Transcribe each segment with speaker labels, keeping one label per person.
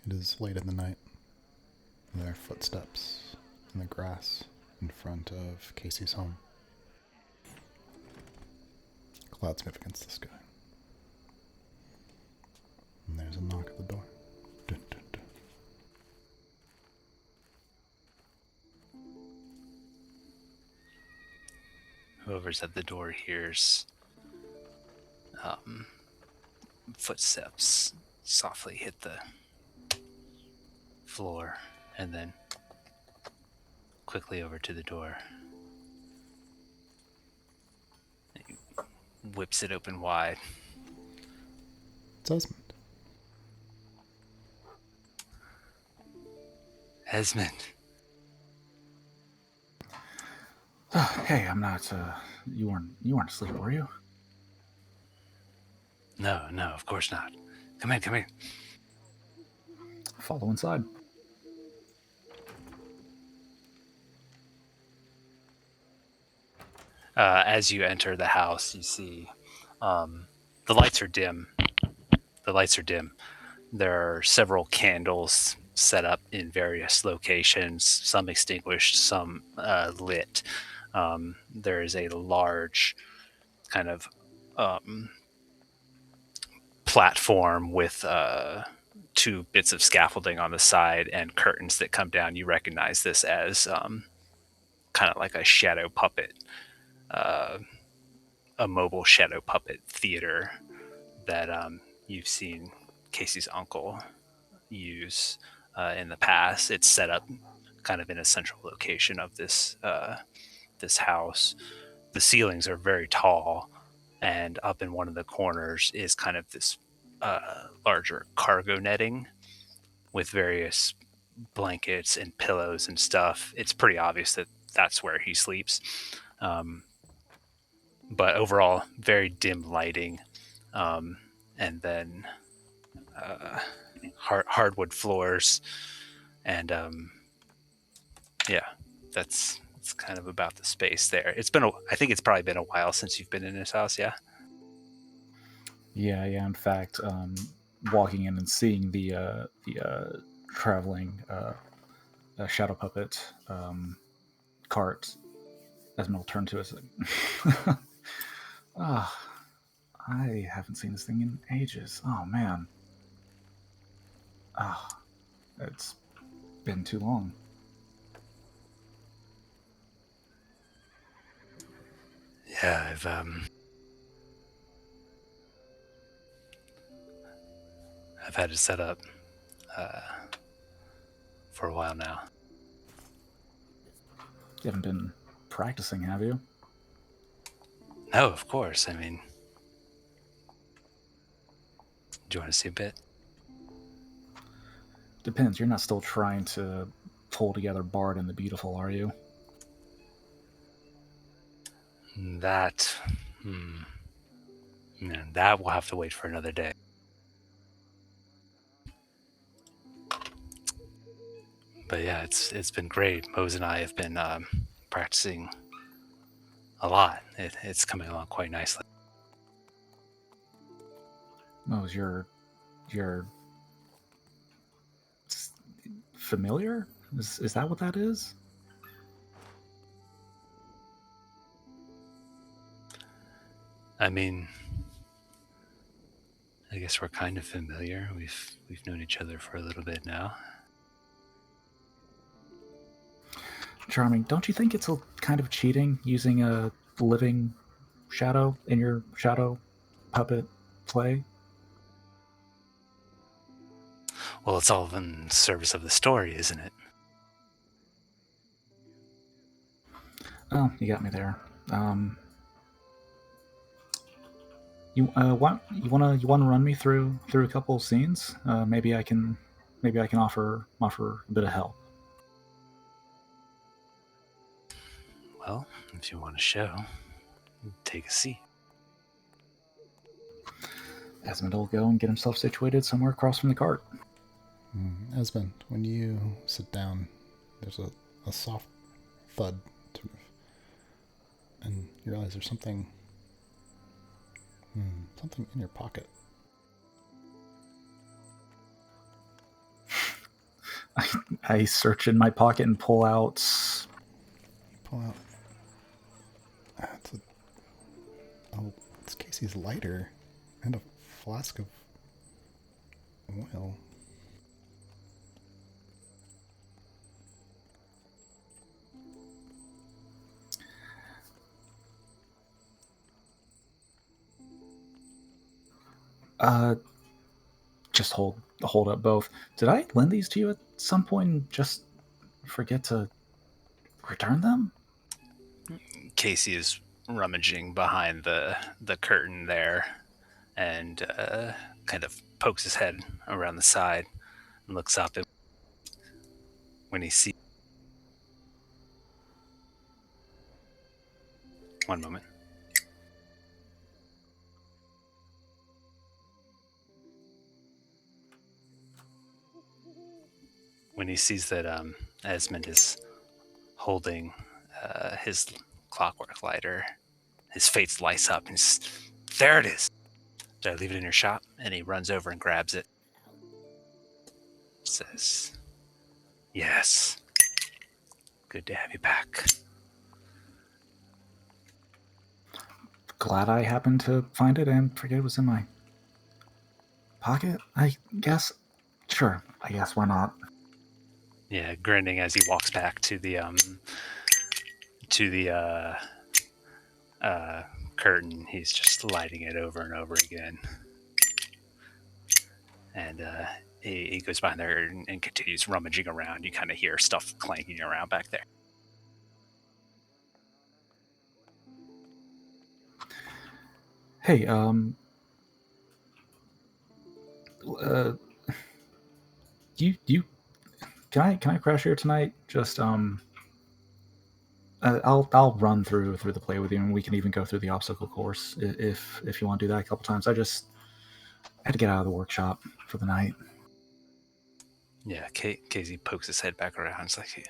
Speaker 1: It is late in the night. There are footsteps in the grass in front of Casey's home. Clouds move against the sky. And there's a knock at the door. Dun, dun, dun.
Speaker 2: Whoever's at the door hears footsteps softly hit the floor and then quickly over to the door. He whips it open wide.
Speaker 1: It's Esmond.
Speaker 2: Esmond.
Speaker 3: Hey, I'm not. You weren't asleep, were you?
Speaker 2: No, of course not. Come in.
Speaker 3: Follow inside.
Speaker 2: As you enter the house, you see the lights are dim. There are several candles set up in various locations, some extinguished, some lit. There is a large kind of platform with two bits of scaffolding on the side and curtains that come down. You recognize this as kind of like a shadow puppet, a mobile shadow puppet theater that you've seen Casey's uncle use in the past. It's set up kind of in a central location of this house. The ceilings are very tall, and up in one of the corners is kind of this larger cargo netting with various blankets and pillows and stuff. It's pretty obvious that that's where he sleeps. But overall, very dim lighting. And then hardwood floors. And that's kind of about the space there. I think it's probably been a while since you've been in this house, yeah?
Speaker 3: Yeah. In fact, walking in and seeing the traveling shadow puppet cart, Esmond will turn to us. I haven't seen this thing in ages. Oh man. It's been too long.
Speaker 2: Yeah, I've had it set up for a while now.
Speaker 3: You haven't been practicing, have you?
Speaker 2: No, of course. I mean, do you want to see a bit?
Speaker 3: Depends. You're not still trying to pull together Bard and the Beautiful, are you?
Speaker 2: That will have to wait for another day. But yeah, it's been great. Mose and I have been practicing a lot. It's coming along quite nicely.
Speaker 3: Mose, you're familiar? Is that what that is?
Speaker 2: I mean, I guess we're kind of familiar. We've known each other for a little bit now.
Speaker 3: Charming. Don't you think it's a kind of cheating using a living shadow in your shadow puppet play?
Speaker 2: Well, it's all in service of the story, isn't it?
Speaker 3: Oh, you got me there. You wanna run me through a couple of scenes? Maybe I can offer a bit of help.
Speaker 2: Well, if you want to show, take a seat.
Speaker 3: Esmond will go and get himself situated somewhere across from the cart.
Speaker 1: Esmond, when you sit down, there's a soft thud, sort of, and you realize there's something in your pocket.
Speaker 3: I search in my pocket and pull out.
Speaker 1: Pull out. It's Casey's lighter and a flask of oil.
Speaker 3: Just hold up both. Did I lend these to you at some point and just forget to return them?
Speaker 2: Casey is rummaging behind the curtain there, and kind of pokes his head around the side and looks up. And when he sees, one moment. When he sees that Esmond is holding his clockwork lighter, his face lights up and he's, there it is. Did I leave it in your shop? And he runs over and grabs it. Says, yes. Good to have you back.
Speaker 3: Glad I happened to find it and forget it was in my pocket, I guess. Sure, I guess, why not?
Speaker 2: Yeah, grinning as he walks back to the curtain. He's just lighting it over and over again. And he goes behind there and continues rummaging around. You kind of hear stuff clanking around back there.
Speaker 3: Hey, you can I crash here tonight? Just I'll run through the play with you, and we can even go through the obstacle course if you want to do that a couple times. I just had to get out of the workshop for the night.
Speaker 2: Yeah, Casey pokes his head back around. It's like,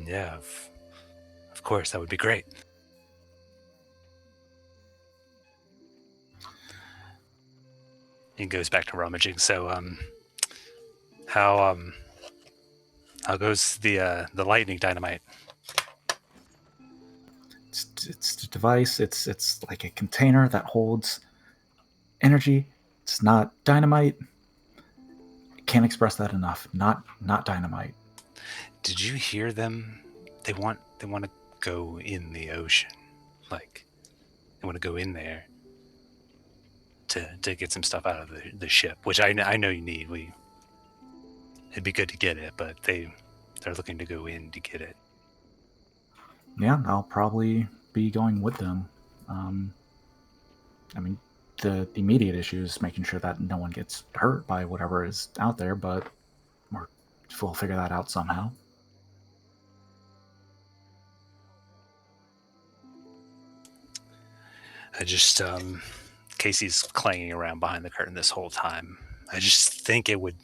Speaker 2: yeah, of course, that would be great. He goes back to rummaging. So, how goes the lightning dynamite?
Speaker 3: It's a device. It's like a container that holds energy. It's not dynamite. Can't express that enough. Not dynamite.
Speaker 2: Did you hear them? They want to go in the ocean. Like, they want to go in there to get some stuff out of the ship, which I know you need. It'd be good to get it, but they're looking to go in to get it.
Speaker 3: Yeah, I'll probably be going with them. I mean, the immediate issue is making sure that no one gets hurt by whatever is out there, but we'll figure that out somehow.
Speaker 2: I just, Casey's clanging around behind the curtain this whole time. I just think it would,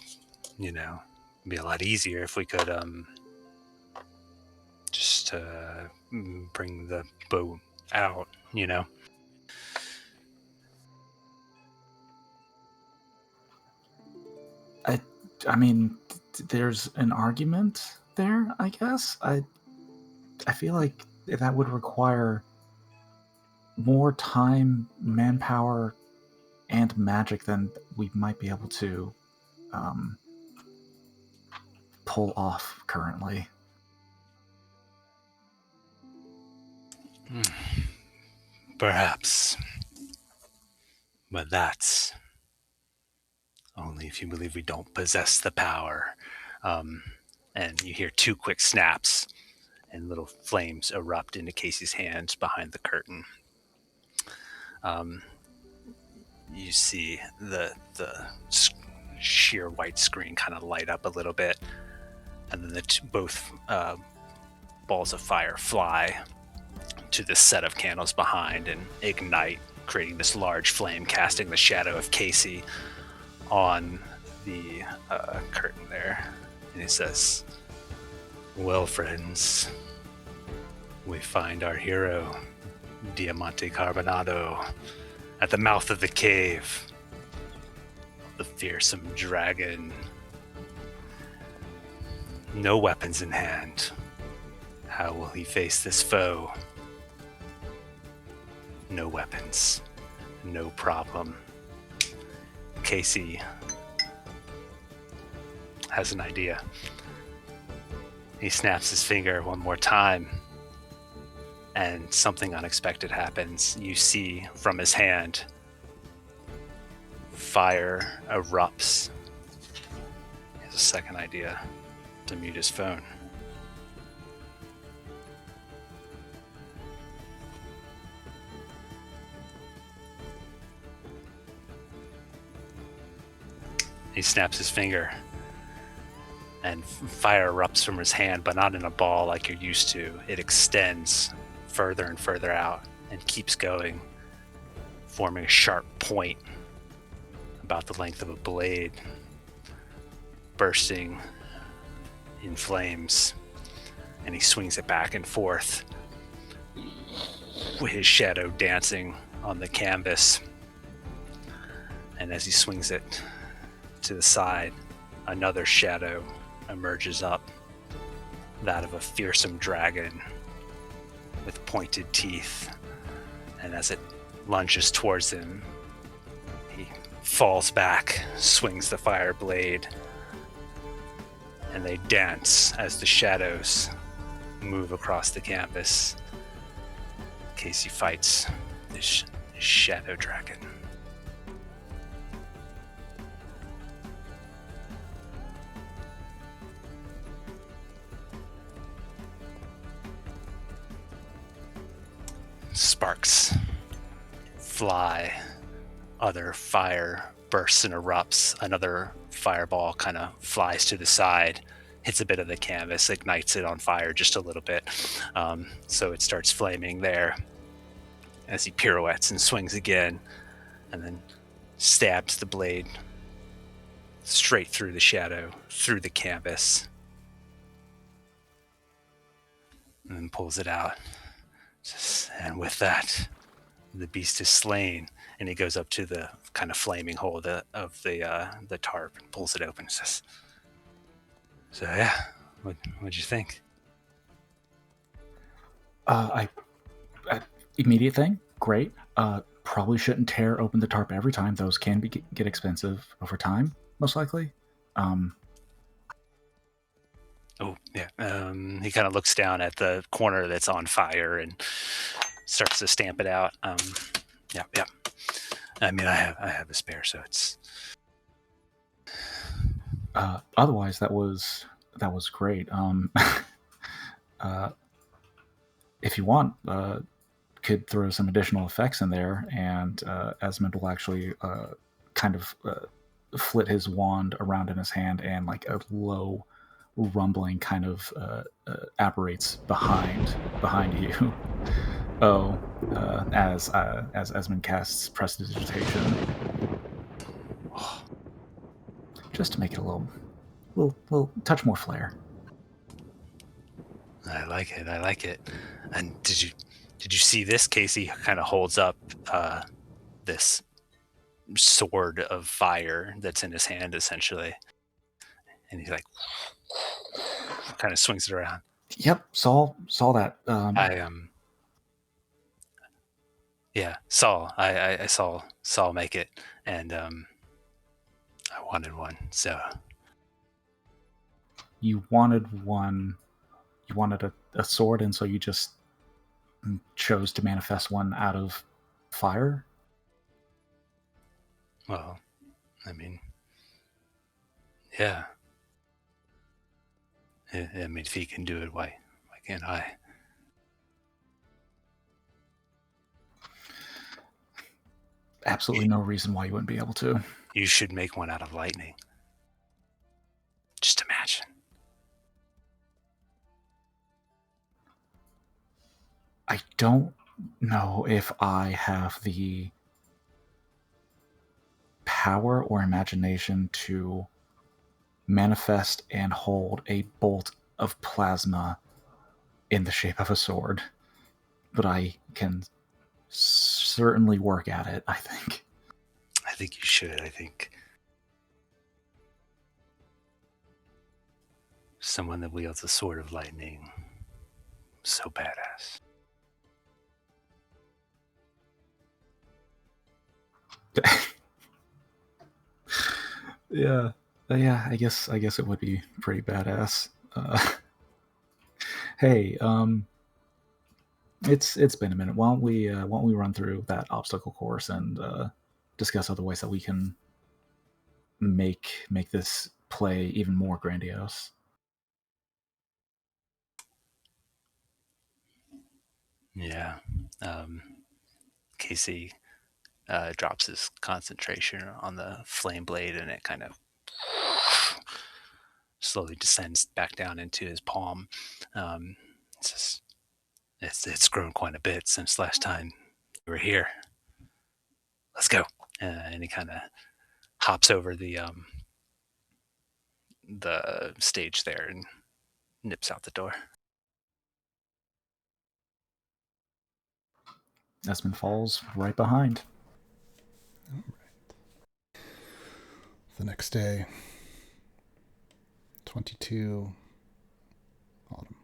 Speaker 2: be a lot easier if we could, just bring the boat out,
Speaker 3: I mean, there's an argument there, I guess. I feel like that would require more time, manpower, and magic than we might be able to pull off currently.
Speaker 2: Perhaps. But that's only if you believe we don't possess the power. And you hear two quick snaps, and little flames erupt into Casey's hands behind the curtain. You see the sheer white screen kind of light up a little bit, and then both balls of fire fly to this set of candles behind and ignite, creating this large flame, casting the shadow of Casey on the curtain there. And he says, well, friends, we find our hero, Diamante Carbonado, at the mouth of the cave. The fearsome dragon. No weapons in hand. How will he face this foe? No weapons. No problem. Casey has an idea. He snaps his finger one more time, and something unexpected happens. You see from his hand, fire erupts. He has a second idea to mute his phone. He snaps his finger, and fire erupts from his hand, but not in a ball like you're used to. It extends further and further out and keeps going, forming a sharp point about the length of a blade, bursting in flames. And he swings it back and forth, with his shadow dancing on the canvas. And as he swings it to the side, another shadow emerges up, that of a fearsome dragon with pointed teeth. And as it lunges towards him, he falls back, swings the fire blade, and they dance as the shadows move across the canvas. Casey fights this shadow dragon. Sparks fly, other fire bursts and erupts. Another fireball kind of flies to the side, hits a bit of the canvas, ignites it on fire just a little bit. So it starts flaming there as he pirouettes and swings again, and then stabs the blade straight through the shadow, through the canvas, and then pulls it out. And with that, the beast is slain, and he goes up to the kind of flaming hole of the tarp and pulls it open and says, "So yeah, what'd you think?"
Speaker 3: I immediate thing, great. Probably shouldn't tear open the tarp every time. Those can get expensive over time, most likely.
Speaker 2: Oh, yeah. He kind of looks down at the corner that's on fire and starts to stamp it out. Yeah. I mean, I have a spare, so it's.
Speaker 3: Otherwise, that was great. If you want, could throw some additional effects in there, and Esmond will actually kind of flit his wand around in his hand, and like a low rumbling kind of apparates behind you. As Esmond casts prestidigitation, just to make it a little touch more flair.
Speaker 2: I like it. And did you see this? Casey kind of holds up this sword of fire that's in his hand, essentially, and he like kind of swings it around.
Speaker 3: Yep, saw that.
Speaker 2: I saw Saul make it, and I wanted one. So
Speaker 3: you wanted one. You wanted a sword, and so you just chose to manifest one out of fire?
Speaker 2: Well, I mean, yeah. I mean, if he can do it, why can't I?
Speaker 3: Absolutely no reason why you wouldn't be able to.
Speaker 2: You should make one out of lightning. Just imagine.
Speaker 3: I don't know if I have the power or imagination to manifest and hold a bolt of plasma in the shape of a sword, but I can certainly work at it, I think.
Speaker 2: I think you should. Someone that wields a sword of lightning. So badass.
Speaker 3: Yeah. Yeah, I guess it would be pretty badass. Hey, it's been a minute. Why don't we run through that obstacle course and discuss other ways that we can make this play even more grandiose?
Speaker 2: Yeah. Casey drops his concentration on the flame blade, and it kind of slowly descends back down into his palm. It's just, it's grown quite a bit since last time you were here. Let's go. And he kind of hops over the stage there and nips out the door.
Speaker 3: Esmond falls right behind.
Speaker 1: All right. The next day, 22 autumn.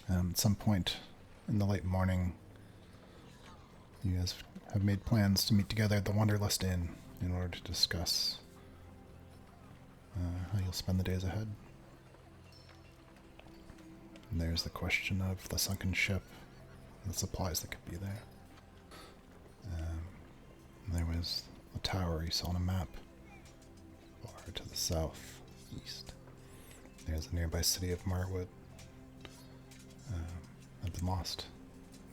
Speaker 1: At some point in the late morning, you guys have made plans to meet together at the Wanderlust Inn in order to discuss how you'll spend the days ahead. And there's the question of the sunken ship and the supplies that could be there. There was a tower you saw on a map far to the southeast. There's the nearby city of Marwood. Had been lost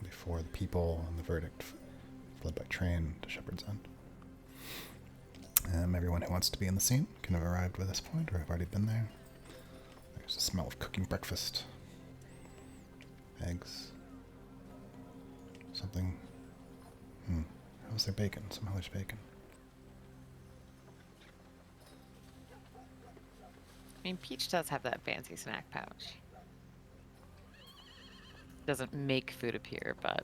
Speaker 1: before the people and the verdict fled by train to Shepherd's End. Everyone who wants to be in the scene can have arrived by this point or have already been there. There's a smell of cooking breakfast. Eggs. Something. How was there bacon? Somehow there's bacon.
Speaker 4: I mean, Peach does have that fancy snack pouch. Doesn't make food appear, but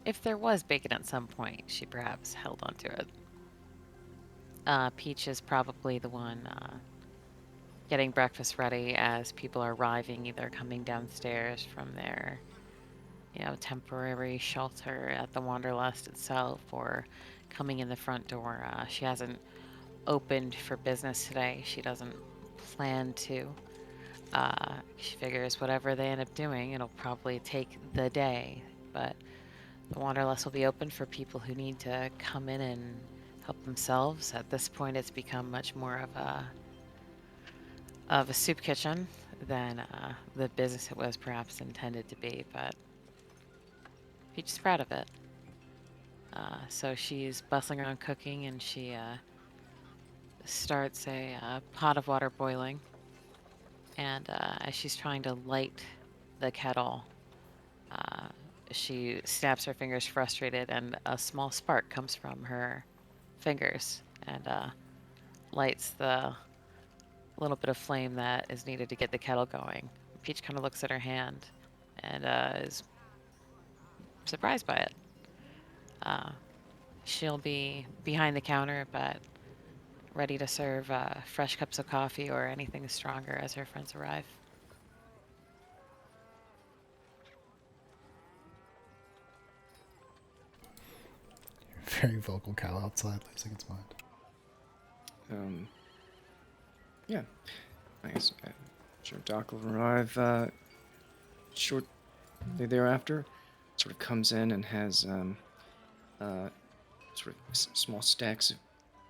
Speaker 4: if there was bacon at some point, she perhaps held onto it. Peach is probably the one getting breakfast ready as people are arriving, either coming downstairs from their, temporary shelter at the Wanderlust itself, or coming in the front door. She hasn't opened for business today. She doesn't plan to. She figures whatever they end up doing, it'll probably take the day, but the Wanderlust will be open for people who need to come in and help themselves. At this point, it's become much more of a soup kitchen than the business it was perhaps intended to be, but Peach is proud of it. So she's bustling around cooking, and she starts a pot of water boiling. And as she's trying to light the kettle, she snaps her fingers frustrated, and a small spark comes from her fingers and lights the little bit of flame that is needed to get the kettle going. Peach kind of looks at her hand and is surprised by it. She'll be behind the counter, but ready to serve fresh cups of coffee or anything stronger as her friends arrive.
Speaker 1: Very vocal cow outside losing its mind.
Speaker 5: Yeah. I guess sure Doc will arrive shortly thereafter. Sort of comes in and has sort of small stacks of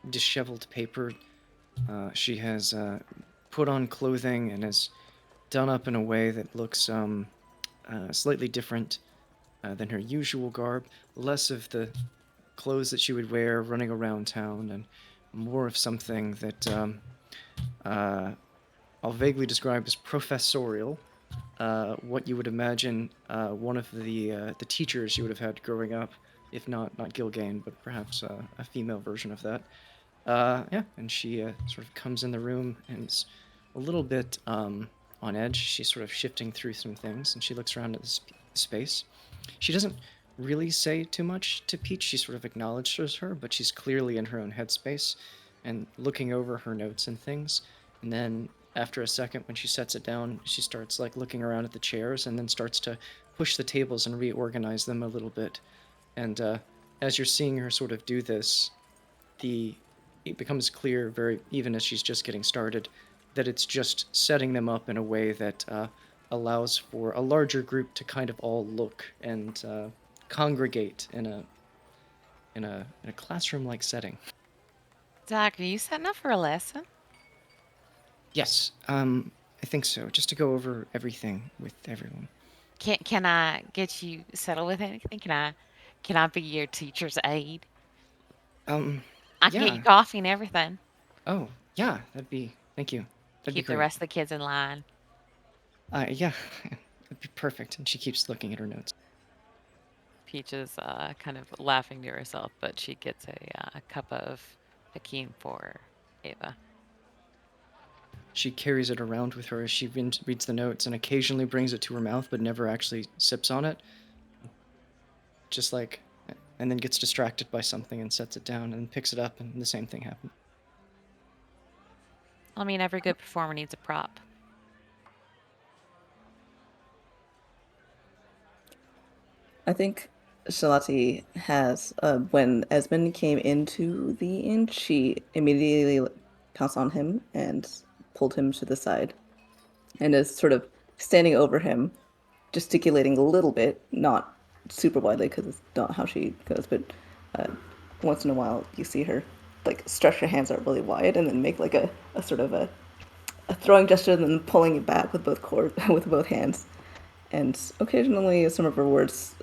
Speaker 5: disheveled paper. She has put on clothing and has done up in a way that looks slightly different than her usual garb. Less of the clothes that she would wear running around town, and more of something that I'll vaguely describe as professorial. What you would imagine one of the teachers you would have had growing up, if not Gilgain, but perhaps a female version of that. Yeah, and she sort of comes in the room and is a little bit on edge. She's sort of shifting through some things, and she looks around at the space. She doesn't really say too much to Peach. She sort of acknowledges her, but she's clearly in her own headspace and looking over her notes and things. And then after a second, when she sets it down, she starts like looking around at the chairs and then starts to push the tables and reorganize them a little bit. And as you're seeing her sort of do this, it becomes clear, very even as she's just getting started, that it's just setting them up in a way that allows for a larger group to kind of all look and congregate in a classroom-like setting.
Speaker 4: Doc, are you setting up for a lesson?
Speaker 5: Yes, I think so. Just to go over everything with everyone.
Speaker 4: Can I get you settled with anything? Can I be your teacher's aide? I can get you
Speaker 5: Yeah.
Speaker 4: coffee and everything.
Speaker 5: Oh, yeah. Thank you. That'd be
Speaker 4: Keep the
Speaker 5: great.
Speaker 4: rest of the kids in line.
Speaker 5: Yeah, that'd be perfect. And she keeps looking at her notes.
Speaker 4: Peach is kind of laughing to herself, but she gets a cup of Hakeem for Ava.
Speaker 5: She carries it around with her as she reads the notes and occasionally brings it to her mouth, but never actually sips on it. Just like, and then gets distracted by something and sets it down and picks it up, and the same thing happens.
Speaker 4: I mean, every good performer needs a prop.
Speaker 6: I think Shalati has, when Esmond came into the inn, she immediately pounced on him and pulled him to the side and is sort of standing over him, gesticulating a little bit, not super widely because it's not how she goes, but once in a while you see her like stretch her hands out really wide and then make like a sort of a throwing gesture and then pulling it back with with both hands. And occasionally some of her words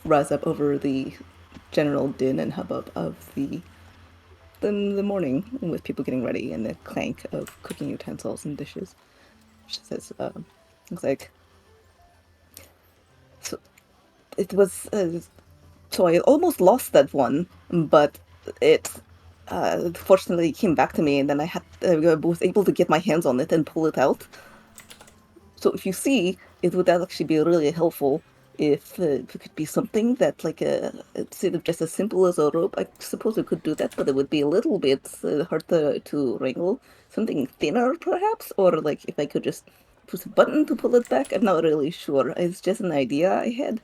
Speaker 6: rise up over the general din and hubbub of the morning with people getting ready and the clank of cooking utensils and dishes. She says, it's like, so it was, so I almost lost that one, but it fortunately came back to me and then I was able to get my hands on it and pull it out. So if you see, it would actually be really helpful if it could be something that, like, instead of just as simple as a rope, I suppose it could do that, but it would be a little bit hard to wrangle. Something thinner, perhaps? Or, like, if I could just push a button to pull it back? I'm not really sure. It's just an idea I had,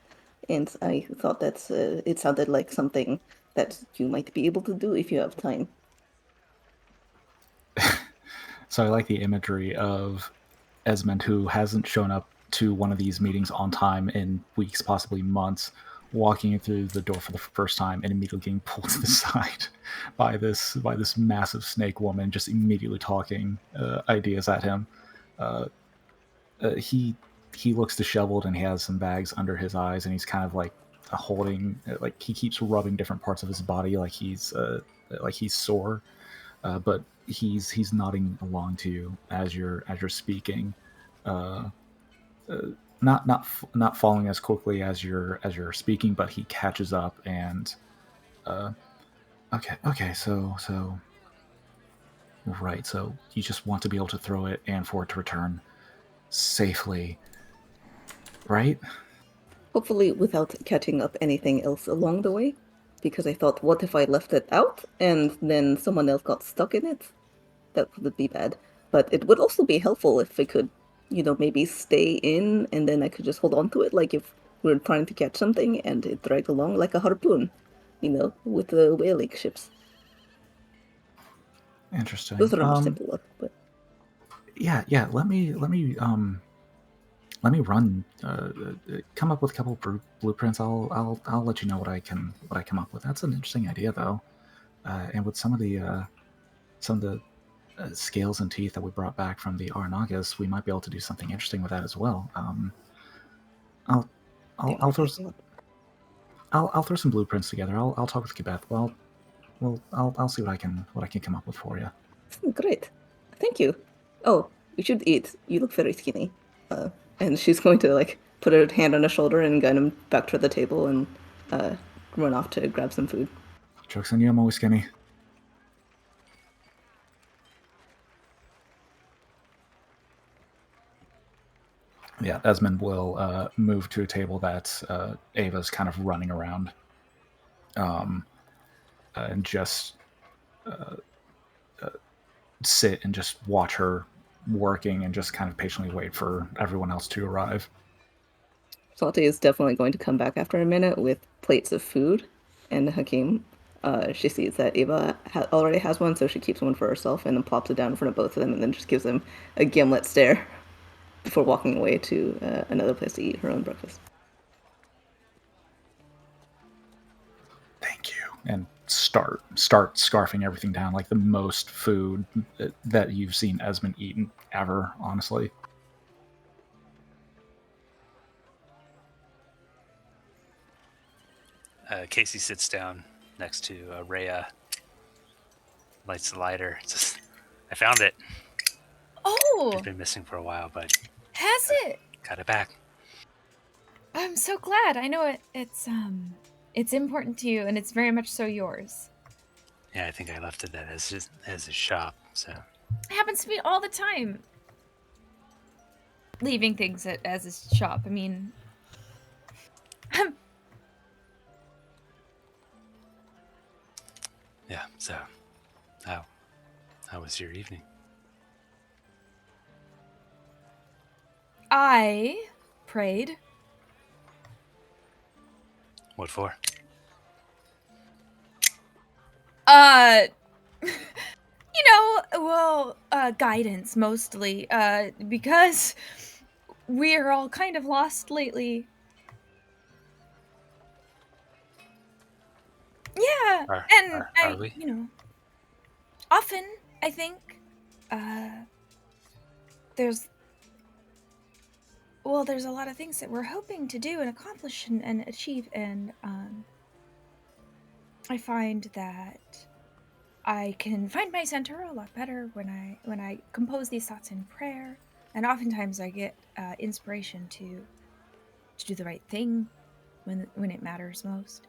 Speaker 6: and I thought that it sounded like something that you might be able to do if you have time.
Speaker 3: So I like the imagery of Esmond, who hasn't shown up to one of these meetings on time in weeks, possibly months, walking through the door for the first time and immediately getting pulled to the side by this massive snake woman, just immediately talking ideas at him. He looks disheveled and he has some bags under his eyes, and he's kind of like holding, like he keeps rubbing different parts of his body, like he's sore, but he's nodding along to you as you're speaking. Not following as quickly as you're speaking, but he catches up and okay, so right, so you just want to be able to throw it and for it to return safely, right?
Speaker 6: Hopefully without catching up anything else along the way, because I thought, what if I left it out and then someone else got stuck in it? That would be bad. But it would also be helpful if I could, maybe stay in and then I could just hold on to it, like if we were trying to catch something and it dragged along like a harpoon, with the whaling ships.
Speaker 3: Interesting.
Speaker 6: Those are much simpler, but
Speaker 3: Yeah. Let me run. Come up with a couple blueprints. I'll let you know what I come up with. That's an interesting idea, though. And with some of the scales and teeth that we brought back from the Aranagas, we might be able to do something interesting with that as well. I'll throw I'll throw some blueprints together. I'll talk with Kibeth. I'll see what I can come up with for you.
Speaker 6: Great. Thank you. Oh, you should eat. You look very skinny. And she's going to like put her hand on his shoulder and guide him back to the table and run off to grab some food.
Speaker 3: Joke's on you, I'm always skinny. Yeah, Esmond will move to a table that Ava's kind of running around, and just sit and just watch her working and just kind of patiently wait for everyone else to arrive.
Speaker 6: Salty is definitely going to come back after a minute with plates of food, and Hakim, she sees that Ava already has one, so she keeps one for herself and then plops it down in front of both of them and then just gives them a gimlet stare before walking away to another place to eat her own breakfast.
Speaker 3: Thank you. And start scarfing everything down, like the most food that you've seen Esmond eaten ever, honestly.
Speaker 2: Casey sits down next to Rhea, lights the lighter. Says, I found it.
Speaker 7: Oh,
Speaker 2: It's been missing for a while, but
Speaker 7: has it?
Speaker 2: got it back.
Speaker 7: I'm so glad. I know it's important to you, and it's very much so yours.
Speaker 2: Yeah, I think I left it at his shop. So
Speaker 7: It happens to me all the time. Leaving things as his shop. I mean,
Speaker 2: yeah. So how was your evening?
Speaker 7: I prayed.
Speaker 2: What for?
Speaker 7: Guidance mostly. Because we're all kind of lost lately. Yeah,
Speaker 2: Are we?
Speaker 7: Often I think there's a lot of things that we're hoping to do and accomplish and achieve, and I find that I can find my center a lot better when I compose these thoughts in prayer, and oftentimes I get inspiration to do the right thing when it matters most.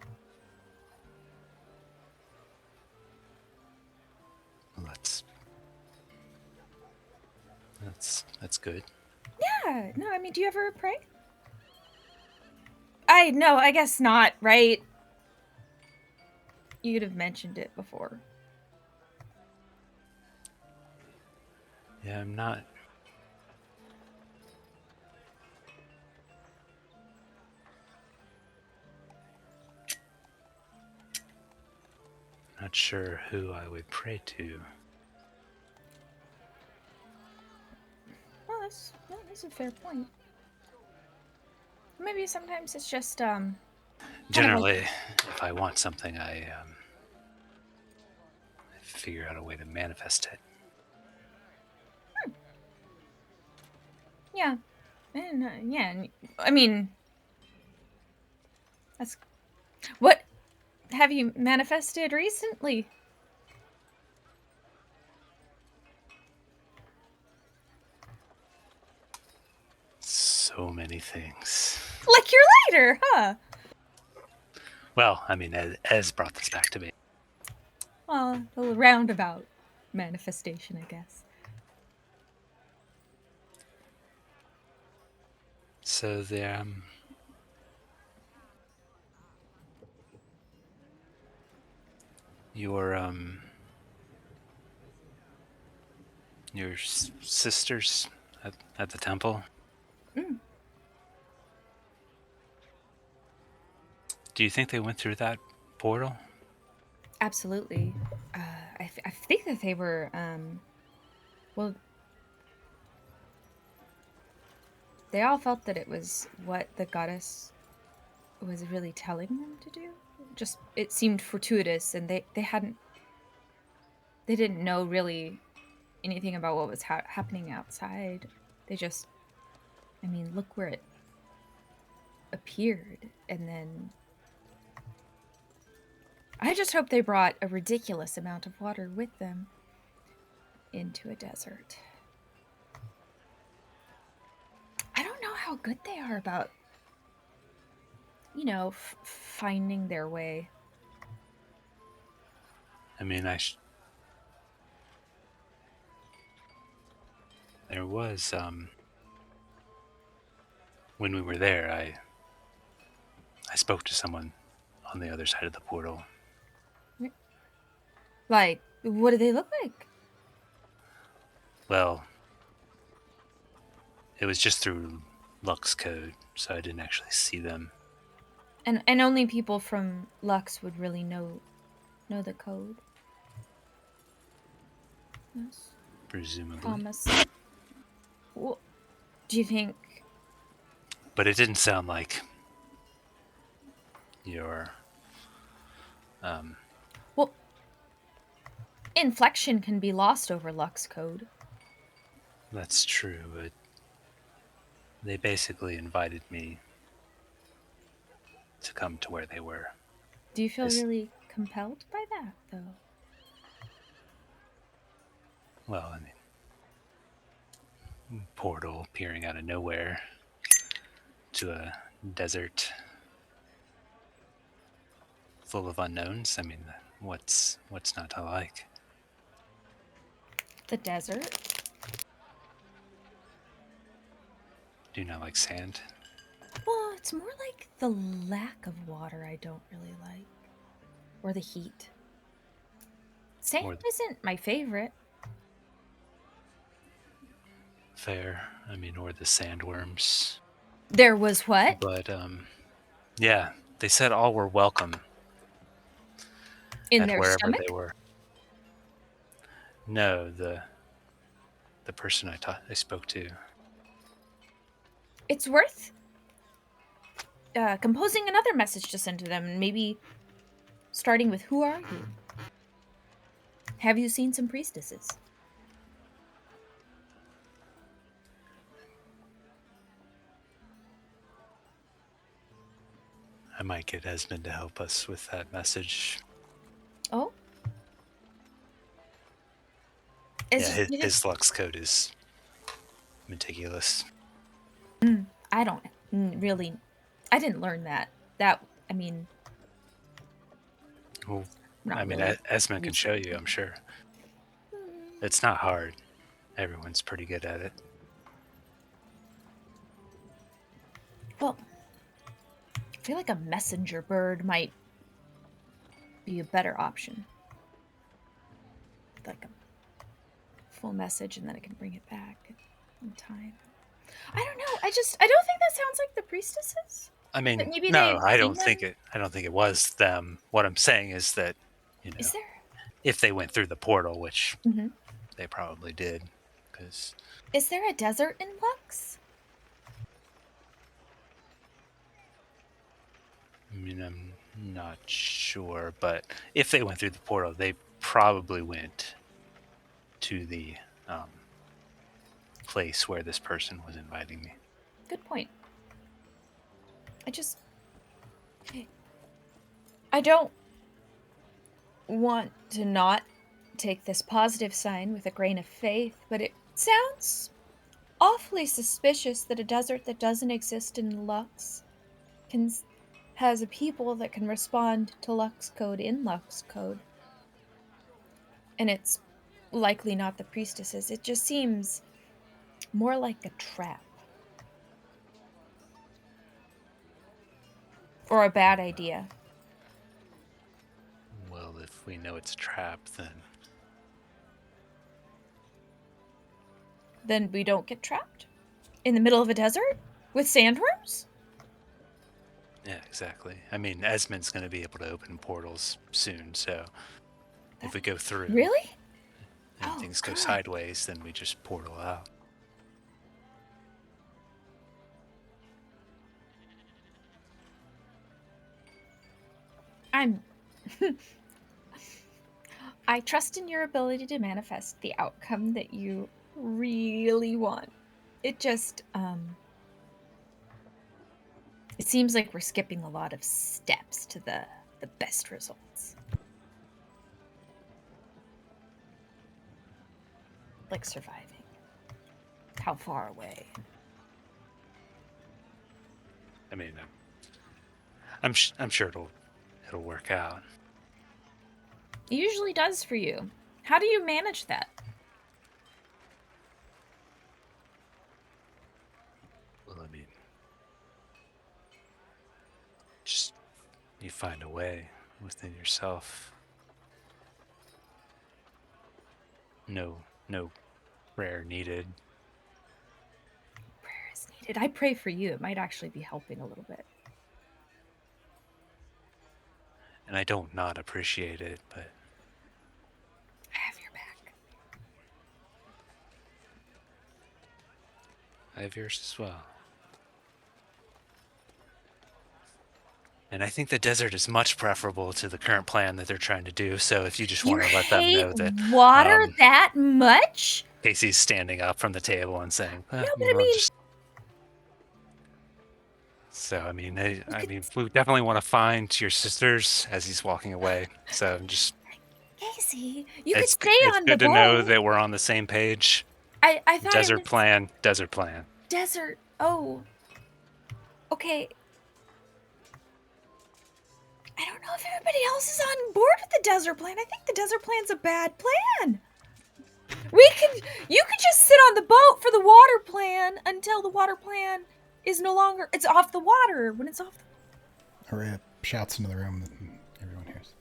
Speaker 2: Well, that's good.
Speaker 7: Yeah, no, I mean, do you ever pray? I guess not, right? You'd have mentioned it before.
Speaker 2: Yeah, I'm not sure who I would pray to.
Speaker 7: Well, that's a fair point. Maybe sometimes it's just
Speaker 2: Generally, if I want something, I figure out a way to manifest it.
Speaker 7: yeah, and I mean, that's what have you manifested recently?
Speaker 2: So many things.
Speaker 7: Like your lighter, huh?
Speaker 2: Well, I mean, Ez brought this back to me.
Speaker 7: Well, a little roundabout manifestation, I guess.
Speaker 2: So your sisters at the temple.
Speaker 7: Mm.
Speaker 2: Do you think they went through that portal?
Speaker 7: Absolutely. I think that they were well, they all felt that it was what the goddess was really telling them to do. Just it seemed fortuitous, and they didn't know really anything about what was happening outside. They just, I mean, look where it appeared, and then I just hope they brought a ridiculous amount of water with them into a desert. I don't know how good they are about, finding their way.
Speaker 2: I mean, there was, when we were there, I spoke to someone on the other side of the portal.
Speaker 7: Like, what do they look like?
Speaker 2: Well, it was just through Lux code, so I didn't actually see them.
Speaker 7: And only people from Lux would really know the code. Yes.
Speaker 2: Presumably.
Speaker 7: Promise. Well, do you think?
Speaker 2: But it didn't sound like your
Speaker 7: Well, inflection can be lost over Lux code.
Speaker 2: that's true, but they basically invited me to come to where they were.
Speaker 7: Do you feel
Speaker 2: Is-
Speaker 7: really compelled by that, though?
Speaker 2: Well, I mean, portal appearing out of nowhere to a desert full of unknowns. I mean, what's not to like?
Speaker 7: The desert?
Speaker 2: Do you not like sand?
Speaker 7: Well, it's more like the lack of water I don't really like. Or the heat. Sand
Speaker 2: Or
Speaker 7: isn't my favorite.
Speaker 2: fair. I mean, or the sandworms.
Speaker 7: There was what?
Speaker 2: But yeah, they said all were welcome
Speaker 7: In
Speaker 2: at
Speaker 7: their
Speaker 2: wherever
Speaker 7: stomach?
Speaker 2: they were. No, the person I spoke to.
Speaker 7: It's worth composing another message to send to them, and maybe starting with, who are you? Have you seen some priestesses?
Speaker 2: I might get Esmond to help us with that message.
Speaker 7: Oh?
Speaker 2: Yeah, his Lux code is meticulous.
Speaker 7: I don't really... I didn't learn that. I mean...
Speaker 2: Well,
Speaker 7: not
Speaker 2: I mean,
Speaker 7: really
Speaker 2: Esmond can show you,
Speaker 7: researching.
Speaker 2: I'm sure. It's not hard. Everyone's pretty good at it.
Speaker 7: Well, I feel like a messenger bird might be a better option. Like a full message, and then I can bring it back in time. I don't know. I don't think that sounds like the priestesses.
Speaker 2: I mean,
Speaker 7: But maybe
Speaker 2: no,
Speaker 7: they've
Speaker 2: I
Speaker 7: seen
Speaker 2: don't
Speaker 7: them?
Speaker 2: think it. I don't think it was them. What I'm saying is that,
Speaker 7: Is there?
Speaker 2: if they went through the portal, which
Speaker 7: Mhm.
Speaker 2: they probably did, because
Speaker 7: Is there a desert in Lux?
Speaker 2: I mean, I'm not sure, but if they went through the portal, they probably went to the place where this person was inviting me.
Speaker 7: Good point. I don't want to not take this positive sign with a grain of faith, but it sounds awfully suspicious that a desert that doesn't exist in Lux has a people that can respond to Lux code in Lux code. And it's likely not the priestesses. It just seems more like a trap. Or a bad idea.
Speaker 2: Well, if we know it's a trap,
Speaker 7: Then we don't get trapped? In the middle of a desert? With sandworms?
Speaker 2: yeah, exactly. I mean, Esmond's going to be able to open portals soon, so if we go through
Speaker 7: Really?
Speaker 2: and
Speaker 7: Oh,
Speaker 2: things go
Speaker 7: good.
Speaker 2: sideways, then we just portal out.
Speaker 7: I trust in your ability to manifest the outcome that you really want. It just, It seems like we're skipping a lot of steps to the best results. Like surviving. How far away?
Speaker 2: I mean, I'm sure it'll work out.
Speaker 7: It usually does for you. How do you manage that?
Speaker 2: Well, I mean, just you find a way within yourself. No prayer needed.
Speaker 7: Prayer is needed. I pray for you. It might actually be helping a little bit.
Speaker 2: And I don't not appreciate it, but
Speaker 7: I have your back.
Speaker 2: I have yours as well. And I think the desert is much preferable to the current plan that they're trying to do. So if you just want to let them know that
Speaker 7: water that much?
Speaker 2: Casey's standing up from the table and saying,
Speaker 7: No, but I mean,
Speaker 2: So I mean, we definitely want to find your sisters as he's walking away. So just
Speaker 7: Casey, you could stay on the boat.
Speaker 2: It's good to know that we're on the same page.
Speaker 7: I thought
Speaker 2: desert plan.
Speaker 7: Desert. Oh. Okay. I don't know if everybody else is on board with the desert plan. I think the desert plan's a bad plan. You could just sit on the boat for the water plan until the water plan is no longer, it's off the water. When it's off the
Speaker 1: Araya shouts into the room that everyone hears.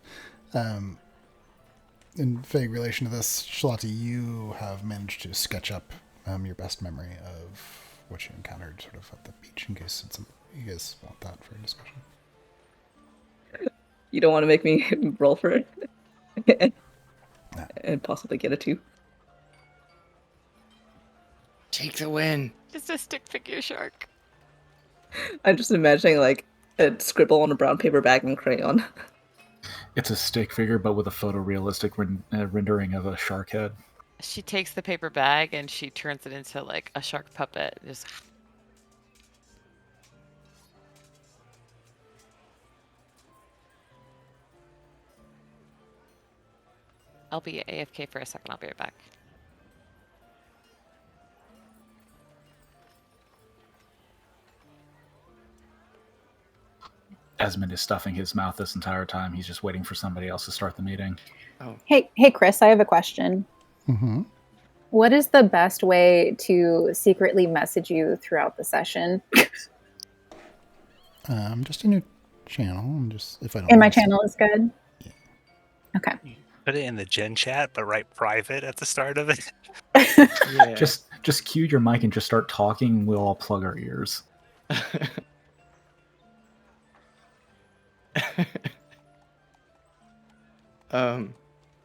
Speaker 1: In vague relation to this, Shalati, you have managed to sketch up your best memory of what you encountered sort of at the beach, in case you guys want that for a discussion.
Speaker 6: You don't want to make me roll for it? And possibly get a 2.
Speaker 5: Take the win.
Speaker 4: Just a stick figure shark.
Speaker 6: I'm just imagining like a scribble on a brown paper bag and crayon.
Speaker 3: It's a stick figure, but with a photorealistic rendering of a shark head.
Speaker 4: She takes the paper bag and she turns it into like a shark puppet. Just. I'll be AFK for a second. I'll be right back.
Speaker 3: Esmond is stuffing his mouth this entire time. He's just waiting for somebody else to start the meeting.
Speaker 5: Oh.
Speaker 8: Hey, Chris, I have a question.
Speaker 1: Mm-hmm.
Speaker 8: What is the best way to secretly message you throughout the session?
Speaker 1: Just in your channel, and just if I don't.
Speaker 8: In my channel is good.
Speaker 1: Yeah.
Speaker 8: Okay.
Speaker 2: Put it in the gen chat, but write private at the start of it.
Speaker 5: Yeah.
Speaker 3: Just cue your mic and just start talking. We'll all plug our ears.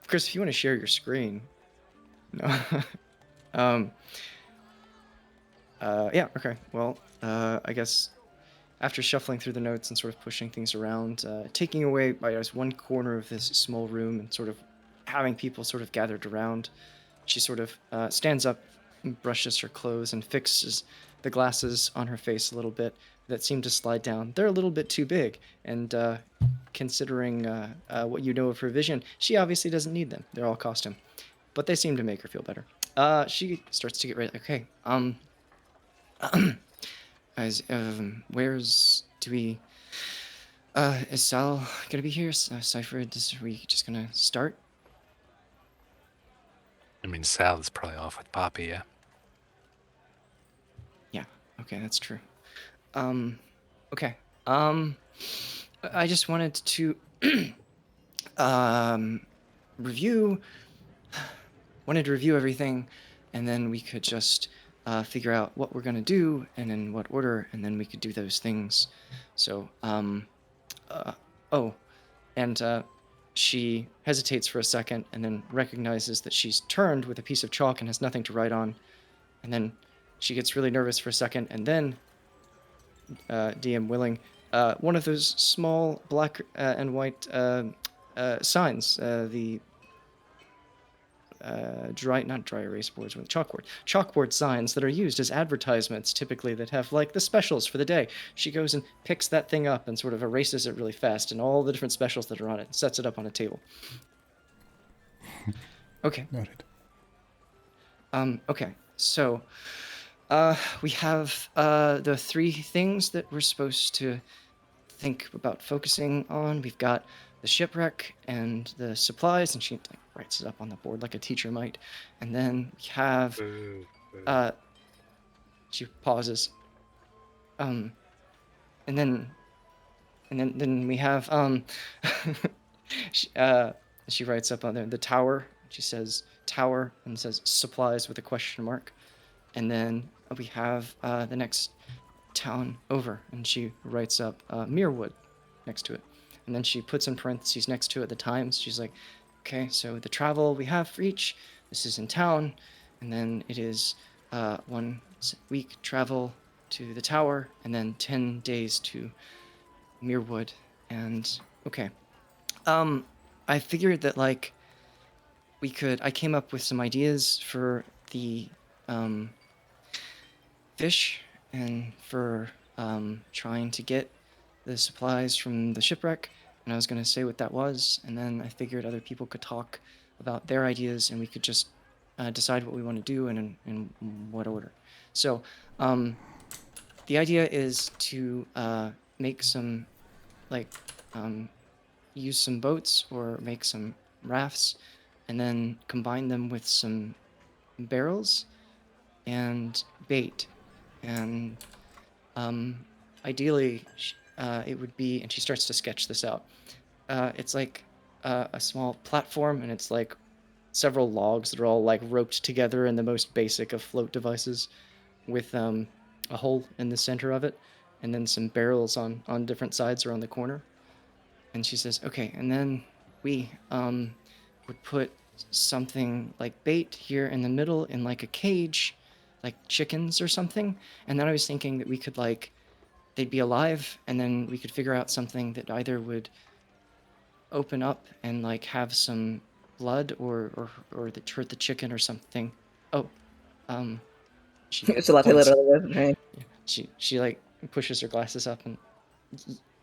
Speaker 5: Chris, if you want to share your screen. No. Yeah, okay. Well, I guess after shuffling through the notes and sort of pushing things around, taking away by just one corner of this small room and sort of having people sort of gathered around, she sort of stands up and brushes her clothes and fixes the glasses on her face a little bit that seem to slide down. They're a little bit too big, and considering what you know of her vision, she obviously doesn't need them. They're all costume, but they seem to make her feel better. She starts to get ready. Okay, is Sal gonna be here? Cypher, are we just gonna start?
Speaker 2: I mean, Sal is probably off with Poppy, yeah.
Speaker 5: Yeah, okay, that's true. Okay. I just wanted to review everything, and then we could just figure out what we're gonna do and in what order, and then we could do those things. So, she hesitates for a second and then recognizes that she's turned with a piece of chalk and has nothing to write on, and then she gets really nervous for a second, and then DM willing, one of those small black and white signs, the not dry erase boards, with chalkboard signs that are used as advertisements, typically, that have like the specials for the day. She goes and picks that thing up and sort of erases it really fast, and all the different specials that are on it, and sets it up on a table. Okay.
Speaker 1: Noted.
Speaker 5: Okay, so we have the 3 things that we're supposed to think about focusing on. We've got the shipwreck and the supplies, and she like writes it up on the board like a teacher might. And then we have she pauses. And then we have she writes up on there the tower. She says tower and says supplies with a question mark. And then we have the next town over, and she writes up Muirwood next to it. And then she puts in parentheses next to it the times. She's like, okay, so the travel we have for each, this is in town, and then it is 1 week travel to the tower, and then 10 days to Muirwood. And okay, I figured that like I came up with some ideas for the fish and for trying to get the supplies from the shipwreck, and I was going to say what that was, and then I figured other people could talk about their ideas, and we could just decide what we want to do and in what order. So the idea is to make some, like, use some boats or make some rafts, and then combine them with some barrels and bait. And ideally, it would be, and she starts to sketch this out. It's like a small platform, and it's like several logs that are all like roped together in the most basic of float devices, with a hole in the center of it, and then some barrels on different sides around the corner. And she says, okay, and then we would put something like bait here in the middle in like a cage, like chickens or something. And then I was thinking that we could like, they'd be alive, and then we could figure out something that either would open up and like have some blood or that hurt the chicken or something. Oh, she
Speaker 6: Shalati
Speaker 5: points.
Speaker 6: literally, right?
Speaker 5: She like pushes her glasses up and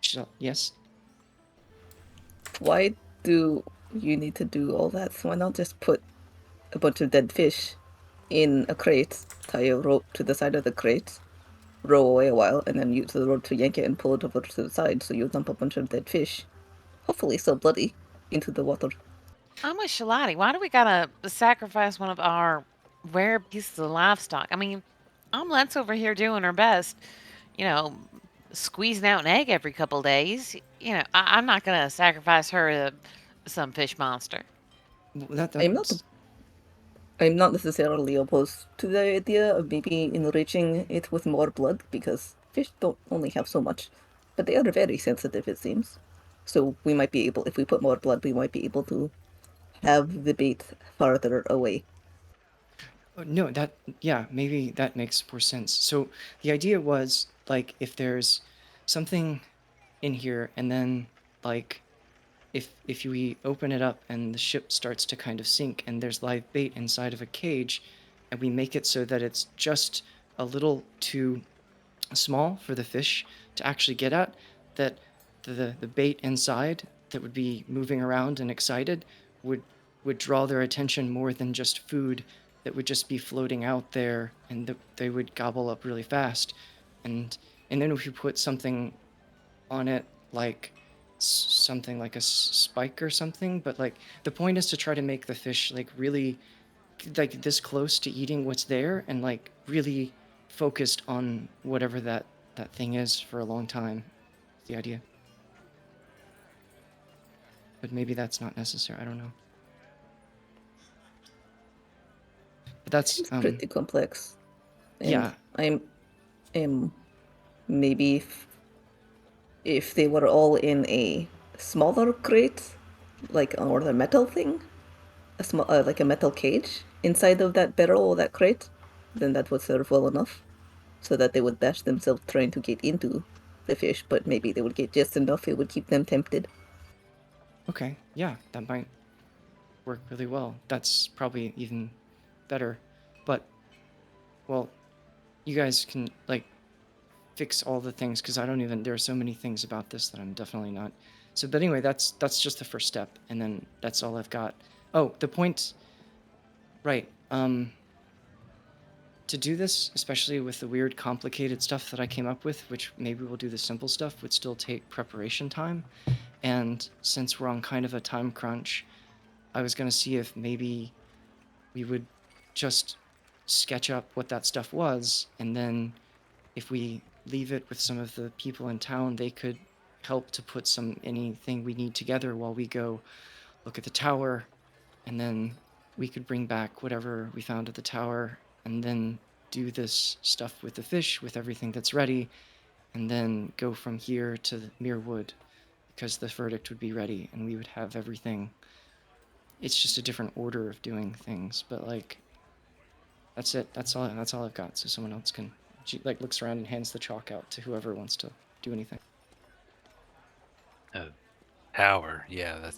Speaker 5: she's like, yes.
Speaker 6: Why do you need to do all that? So why not just put a bunch of dead fish in a crate, tie a rope to the side of the crate, row away a while, and then use the rope to yank it and pull it over to the side, so you dump a bunch of dead fish, hopefully still bloody, into the water.
Speaker 4: I'm with Shalati. Why do we gotta sacrifice one of our rare pieces of livestock? I mean, Omelette's over here doing her best, you know, squeezing out an egg every couple days. You know, I'm not gonna sacrifice her to some fish monster.
Speaker 6: I'm not necessarily opposed to the idea of maybe enriching it with more blood, because fish don't only have so much, but they are very sensitive, it seems. So we might be able, if we put more blood, we might be able to have the bait farther away.
Speaker 5: No, maybe that makes more sense. So the idea was, like, if there's something in here, and then, like, if we open it up and the ship starts to kind of sink, and there's live bait inside of a cage, and we make it so that it's just a little too small for the fish to actually get at, that the bait inside that would be moving around and excited would draw their attention more than just food that would just be floating out there, and they would gobble up really fast. And then if you put something on it, like something like a spike or something, but like the point is to try to make the fish like really like this close to eating what's there, and like really focused on whatever that thing is for a long time. The idea. But maybe that's not necessary. I don't know. But that's
Speaker 6: It's pretty complex. And
Speaker 5: yeah.
Speaker 6: I'm maybe if they were all in a smaller crate, like, or the metal thing, a small like a metal cage inside of that barrel or that crate, then that would serve well enough, so that they would dash themselves trying to get into the fish, but maybe they would get just enough it would keep them tempted.
Speaker 5: Okay, yeah, that might work really well. That's probably even better. But, well, you guys can, like, fix all the things, because there are so many things about this that I'm definitely not. So, but anyway, that's just the first step, and then that's all I've got. Oh, the point, right, to do this, especially with the weird, complicated stuff that I came up with, which maybe we'll do the simple stuff, would still take preparation time. And since we're on kind of a time crunch, I was going to see if maybe we would just sketch up what that stuff was, and then if we leave it with some of the people in town, they could help to put anything we need together while we go look at the tower, and then we could bring back whatever we found at the tower, and then do this stuff with the fish, with everything that's ready, and then go from here to Muirwood, because the verdict would be ready, and we would have everything. It's just a different order of doing things, but, like, that's it. That's all I've got. So someone else can. She, like, looks around and hands the chalk out to whoever wants to do anything.
Speaker 2: Tower, yeah,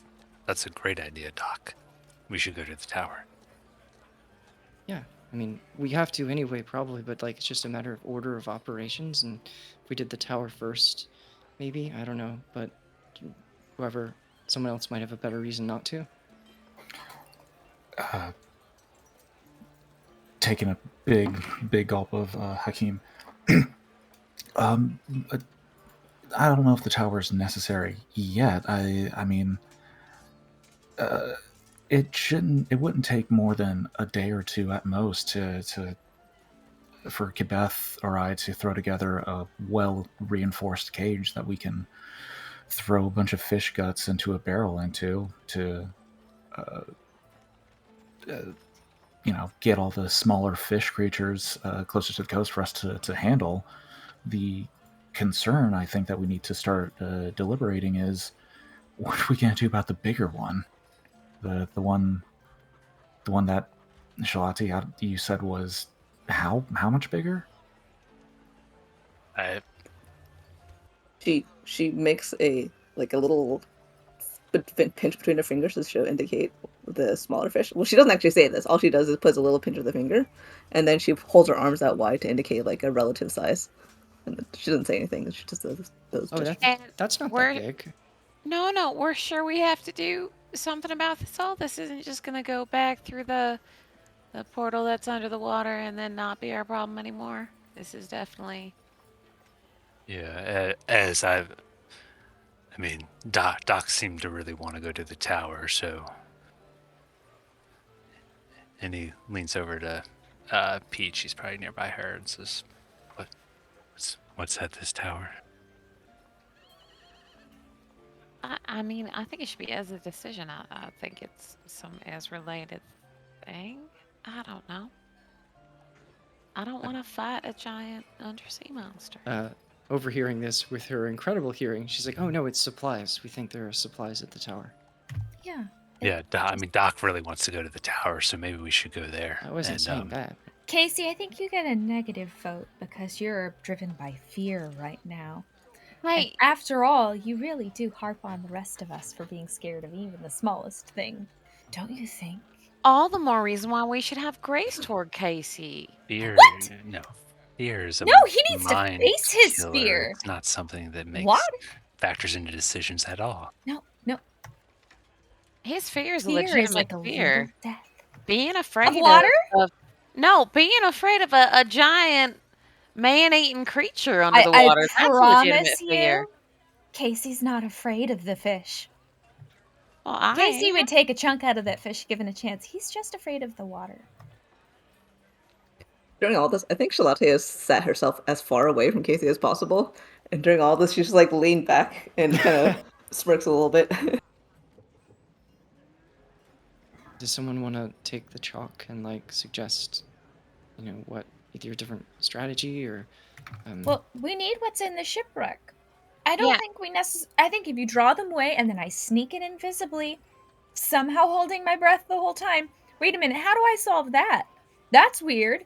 Speaker 2: that's a great idea, Doc. We should go to the tower.
Speaker 5: Yeah, I mean, we have to anyway, probably, but, like, it's just a matter of order of operations, and if we did the tower first, maybe, I don't know, but someone else might have a better reason not to.
Speaker 3: Taking a big gulp of Hakim. I don't know if the tower is necessary yet. I mean, it wouldn't take more than a day or two at most for Kibeth or I to throw together a well reinforced cage that we can throw a bunch of fish guts into a barrel into to get all the smaller fish creatures closer to the coast for us to handle. The concern I think that we need to start deliberating is, what are we going to do about the bigger one? The one that Shalati, you said was how much bigger?
Speaker 6: She makes a little pinch between her fingers to show indicate the smaller fish. Well, she doesn't actually say this. All she does is puts a little pinch of the finger, and then she holds her arms out wide to indicate like a relative size. And she doesn't say anything. She just does those.
Speaker 5: Oh, that's not that big.
Speaker 4: No, we're sure we have to do something about this all. This isn't just gonna go back through the portal that's under the water and then not be our problem anymore. This is definitely.
Speaker 2: Yeah, I mean, Doc seemed to really want to go to the tower, so. And he leans over to Peach. He's probably nearby her and says, "What's at this tower?"
Speaker 4: I mean, I think it should be as a decision. I think it's some as related thing. I don't know. I don't want to fight a giant undersea monster.
Speaker 5: Overhearing this with her incredible hearing, she's like, "Oh no, it's supplies. We think there are supplies at the tower."
Speaker 7: Yeah.
Speaker 2: Yeah, I mean, Doc really wants to go to the tower, so maybe we should go there.
Speaker 5: I wasn't saying that.
Speaker 7: Casey, I think you get a negative vote because you're driven by fear right now.
Speaker 4: Hey,
Speaker 7: after all, you really do harp on the rest of us for being scared of even the smallest thing. Don't you think?
Speaker 4: All the more reason why we should have grace toward Casey.
Speaker 2: Fear?
Speaker 7: What?
Speaker 2: No. Fear is a
Speaker 7: No, he needs to face his
Speaker 2: killer.
Speaker 7: fear.
Speaker 2: It's not something that factors into decisions at all.
Speaker 7: No.
Speaker 4: His fear is a
Speaker 7: Fear
Speaker 4: legitimate
Speaker 7: is like a
Speaker 4: fear.
Speaker 7: little death.
Speaker 4: Being afraid
Speaker 7: Of water?
Speaker 4: No, being afraid of a giant man-eating creature under the water.
Speaker 7: I
Speaker 4: That's a legitimate
Speaker 7: promise
Speaker 4: fear.
Speaker 7: you, Casey's not afraid of the fish.
Speaker 4: Well,
Speaker 7: Casey would take a chunk out of that fish given a chance. He's just afraid of the water.
Speaker 6: During all this, I think Shalati has set herself as far away from Casey as possible. And during all this, she's just like leaned back and kind of smirks a little bit.
Speaker 5: Does someone want to take the chalk and like suggest, what either a different strategy or?
Speaker 7: Well, we need what's in the shipwreck. I don't think we I think if you draw them away and then I sneak it invisibly, somehow holding my breath the whole time. Wait a minute, how do I solve that? That's weird.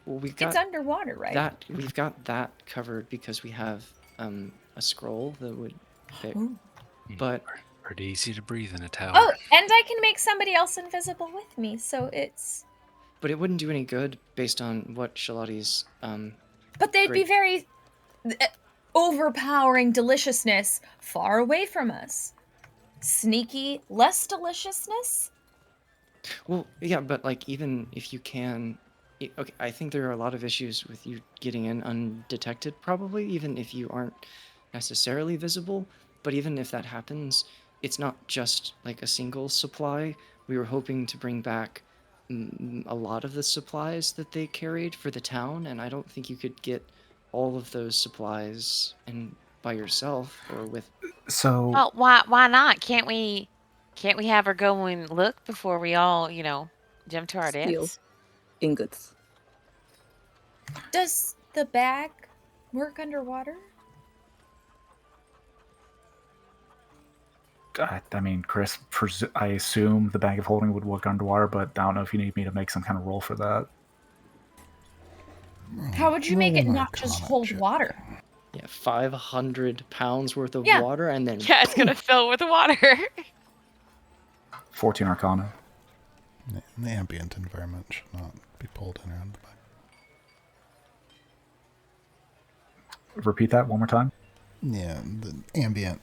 Speaker 5: Well,
Speaker 7: it's underwater, right?
Speaker 5: We've got that covered because we have a scroll that would fit.
Speaker 7: Ooh.
Speaker 5: But
Speaker 2: Pretty easy to breathe in a tower.
Speaker 7: Oh, and I can make somebody else invisible with me, so it's...
Speaker 5: But it wouldn't do any good based on what Shalati's
Speaker 7: But they'd be
Speaker 5: great.
Speaker 7: very overpowering deliciousness far away from us. Sneaky, less deliciousness?
Speaker 5: Well, yeah, but like even if you can, okay, I think there are a lot of issues with you getting in undetected, probably, even if you aren't necessarily visible. But even if that happens, it's not just like a single supply. We were hoping to bring back a lot of the supplies that they carried for the town, and I don't think you could get all of those supplies and by yourself or with.
Speaker 3: So
Speaker 4: Well, why not? Can't we have her go and look before we all, jump to our
Speaker 6: Steal
Speaker 4: deaths?
Speaker 6: ingots.
Speaker 7: Does the bag work underwater?
Speaker 3: I mean, Chris, I assume the bag of holding would work underwater, but I don't know if you need me to make some kind of roll for that.
Speaker 7: How would you make
Speaker 1: Roll
Speaker 7: it
Speaker 1: an
Speaker 7: not just
Speaker 1: Arcana
Speaker 7: hold
Speaker 1: check.
Speaker 7: water?
Speaker 5: Yeah, 500 pounds worth of
Speaker 7: Yeah.
Speaker 5: water, and then
Speaker 4: Yeah, it's gonna fill with water.
Speaker 3: 14 Arcana.
Speaker 1: The ambient environment should not be pulled in around the back.
Speaker 3: Repeat that one more time.
Speaker 1: Yeah, the ambient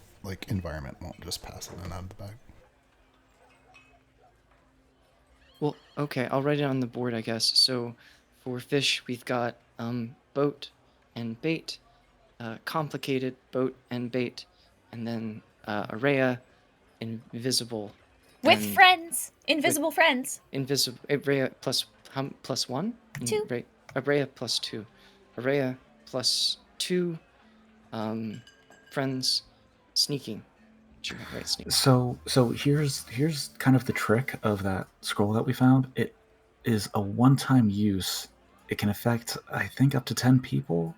Speaker 1: environment won't just pass in and out of the bag.
Speaker 5: Well, okay, I'll write it on the board, I guess. So, for fish, we've got boat and bait, complicated boat and bait, and then Araya, invisible.
Speaker 7: With
Speaker 5: and
Speaker 7: friends. Invisible friends.
Speaker 5: Invisible. Araya plus 1?
Speaker 7: 2.
Speaker 5: Araya plus 2. Araya plus 2. Friends, sneaking. Sure, right, sneaking.
Speaker 3: So here's kind of the trick of that scroll that we found. It is a one-time use. It can affect, I think, up to 10 people,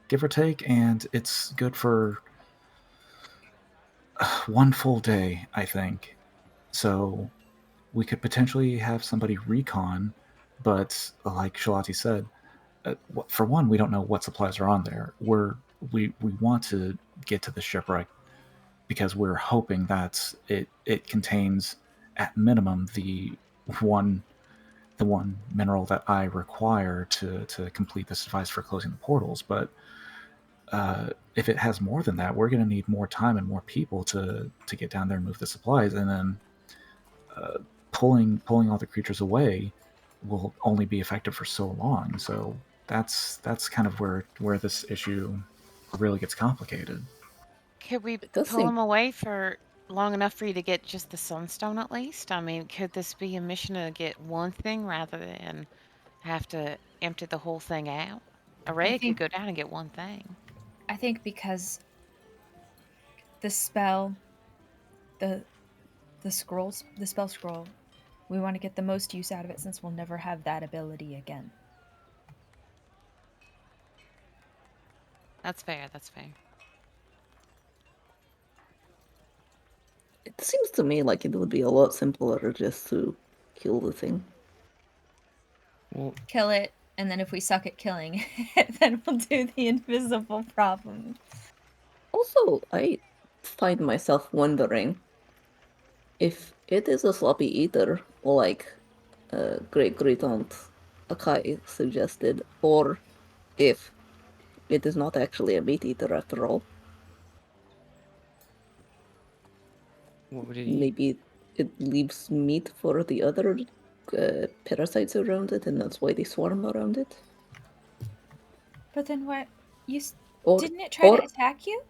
Speaker 3: give or take, and it's good for one full day, I think. So we could potentially have somebody recon, but like Shalati said, for one, we don't know what supplies are on there. We want to get to the shipwreck because we're hoping that it contains at minimum the one mineral that I require to complete this device for closing the portals. But if it has more than that, we're going to need more time and more people to get down there and move the supplies, and then pulling all the creatures away will only be effective for so long. So that's kind of where this issue really gets complicated.
Speaker 4: Could we
Speaker 6: does
Speaker 4: pull
Speaker 6: seem-
Speaker 4: them away for long enough for you to get just the sunstone at least? I mean, could this be a mission to get one thing rather than have to empty the whole thing out? Araya could
Speaker 7: think-
Speaker 4: go down and get one thing.
Speaker 7: I think because the spell, the spell scroll, we want to get the most use out of it since we'll never have that ability again.
Speaker 4: That's fair. That's fair.
Speaker 6: It seems to me like it would be a lot simpler just to kill the thing.
Speaker 5: Well,
Speaker 7: Kill it, and then if we suck at killing it, then we'll do the invisible problem.
Speaker 6: Also, I find myself wondering if it is a sloppy eater, like great aunt Akai suggested, or if it is not actually a meat eater after all.
Speaker 5: what would it eat?
Speaker 6: Maybe it leaves meat for the other parasites around it, and that's why they swarm around it.
Speaker 7: But then what?
Speaker 6: Or,
Speaker 7: Didn't it try to attack you?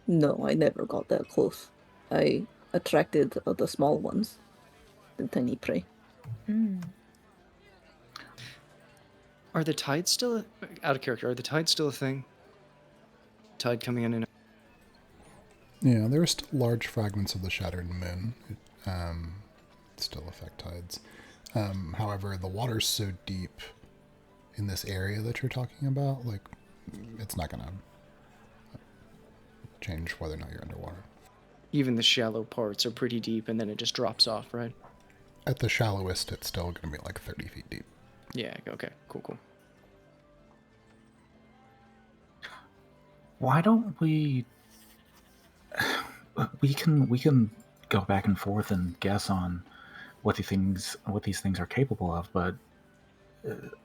Speaker 6: No, I never got that close. I attracted the small ones, the tiny prey.
Speaker 5: Are the tides still out of character? Are the tides still a thing? Tide coming in and out.
Speaker 1: Yeah, there are still large fragments of the shattered moon. Still affect tides. However, the water's so deep in this area that you're talking about, it's not gonna change whether or not you're underwater.
Speaker 5: Even the shallow parts are pretty deep, and then it just drops off, right?
Speaker 1: At the shallowest, it's still gonna be 30 feet deep.
Speaker 5: Yeah. Okay. Cool.
Speaker 3: Why don't we we can go back and forth and guess on what these things are capable of, but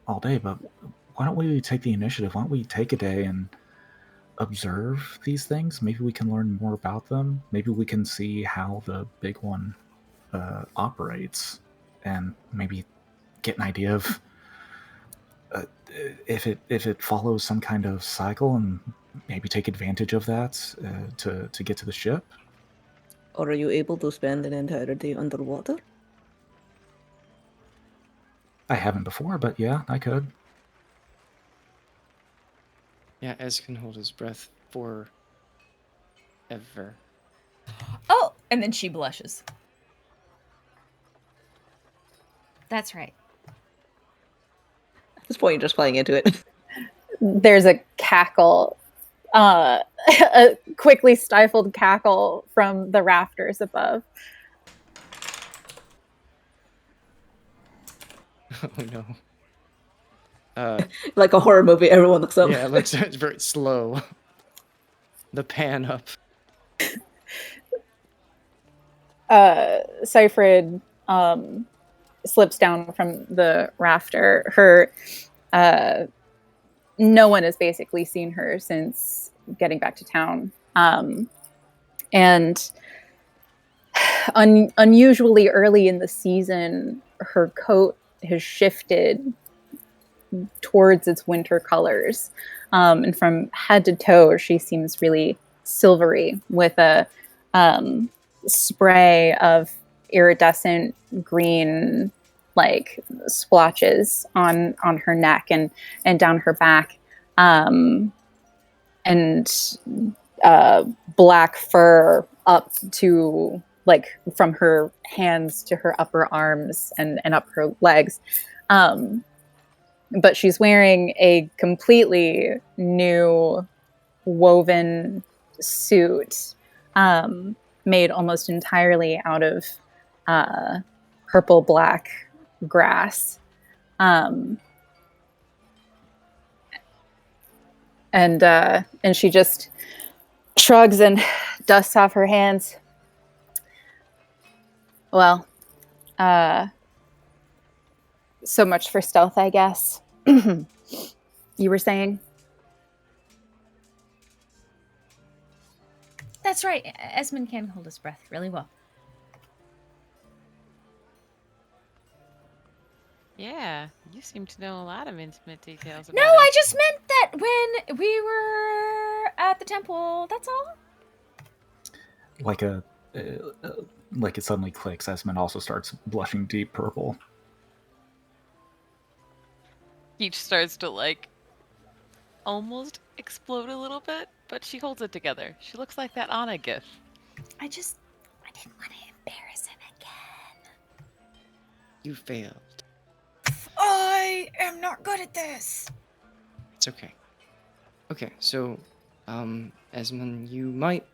Speaker 3: all day. But why don't we take the initiative? Why don't we take a day and observe these things? Maybe we can learn more about them. Maybe we can see how the big one operates, and maybe get an idea of if it follows some kind of cycle, and maybe take advantage of that to get to the ship.
Speaker 6: Or are you able to spend an entire day underwater?
Speaker 3: I haven't before, but yeah, I could.
Speaker 5: Yeah, Ez can hold his breath for ever.
Speaker 7: Oh, and then she blushes. That's right.
Speaker 6: At this point, you're just playing into it.
Speaker 8: There's a cackle, a quickly stifled cackle from the rafters above.
Speaker 5: Oh no.
Speaker 6: Like a horror movie, everyone looks up.
Speaker 5: Yeah, it looks very slow. The pan up.
Speaker 8: Seyfried slips down from the rafter. Her, no one has basically seen her since getting back to town, and unusually early in the season, her coat has shifted towards its winter colors, and from head to toe, she seems really silvery with a spray of iridescent green like splotches on her neck and down her back, and black fur up to like from her hands to her upper arms and up her legs, but she's wearing a completely new woven suit, made almost entirely out of purple black grass, and she just shrugs and dusts off her hands. Well, so much for stealth, I guess. You were saying?
Speaker 7: That's right. Esmond can hold his breath really well.
Speaker 4: Yeah, you seem to know a lot of intimate details about
Speaker 7: No,
Speaker 4: it.
Speaker 7: I just meant that when we were at the temple, that's all.
Speaker 3: Like like it suddenly clicks. Esmond also starts blushing deep purple.
Speaker 4: Peach starts to like almost explode a little bit, but she holds it together. She looks like that Anna gif.
Speaker 7: I didn't want to embarrass him again.
Speaker 5: You failed.
Speaker 7: I am not good at this.
Speaker 5: It's okay. Okay, so, Esmond, you might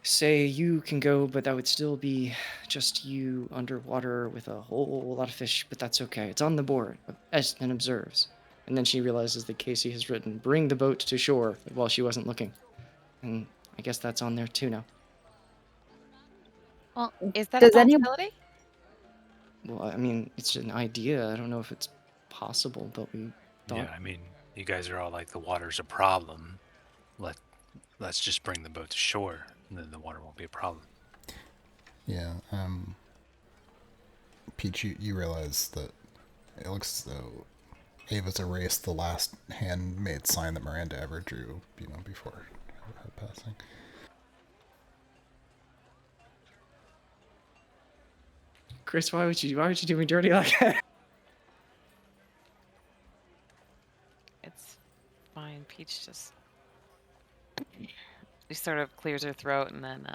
Speaker 5: say you can go, but that would still be just you underwater with a whole lot of fish, but that's okay. It's on the board. Esmond observes. And then she realizes that Casey has written, bring the boat to shore, while she wasn't looking. And I guess that's on there too now.
Speaker 4: Well, is that
Speaker 8: Does
Speaker 4: a
Speaker 8: any-
Speaker 4: possibility?
Speaker 5: Well, I mean, it's an idea. I don't know if it's possible, but we thought...
Speaker 2: Yeah, I mean, you guys are all like, the water's a problem. Let's just bring the boat to shore, and then the water won't be a problem.
Speaker 1: Yeah, Peach, you realize that it looks as though Ava's erased the last handmade sign that Miranda ever drew, before her passing.
Speaker 5: Chris, why would you do me dirty like that?
Speaker 4: It's fine. Peach just she sort of clears her throat and then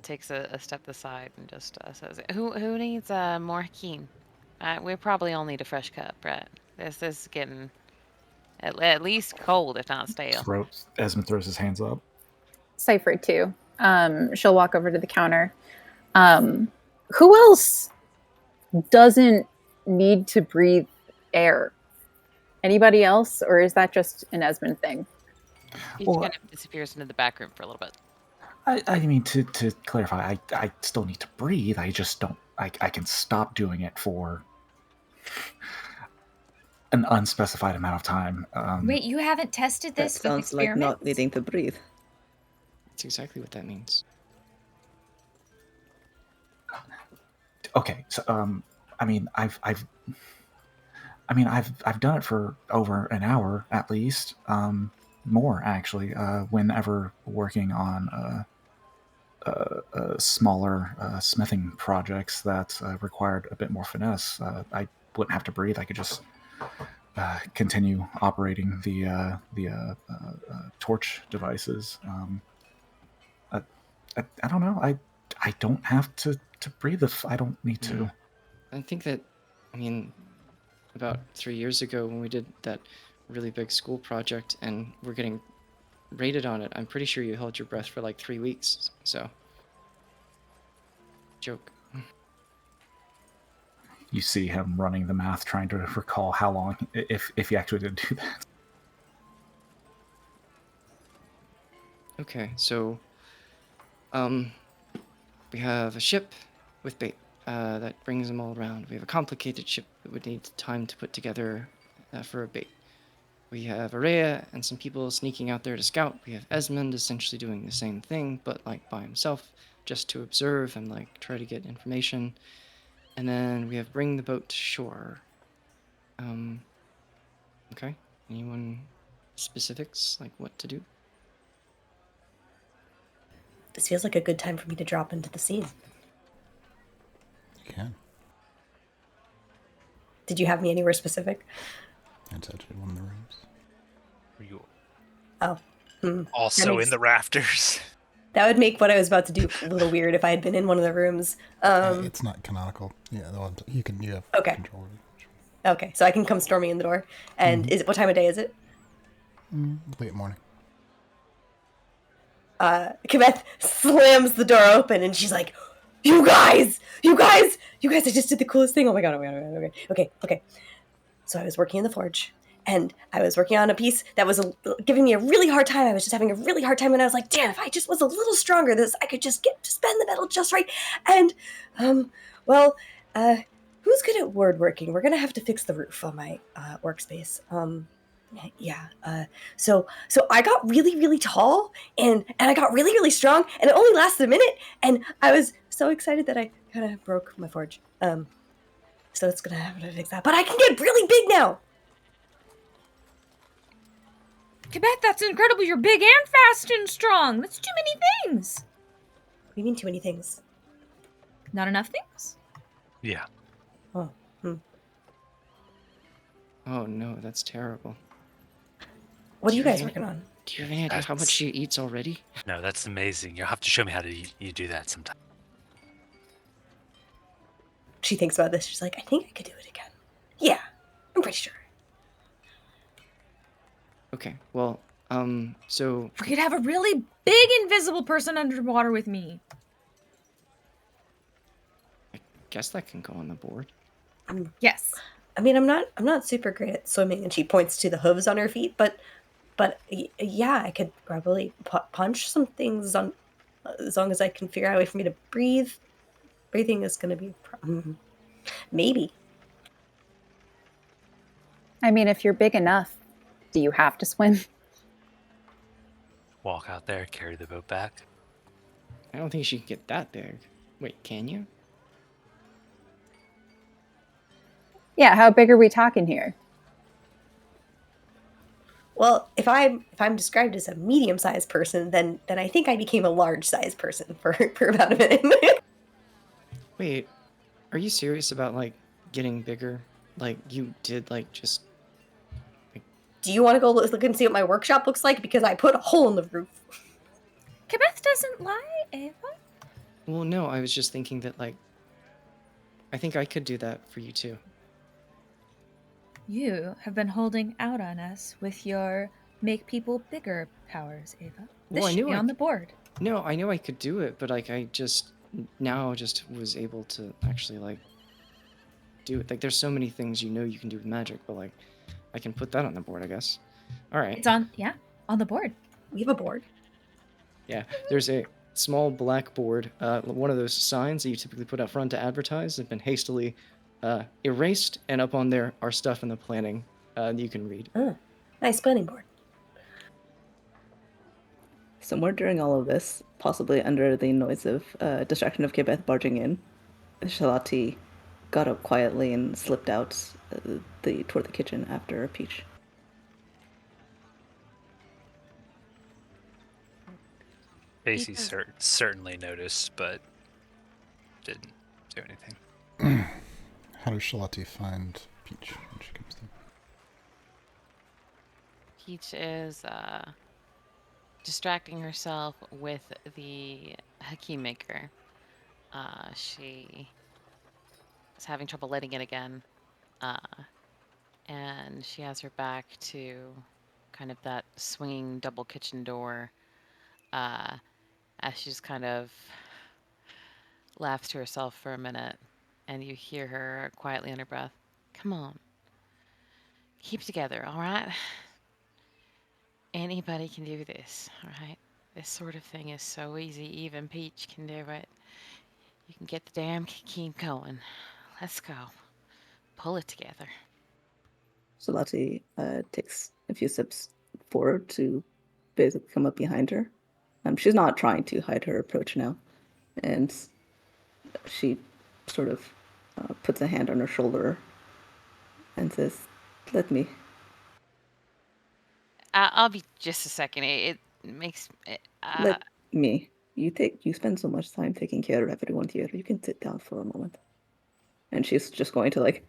Speaker 4: takes a step aside and just says, "Who needs more keen? We probably all need a fresh cup, right? This is getting at least cold, if not stale."
Speaker 3: Esmond throws his hands up.
Speaker 8: Seyfried too. She'll walk over to the counter. Who else doesn't need to breathe air? Anybody else, or is that just an Esmond thing?
Speaker 4: He
Speaker 3: Well,
Speaker 4: kind of disappears into the back room for a little bit.
Speaker 3: I mean, to clarify, I still need to breathe. I just don't. I can stop doing it for an unspecified amount of time.
Speaker 7: Wait, you haven't tested
Speaker 6: That
Speaker 7: this with
Speaker 6: sounds like
Speaker 7: experiments?
Speaker 6: not needing to breathe.
Speaker 5: That's exactly what that means.
Speaker 3: Okay, so I mean, I've done it for over an hour at least, more actually. Whenever working on smaller smithing projects that required a bit more finesse, I wouldn't have to breathe. I could just continue operating the torch devices. I don't know. I don't have to breathe if I don't need to.
Speaker 5: I think that, I mean, about 3 years ago when we did that really big school project and we're getting rated on it, I'm pretty sure you held your breath for like 3 weeks. So, joke.
Speaker 3: You see him running the math, trying to recall how long, if he actually did do that.
Speaker 5: Okay, so, we have a ship with bait that brings them all around. We have a complicated ship that would need time to put together for a bait. We have Araya and some people sneaking out there to scout. We have Esmond essentially doing the same thing, but like by himself, just to observe and like try to get information. And then we have bring the boat to shore. Okay. Anyone specifics like what to do?
Speaker 9: This feels like a good time for me to drop into the scene.
Speaker 1: You can.
Speaker 9: Did you have me anywhere specific?
Speaker 1: It's actually one of the rooms.
Speaker 2: Were you
Speaker 9: Oh.
Speaker 2: also in the rafters?
Speaker 9: That would make what I was about to do a little weird if I had been in one of the rooms.
Speaker 1: It's not canonical. Yeah, you have
Speaker 9: Okay.
Speaker 1: control of it.
Speaker 9: Okay, so I can come storming in the door. And what time of day is it?
Speaker 1: Late morning.
Speaker 9: Kibeth slams the door open and she's like, you guys, I just did the coolest thing. Oh my god, okay. So I was working in the forge and I was working on a piece that was giving me a really hard time. I was just having a really hard time and I was like, damn, if I just was a little stronger, I could just bend the metal just right. And, who's good at word working? We're gonna have to fix the roof on my workspace. So I got really, really tall and I got really, really strong and it only lasted a minute and I was so excited that I kind of broke my forge. So it's gonna have to fix that. But I can get really big now!
Speaker 7: Quebec, that's incredible. You're big and fast and strong. That's too many things.
Speaker 9: What do you mean too many things?
Speaker 7: Not enough things?
Speaker 2: Yeah.
Speaker 9: Oh,
Speaker 5: Oh no, that's terrible.
Speaker 9: What are you guys working on?
Speaker 5: Do you have any idea how much she eats already?
Speaker 2: No, that's amazing. You'll have to show me how to you do that sometime.
Speaker 9: She thinks about this. She's like, I think I could do it again. Yeah, I'm pretty sure.
Speaker 5: Okay, well, so...
Speaker 7: We could have a really big invisible person underwater with me.
Speaker 5: I guess that can go on the board.
Speaker 7: Yes.
Speaker 9: I mean, I'm not super great at swimming, and she points to the hooves on her feet, but yeah, I could probably punch some things on, as long as I can figure out a way for me to breathe. Breathing is going to be a problem. Maybe.
Speaker 8: I mean, if you're big enough, do you have to swim?
Speaker 2: Walk out there, carry the boat back.
Speaker 5: I don't think she can get that big. Wait, can you?
Speaker 8: Yeah, how big are we talking here?
Speaker 9: Well, if I'm described as a medium-sized person, then I think I became a large-sized person for about a minute.
Speaker 5: Wait, are you serious about, like, getting bigger? Like, you did, like, just...
Speaker 9: Do you want to go look and see what my workshop looks like? Because I put a hole in the roof.
Speaker 7: Quebec doesn't lie, Ava.
Speaker 5: Well, no, I was just thinking that, like, I think I could do that for you, too.
Speaker 7: You have been holding out on us with your make people bigger powers, Ava. This
Speaker 5: Well, I
Speaker 7: should
Speaker 5: knew
Speaker 7: be on the board.
Speaker 5: No, I know I could do it, but, like, I just... Now just was able to actually, like, do it. Like, there's so many things you know you can do with magic, but, like, I can put that on the board, I guess. All right.
Speaker 7: It's on, yeah. On the board.
Speaker 9: We have a board.
Speaker 5: Yeah, there's a small blackboard, one of those signs that you typically put out front to advertise, has been hastily erased, and up on there are stuff in the planning that you can read.
Speaker 9: Nice planning board.
Speaker 6: Somewhere during all of this, possibly under the noise of distraction of Kibeth barging in, Shalati got up quietly and slipped out toward the kitchen after Peach.
Speaker 2: Basie
Speaker 4: Peach is-
Speaker 2: certainly noticed, but didn't do anything.
Speaker 1: How does Shalati find Peach when she comes in?
Speaker 4: Peach is distracting herself with the Hakim maker. She is having trouble lighting it again. And she has her back to kind of that swinging double kitchen door as she just kind of laughs to herself for a minute, and you hear her quietly under breath, "Come on. Keep together, all right? Anybody can do this, all right? This sort of thing is so easy, even Peach can do it. You can get the damn keep going. Let's go. Pull it together."
Speaker 6: Shalati takes a few steps forward to basically come up behind her. She's not trying to hide her approach now, and she sort of puts a hand on her shoulder and says, "Let me."
Speaker 4: I'll be just a second. It makes it,
Speaker 6: Let me. You spend so much time taking care of everyone here. You can sit down for a moment. And she's just going to like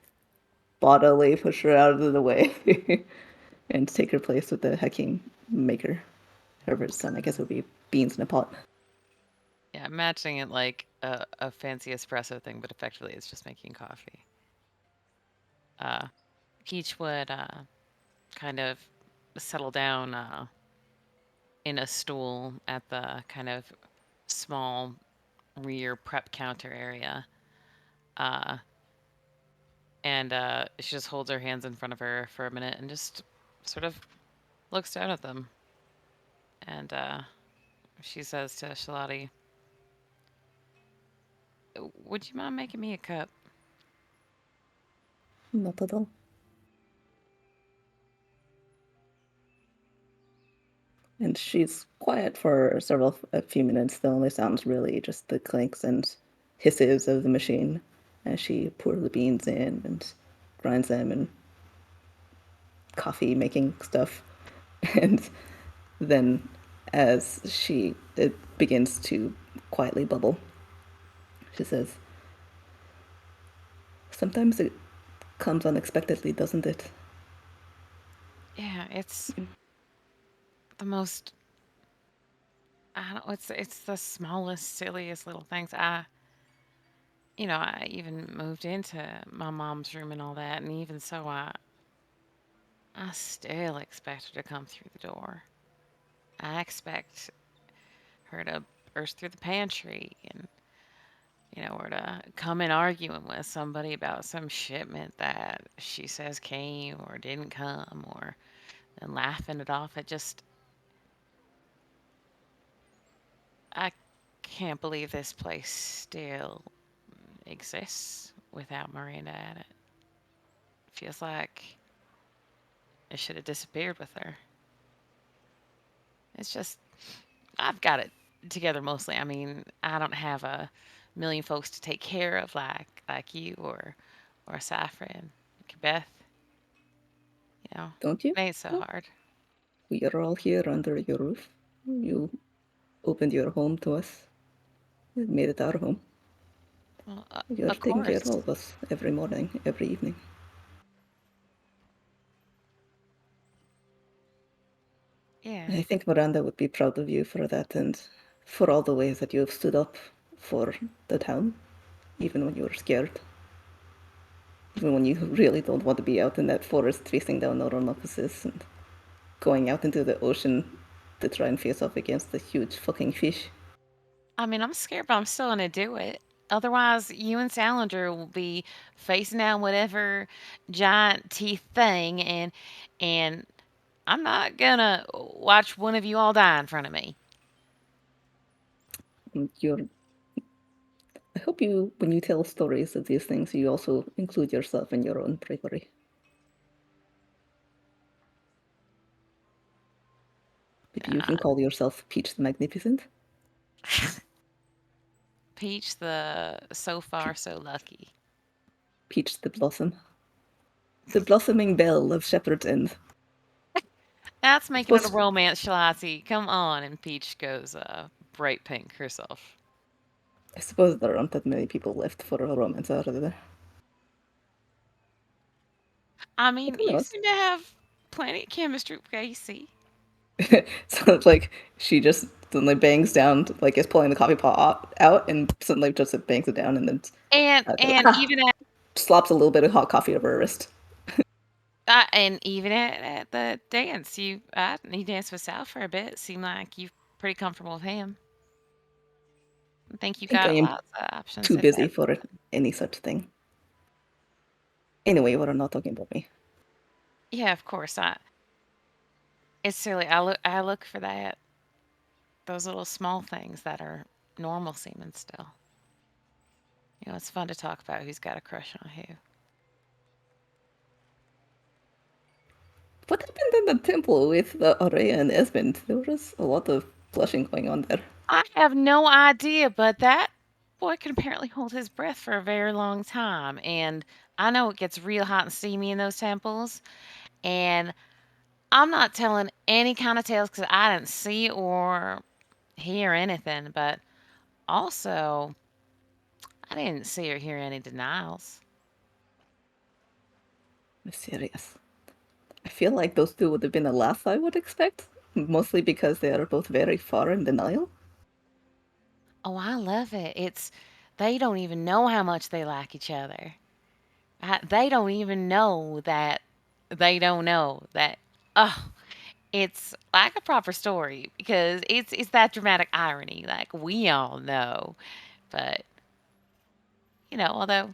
Speaker 6: bodily push her out of the way and take her place with the Hakim maker. However it's done, I guess it would be beans in a pot.
Speaker 4: yeah, imagining it like a fancy espresso thing, but effectively it's just making coffee. Peach would kind of settle down in a stool at the kind of small rear prep counter area. And she just holds her hands in front of her for a minute and just sort of looks down at them. And she says to Shalati, "Would you mind making me a cup?"
Speaker 6: Not at all. And she's quiet for a few minutes. The only sounds really just the clinks and hisses of the machine as she pours the beans in and grinds them and coffee making stuff. And then as it begins to quietly bubble, she says, "Sometimes it comes unexpectedly, doesn't it?"
Speaker 4: Yeah, it's the most. I don't know. It's the smallest, silliest little things. I even moved into my mom's room and all that, and even so, I still expect her to come through the door. I expect her to burst through the pantry and or to come in arguing with somebody about some shipment that she says came or didn't come, or and laughing it off. I can't believe this place still exists without Miranda at it. Feels like it should have disappeared with her. It's just, I've got it together mostly. I mean, I don't have a million folks to take care of like you or Saffron, Beth.
Speaker 6: Don't you?
Speaker 4: It ain't so hard.
Speaker 6: We are all here under your roof. You opened your home to us. We made it our home.
Speaker 4: Well,
Speaker 6: You're
Speaker 4: of
Speaker 6: taking care
Speaker 4: course.
Speaker 6: of all of us every morning, every evening.
Speaker 4: Yeah.
Speaker 6: I think Miranda would be proud of you for that and for all the ways that you have stood up for the town, even when you were scared. Even when you really don't want to be out in that forest facing down Oronopuses and going out into the ocean to try and face off against the huge fucking fish.
Speaker 4: I mean, I'm scared, but I'm still going to do it. Otherwise, you and Salinger will be facing down whatever giant teeth thing, and I'm not gonna watch one of you all die in front of me.
Speaker 6: I hope you, when you tell stories of these things, you also include yourself in your own bravery. Maybe you can call yourself Peach the Magnificent.
Speaker 4: Peach the so far so lucky.
Speaker 6: Peach the Blossom. The blossoming belle of Shepherd's End.
Speaker 4: That's making it a
Speaker 6: Suppose-
Speaker 4: romance, Shalati. Come on. And Peach goes bright pink herself.
Speaker 6: I suppose there aren't that many people left for a romance out of there.
Speaker 4: I mean,
Speaker 6: Who
Speaker 4: you
Speaker 6: knows?
Speaker 4: seem to have plenty of chemistry with Casey.
Speaker 6: So it's like she just suddenly bangs down, like is pulling the coffee pot out, and suddenly just bangs it down, and then
Speaker 4: Even at
Speaker 6: slaps a little bit of hot coffee over her wrist.
Speaker 4: at the dance, you danced with Sal for a bit. Seemed like you're pretty comfortable with him. I think you
Speaker 6: I think I
Speaker 4: got
Speaker 6: am
Speaker 4: lots of options.
Speaker 6: too
Speaker 4: if
Speaker 6: busy
Speaker 4: that's-
Speaker 6: for any such thing. Anyway, we're not talking about me.
Speaker 4: Yeah, of course. It's silly. I look for those little small things that are normal seeming still. You know, it's fun to talk about who's got a crush on who.
Speaker 6: What happened in the temple with Araya and Esmond? There was a lot of blushing going on there.
Speaker 4: I have no idea, but that boy can apparently hold his breath for a very long time. And I know it gets real hot and steamy in those temples. And I'm not telling any kind of tales because I didn't see or hear anything. But also, I didn't see or hear any denials.
Speaker 6: I'm serious. I feel like those two would have been the last I would expect, mostly because they are both very far in denial.
Speaker 4: Oh, I love it. They don't even know how much they like each other. They don't even know that they don't know that. Oh, it's like a proper story because it's that dramatic irony. Like we all know, but although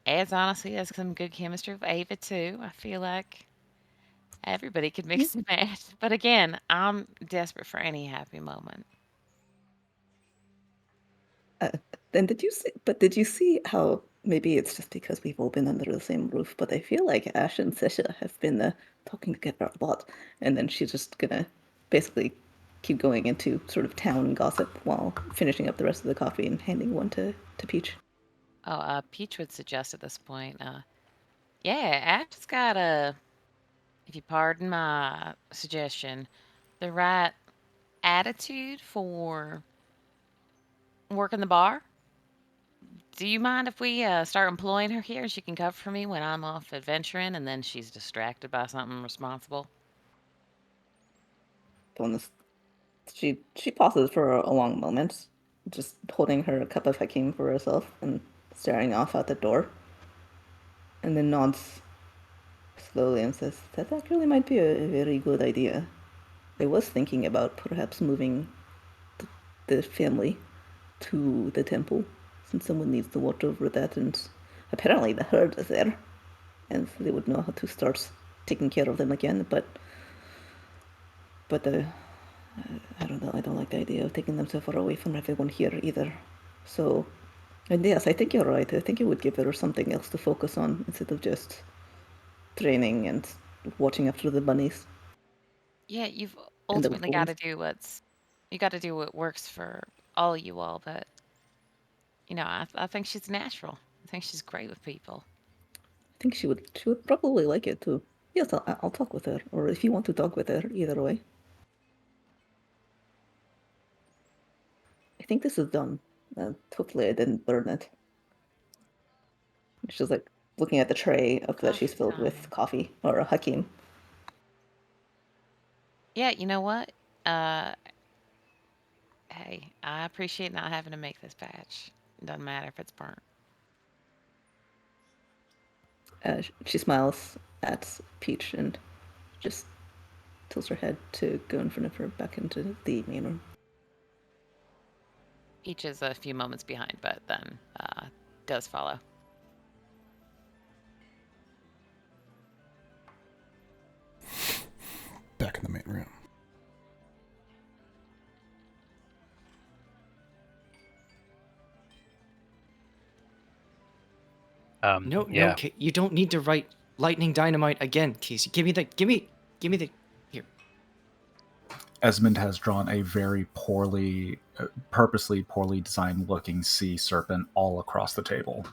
Speaker 4: Ed's honestly has some good chemistry with Ava too. I feel like everybody could mix and match. But again, I'm desperate for any happy moment.
Speaker 6: Then did you see how maybe it's just because we've all been under the same roof, but I feel like Ash and Sisha have been talking together a lot, and then she's just gonna basically keep going into sort of town gossip while finishing up the rest of the coffee and handing one to Peach.
Speaker 4: Oh, Peach would suggest at this point, yeah, Ash's got if you pardon my suggestion, the right attitude for working the bar. Do you mind if we start employing her here? She can cover for me when I'm off adventuring and then she's distracted by something responsible.
Speaker 6: She pauses for a long moment, just holding her cup of Hakim for herself and staring off out the door, and then nods slowly and says, "That actually might be a very good idea. I was thinking about perhaps moving the family to the temple, since someone needs to watch over that, and apparently the herd is there, and they would know how to start taking care of them again, but I don't know, I don't like the idea of taking them so far away from everyone here either. So, and yes, I think you're right. I think it would give her something else to focus on instead of just training and watching after the bunnies.
Speaker 4: Yeah, you've
Speaker 6: And the
Speaker 4: ultimately got to do what works for all you all, but I think she's natural. I think she's great with people.
Speaker 6: I think she would probably like it too. Yes, I'll talk with her, or if you want to talk with her, either way. I think this is done. Hopefully I didn't burn it. She's like looking at the tray that she's filled
Speaker 4: Coffee
Speaker 6: with
Speaker 4: time.
Speaker 6: coffee, or a Hakim.
Speaker 4: Yeah, you know what? Hey, I appreciate not having to make this batch. It doesn't matter if it's burnt.
Speaker 6: She smiles at Peach and just tilts her head to go in front of her back into the main room.
Speaker 4: Each is a few moments behind, but then does follow.
Speaker 1: back in the main room.
Speaker 5: No,
Speaker 2: yeah.
Speaker 5: you don't need to write lightning dynamite again, Casey. Give me the here.
Speaker 3: Esmond has drawn a very purposely poorly designed looking sea serpent all across the table.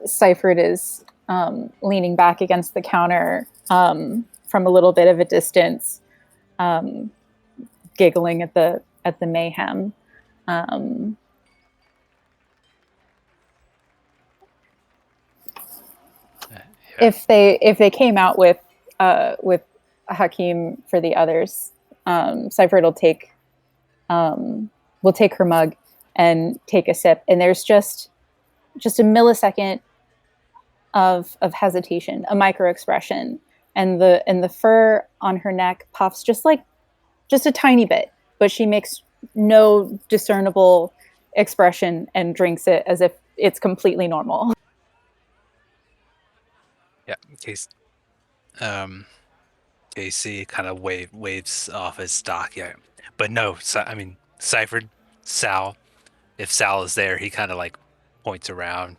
Speaker 8: Seifert is leaning back against the counter from a little bit of a distance, giggling at the mayhem. If they came out with Hakeem for the others, Seifert will take her mug and take a sip, and there's just a millisecond of hesitation, a micro expression, and the fur on her neck puffs just a tiny bit, but she makes no discernible expression and drinks it as if it's completely normal.
Speaker 2: Yeah, Casey kind of waves off his stock. Yeah, but no, Seifert, Sal. If Sal is there, he kind of like points around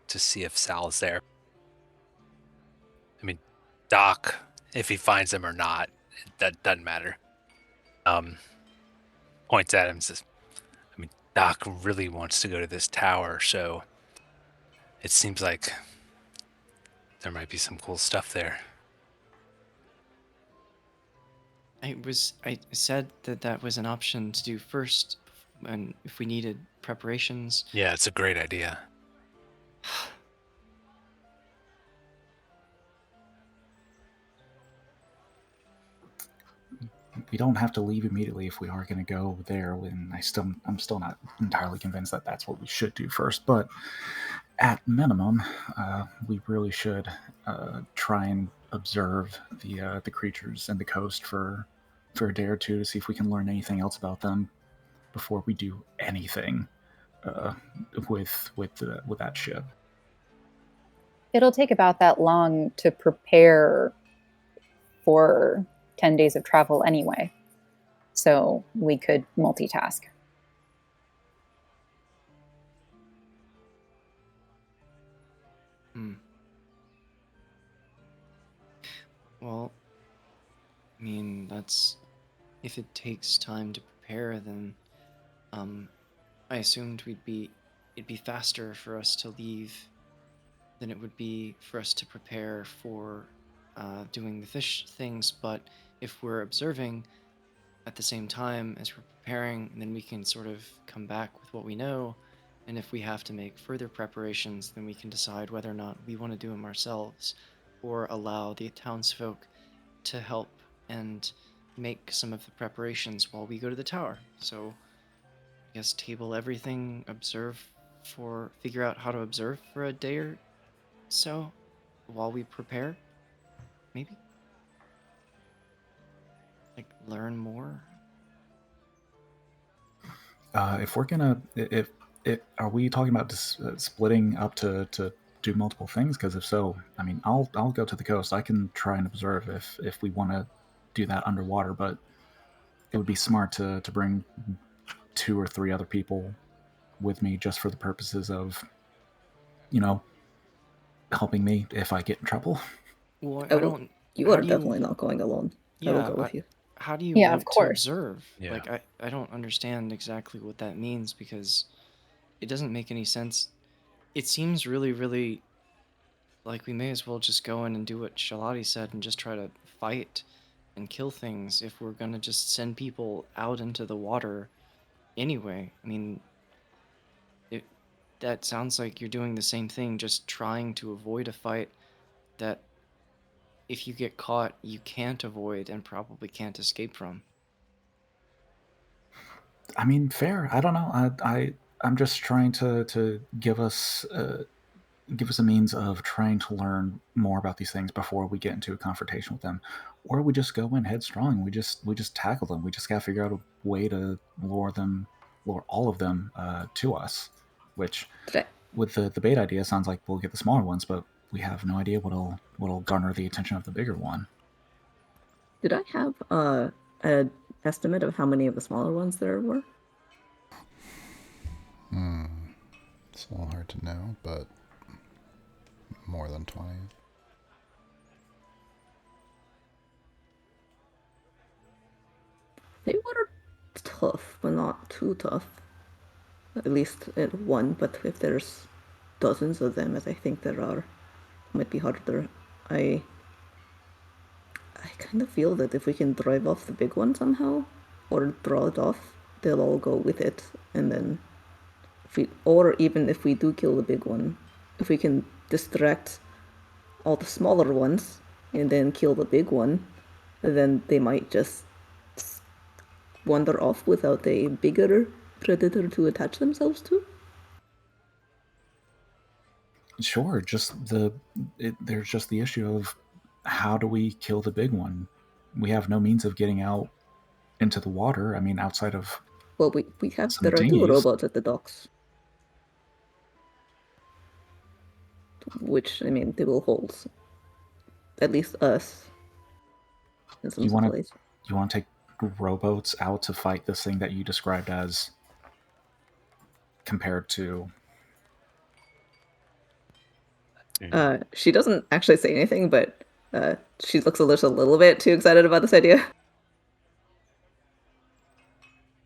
Speaker 2: to see if Sal is there. I mean, Doc, if he finds him or not, that doesn't matter. Points at him and says, I mean, Doc really wants to go to this tower, so it seems like there might be some cool stuff there.
Speaker 5: I said that was an option to do first, and if we needed preparations.
Speaker 2: Yeah, it's a great idea.
Speaker 3: We don't have to leave immediately if we are going to go there. When I'm still not entirely convinced that that's what we should do first. But at minimum, we really should try and observe the creatures in the coast for a day or two to see if we can learn anything else about them before we do anything with that ship.
Speaker 8: It'll take about that long to prepare for 10 days of travel anyway. So we could multitask.
Speaker 5: Well, I mean, if it takes time to prepare, then I assumed it'd be faster for us to leave than it would be for us to prepare for doing the fish things. But if we're observing at the same time as we're preparing, then we can sort of come back with what we know. And if we have to make further preparations, then we can decide whether or not we want to do them ourselves or allow the townsfolk to help and make some of the preparations while we go to the tower. So I guess table everything, figure out how to observe for a day or so while we prepare, maybe? Like, learn more?
Speaker 3: If we're gonna, if are we talking about splitting up to do multiple things? Because if so, I mean, I'll go to the coast. I can try and observe if we want to do that underwater, but it would be smart to bring 2 or 3 other people with me just for the purposes of, helping me if I get in trouble.
Speaker 5: Well,
Speaker 6: you are definitely not going alone. I will go with you.
Speaker 5: How do you
Speaker 8: Yeah,
Speaker 5: want
Speaker 8: of course.
Speaker 5: to observe?
Speaker 2: Yeah.
Speaker 5: Like, I don't understand exactly what that means because it doesn't make any sense. It seems really, really like we may as well just go in and do what Shalati said and just try to fight and kill things if we're gonna just send people out into the water anyway. I mean, that sounds like you're doing the same thing, just trying to avoid a fight that if you get caught, you can't avoid and probably can't escape from.
Speaker 3: I mean, fair. I don't know. I'm just trying to give us a means of trying to learn more about these things before we get into a confrontation with them, or we just go in headstrong. We just tackle them. We just gotta figure out a way to lure all of them to us. Which with the bait idea, it sounds like we'll get the smaller ones, but we have no idea what'll garner the attention of the bigger one.
Speaker 6: Did I have an estimate of how many of the smaller ones there were?
Speaker 1: It's a little hard to know, but more than 20.
Speaker 6: They were tough, but not too tough. At least at one, but if there's dozens of them, as I think there are, it might be harder. I kind of feel that if we can drive off the big one somehow, or draw it off, they'll all go with it, and then or even if we do kill the big one, if we can distract all the smaller ones and then kill the big one, then they might just wander off without a bigger predator to attach themselves to.
Speaker 3: Sure, there's just the issue of how do we kill the big one? We have no means of getting out into the water. I mean, outside of
Speaker 6: Well, we have
Speaker 3: some
Speaker 6: there are two
Speaker 3: dinghies.
Speaker 6: robots at the docks, which I mean they will hold at least us in some
Speaker 3: You want
Speaker 6: place.
Speaker 3: to take rowboats out to fight this thing that you described as compared to?
Speaker 6: She doesn't actually say anything, but she looks a little bit too excited about this idea.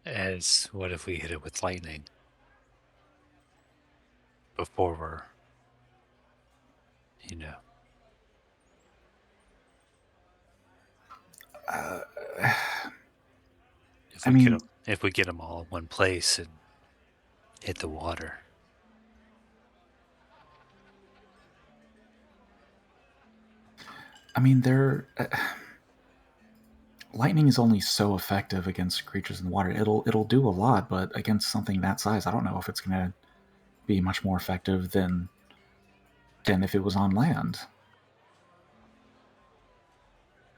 Speaker 2: As what if we hit it with lightning before we're, if we get them all in one place and hit the water.
Speaker 3: I mean, lightning is only so effective against creatures in the water. It'll do a lot, but against something that size, I don't know if it's going to be much more effective than if it was on land.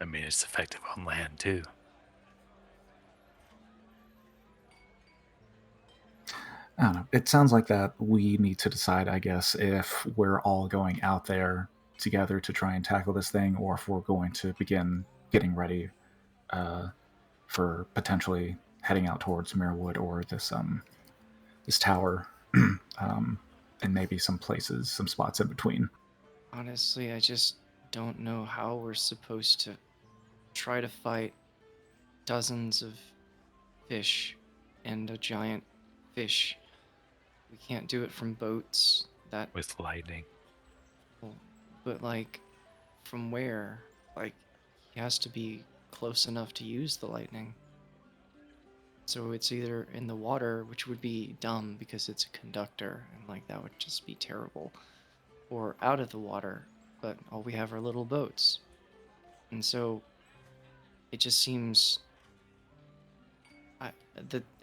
Speaker 2: I mean, it's effective on land too.
Speaker 3: I don't know. It sounds like that we need to decide, I guess, if we're all going out there together to try and tackle this thing, or if we're going to begin getting ready for potentially heading out towards Marewood or this tower, and maybe some spots in between.
Speaker 5: Honestly, I just don't know how we're supposed to try to fight dozens of fish and a giant fish. We can't do it from boats.
Speaker 2: With lightning.
Speaker 5: But like, from where? Like, he has to be close enough to use the lightning. So it's either in the water, which would be dumb because it's a conductor, and like that would just be terrible, or out of the water, but all we have are little boats. And so it just seems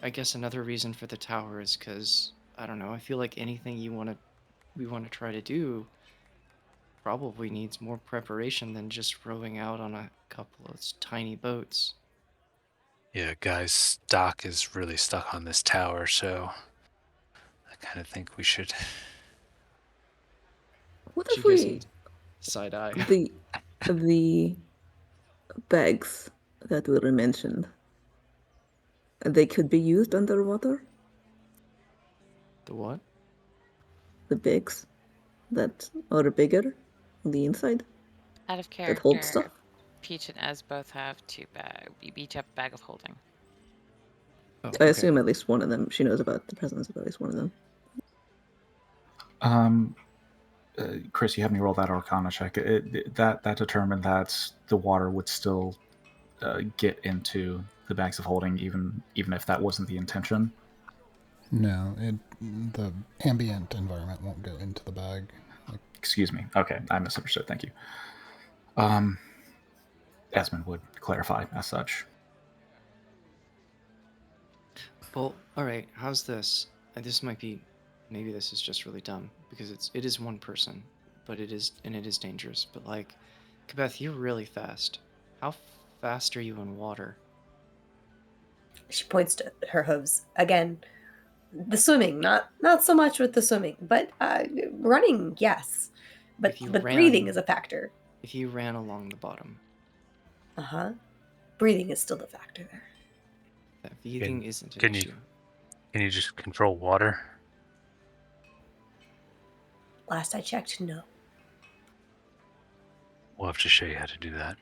Speaker 5: I guess another reason for the tower is because I don't know, I feel like anything we want to try to do probably needs more preparation than just rowing out on a couple of tiny boats.
Speaker 2: Yeah, guys, Doc is really stuck on this tower, so I kind of think we should.
Speaker 6: What
Speaker 5: She
Speaker 6: if
Speaker 5: gives
Speaker 6: we
Speaker 5: him side eye.
Speaker 6: the bags that were mentioned? They could be used underwater.
Speaker 5: The what?
Speaker 6: The bags that are bigger on the inside.
Speaker 4: Out of
Speaker 6: That hold stuff.
Speaker 4: character, Peach and Ez both have two bags. We each have a bag of holding.
Speaker 5: Oh,
Speaker 6: I
Speaker 5: okay.
Speaker 6: assume at least one of them. She knows about the presence of at least one of them.
Speaker 3: Chris, you have me roll that Arcana check. That determined that the water would still get into the bags of holding, even if that wasn't the intention.
Speaker 1: No, the ambient environment won't get into the bag.
Speaker 3: Excuse me. Okay, I misunderstood. Thank you. Esmond would clarify as such.
Speaker 5: Well, all right. How's this? This might be, maybe this is just really dumb because it is one person, but it is dangerous. But like, Kabeth, you're really fast. How fast are you in water?
Speaker 9: She points to her hooves again. The swimming, not so much with the swimming, but running, yes. But
Speaker 5: If you
Speaker 9: breathing
Speaker 5: ran-
Speaker 9: is a factor.
Speaker 5: If you ran along the bottom,
Speaker 9: Breathing is still the factor there.
Speaker 5: that breathing isn't an
Speaker 2: can
Speaker 5: issue.
Speaker 2: Can you just control water?
Speaker 9: Last I checked, no.
Speaker 2: We'll have to show you how to do that.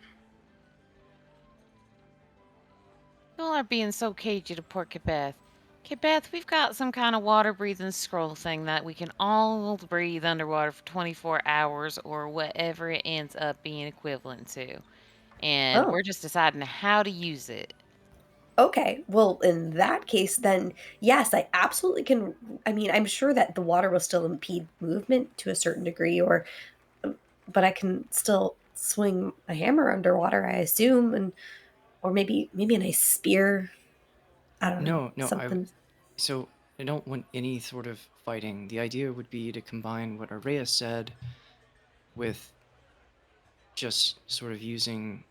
Speaker 4: Y'all are being so cagey to poor Kibeth. Kibeth, we've got some kind of water-breathing scroll thing that we can all breathe underwater for 24 hours or whatever it ends up being equivalent to. And
Speaker 9: Oh.
Speaker 4: we're just deciding how to use it.
Speaker 9: Okay, well, in that case, then yes, I absolutely can. I mean, I'm sure that the water will still impede movement to a certain degree, but I can still swing a hammer underwater, I assume, or maybe a nice spear. I don't know.
Speaker 5: No,
Speaker 9: Something.
Speaker 5: So I don't want any sort of fighting. The idea would be to combine what Araya said with just sort of using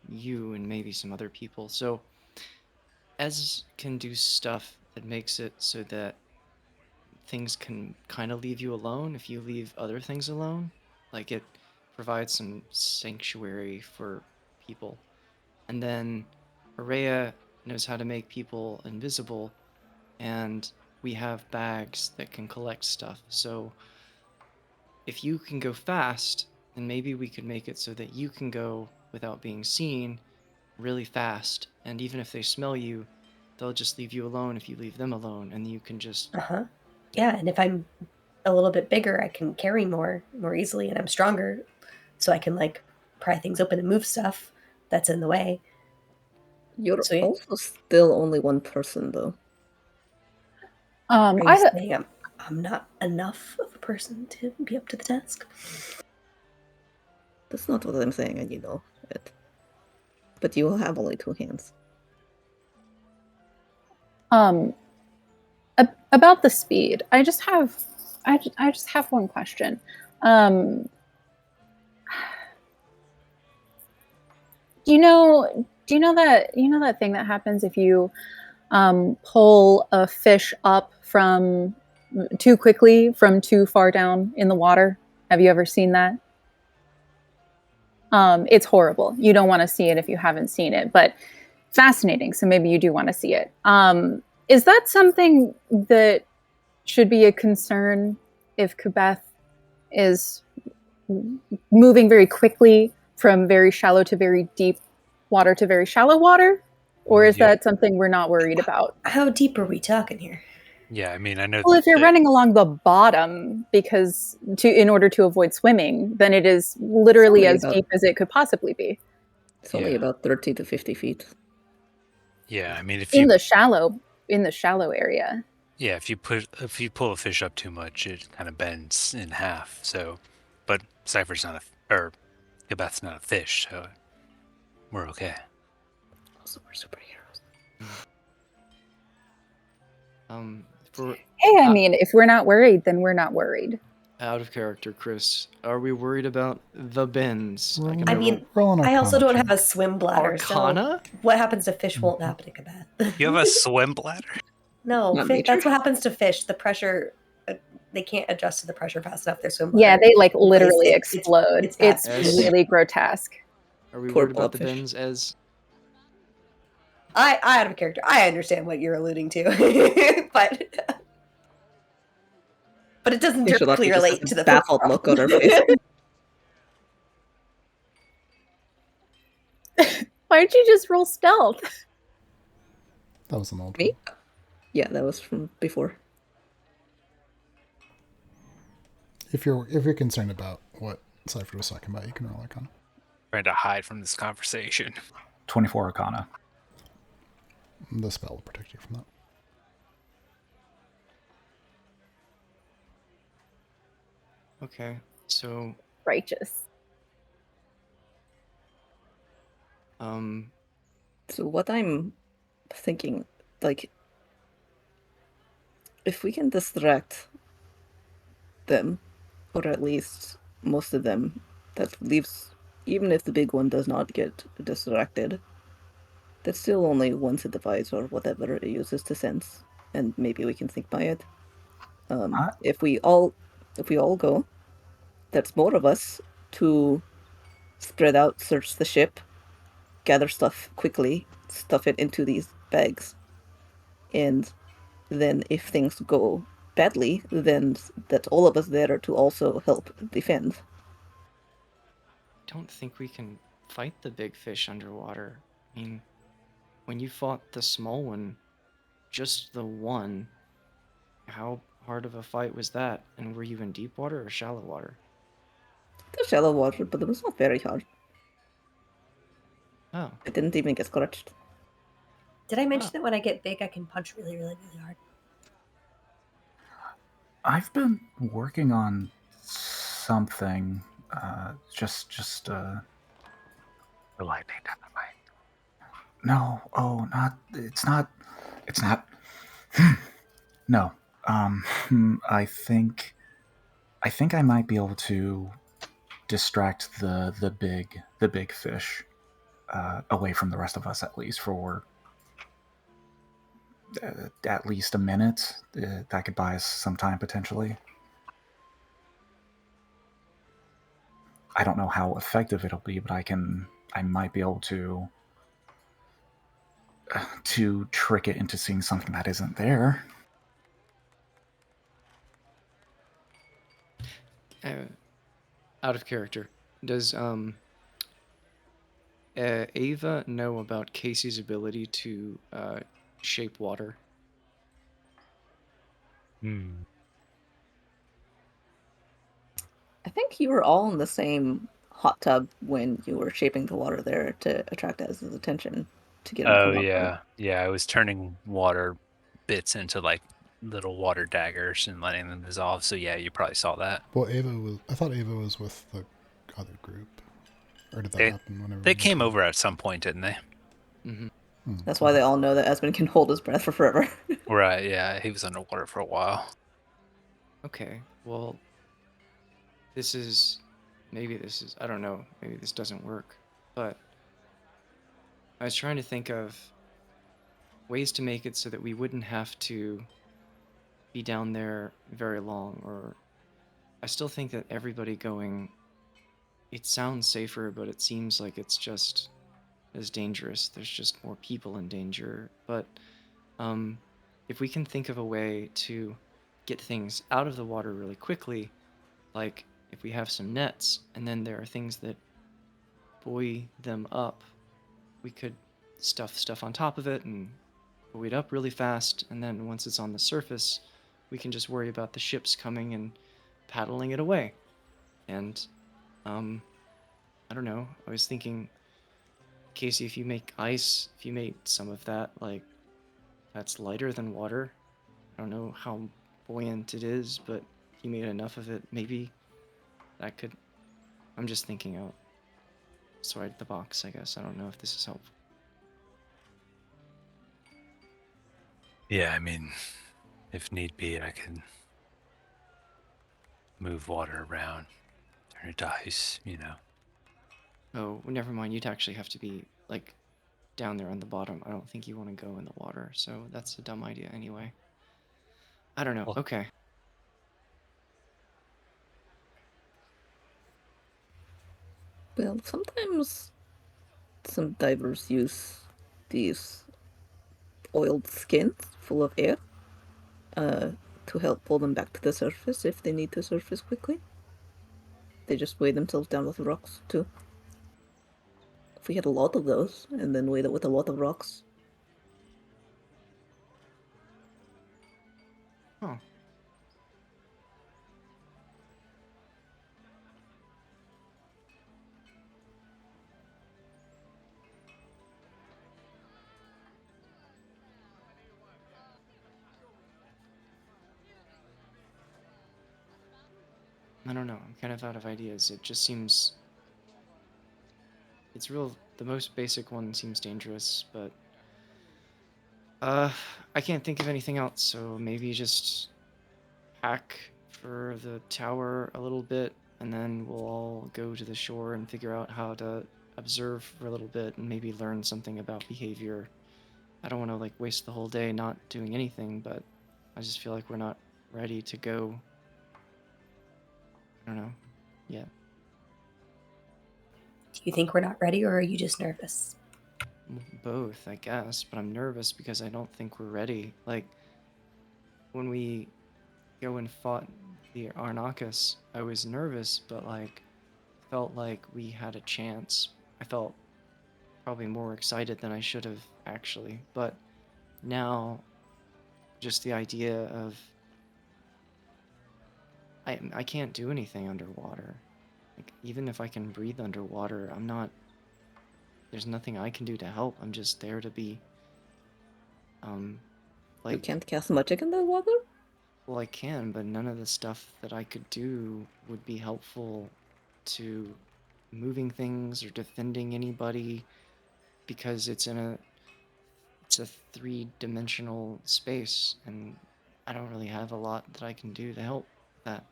Speaker 5: you and maybe some other people. So Ez can do stuff that makes it so that things can kind of leave you alone if you leave other things alone. Like it provides some sanctuary for people. And then Araya knows how to make people invisible, and we have bags that can collect stuff. So if you can go fast, then maybe we could make it so that you can go without being seen really fast. And even if they smell you, they'll just leave you alone if you leave them alone, and you can just
Speaker 9: Yeah, and if I'm a little bit bigger, I can carry more easily, and I'm stronger, so I can like pry things open and move stuff that's in the way.
Speaker 6: You're
Speaker 9: So, yeah.
Speaker 6: also still only one person, though.
Speaker 9: Are you saying I'm not enough of a person to be up to the task?
Speaker 6: That's not what I'm saying, and you know it. But you will have only 2 hands.
Speaker 8: About the speed, I just have one question. Do you know that thing that happens if you pull a fish up from too quickly from too far down in the water? Have you ever seen that? It's horrible. You don't want to see it if you haven't seen it, but fascinating. So maybe you do want to see it. Is that something that should be a concern if Kubeth is moving very quickly from very shallow to very deep water to very shallow water? Or is that something we're not worried about?
Speaker 9: How deep are we talking here?
Speaker 2: Yeah, I mean, I know.
Speaker 8: Well, if you're running along the bottom in order to avoid swimming, then it is literally as deep as it could possibly be.
Speaker 6: It's only about 30 to 50 feet.
Speaker 2: Yeah, I mean, if
Speaker 8: in the shallow area.
Speaker 2: Yeah, if you pull a fish up too much, it kind of bends in half. So, but Cypher's not Gabeth's not a fish, so we're okay.
Speaker 6: Also, we're superheroes.
Speaker 8: I mean, if we're not worried, then we're not worried.
Speaker 5: Out of character, Chris. Are we worried about the bends?
Speaker 9: I mean, I also don't have a swim bladder.
Speaker 5: Arcana?
Speaker 9: So what happens to fish won't happen to Kabeth.
Speaker 2: You have a swim bladder?
Speaker 9: No, that's what happens to fish. The pressure, they can't adjust to the pressure fast enough. Their swim bladder.
Speaker 8: Yeah, they like literally explode. It's really grotesque.
Speaker 5: Are we worried about the bends as?
Speaker 9: I out of character. I understand what you're alluding to, but it doesn't directly relate to the
Speaker 6: baffled look on her face.
Speaker 8: Why'd you just roll stealth?
Speaker 1: That was an old
Speaker 6: one. Yeah, that was from before.
Speaker 1: If you're concerned about what Cypher was talking about, you can roll Arcana.
Speaker 2: Trying to hide from this conversation.
Speaker 3: 24 Arcana.
Speaker 1: The spell will protect you from that.
Speaker 5: Okay, so
Speaker 8: righteous.
Speaker 6: So what I'm thinking, like, if we can distract them, or at least most of them, that leaves, even if the big one does not get distracted, that's still only one set of eyes or whatever it uses to sense. and maybe we can sneak by it.
Speaker 3: I-
Speaker 6: If we all go, that's more of us to spread out, search the ship, gather stuff quickly, stuff it into these bags, and then if things go badly, then that's all of us there to also help defend.
Speaker 5: Don't think we can fight the big fish underwater. I mean, when you fought the small one, just the one, how hard of a fight was that? And were you in deep water or shallow water?
Speaker 6: The shallow water, but it was not very hard.
Speaker 5: Oh,
Speaker 6: I didn't even get scratched.
Speaker 9: Did I mention
Speaker 5: Oh.
Speaker 9: that when I get big, I can punch really, really, really hard?
Speaker 3: I've been working on something.
Speaker 10: The lightning dynamite.
Speaker 3: No, oh, not. It's not. It's not. No. I think I might be able to distract the big fish away from the rest of us, at least for at least a minute. That could buy us some time potentially. I don't know how effective it'll be, but I might be able to trick it into seeing something that isn't there.
Speaker 5: Out of character. Does Ava know about Casey's ability to shape water?
Speaker 6: I think you were all in the same hot tub when you were shaping the water there to attract his attention to get him to
Speaker 2: Oh
Speaker 6: come up there.
Speaker 2: yeah. I was turning water bits into like little water daggers and letting them dissolve. So yeah, you probably saw that.
Speaker 1: Well, I thought Ava was with the other group. Or did that happen whenever
Speaker 2: They
Speaker 1: we
Speaker 2: came
Speaker 1: went
Speaker 2: over at some point, didn't they?
Speaker 5: Mm-hmm.
Speaker 6: That's why they all know that Esmond can hold his breath for forever.
Speaker 2: Right. Yeah, he was underwater for a while.
Speaker 5: Okay, well, maybe this is, I don't know, maybe this doesn't work, but I was trying to think of ways to make it so that we wouldn't have to be down there very long, or I still think that everybody going, it sounds safer, but it seems like it's just as dangerous. There's just more people in danger. But if we can think of a way to get things out of the water really quickly, like if we have some nets and then there are things that buoy them up, we could stuff stuff on top of it and buoy it up really fast, and then once it's on the surface, we can just worry about the ships coming and paddling it away. And I don't know, I was thinking, Casey, if you make ice, if you made some of that, like, that's lighter than water. I don't know how buoyant it is, but if you made enough of it, maybe that could. I'm just thinking outside the box, I guess. I don't know if this is helpful.
Speaker 2: Yeah, I mean, if need be, I can move water around, turn it to ice,
Speaker 5: Oh, well, never mind. You'd actually have to be, like, down there on the bottom. I don't think you want to go in the water, so that's a dumb idea anyway. I don't know.
Speaker 2: Well-
Speaker 5: Okay.
Speaker 6: Well, sometimes some divers use these oiled skins full of air to help pull them back to the surface if they need to surface quickly. They just weigh themselves down with rocks, too. If we had a lot of those, and then weighed it with a lot of rocks.
Speaker 5: Oh. I don't know. I'm kind of out of ideas. It just seems. It's real. The most basic one seems dangerous, but. I can't think of anything else, so maybe just hack for the tower a little bit, and then we'll all go to the shore and figure out how to observe for a little bit and maybe learn something about behavior I don't want to like waste the whole day not doing anything, but I just feel like we're not ready to go. I don't know. Yeah.
Speaker 9: Do you think we're not ready, or are you just nervous?
Speaker 5: Both, I guess, but I'm nervous because I don't think we're ready. Like, when we go and fought the Arnakas, I was nervous, but like, felt like we had a chance. I felt probably more excited than I should have, actually. But now, just the idea of I can't do anything underwater. Like, even if I can breathe underwater, I'm not. There's nothing I can do to help. I'm just there to be.
Speaker 6: You
Speaker 5: Like,
Speaker 6: can't cast magic in the water?
Speaker 5: well, I can, but none of the stuff that I could do would be helpful to moving things or defending anybody because it's a three-dimensional space, and I don't really have a lot that I can do to help that.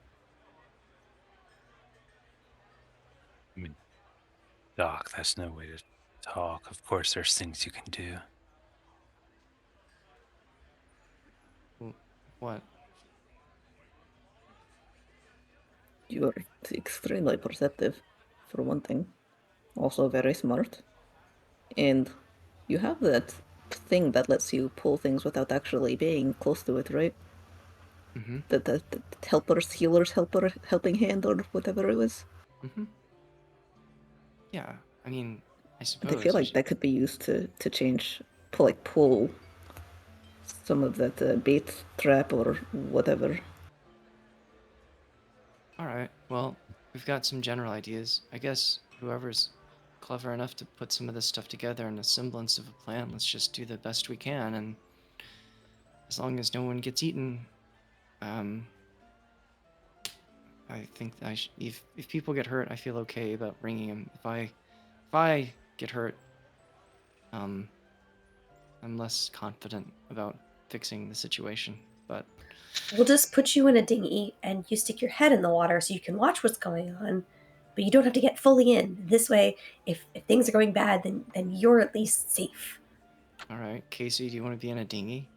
Speaker 2: I mean, Doc, that's no way to talk. Of course, there's things you can do.
Speaker 5: What?
Speaker 6: You're extremely perceptive, for one thing. Also very smart. And you have that thing that lets you pull things without actually being close to it, right?
Speaker 5: Mm-hmm.
Speaker 6: The helper's healer's helping hand or whatever it was.
Speaker 5: Mm-hmm. Yeah, I mean, I
Speaker 6: And
Speaker 5: suppose.
Speaker 6: I feel like that could be used to change, pull some of that bait trap or whatever.
Speaker 5: All right. Well, we've got some general ideas. I guess whoever's clever enough to put some of this stuff together in a semblance of a plan, let's just do the best we can, and as long as no one gets eaten, I think if people get hurt, I feel okay about bringing them. If I get hurt, I'm less confident about fixing the situation. But
Speaker 9: We'll just put you in a dinghy and you stick your head in the water so you can watch what's going on, but you don't have to get fully in. This way, if things are going bad, then you're at least safe.
Speaker 5: all right, Casey, do you want to be in a dinghy?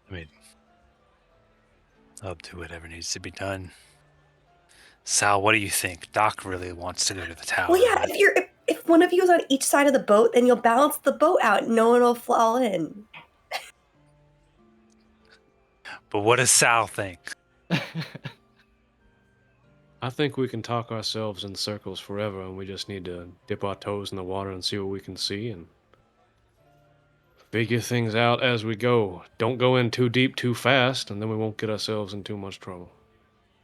Speaker 2: I mean, I'll do whatever needs to be done. Sal, what do you think? Doc really wants to go to the tower.
Speaker 9: Well, yeah,
Speaker 2: But
Speaker 9: if one of you is on each side of the boat, then you'll balance the boat out and no one will fall in.
Speaker 2: what does Sal think?
Speaker 11: I think we can talk ourselves in circles forever, and we just need to dip our toes in the water and see what we can see and figure things out as we go. Don't go in too deep too fast, and then we won't get ourselves in too much trouble.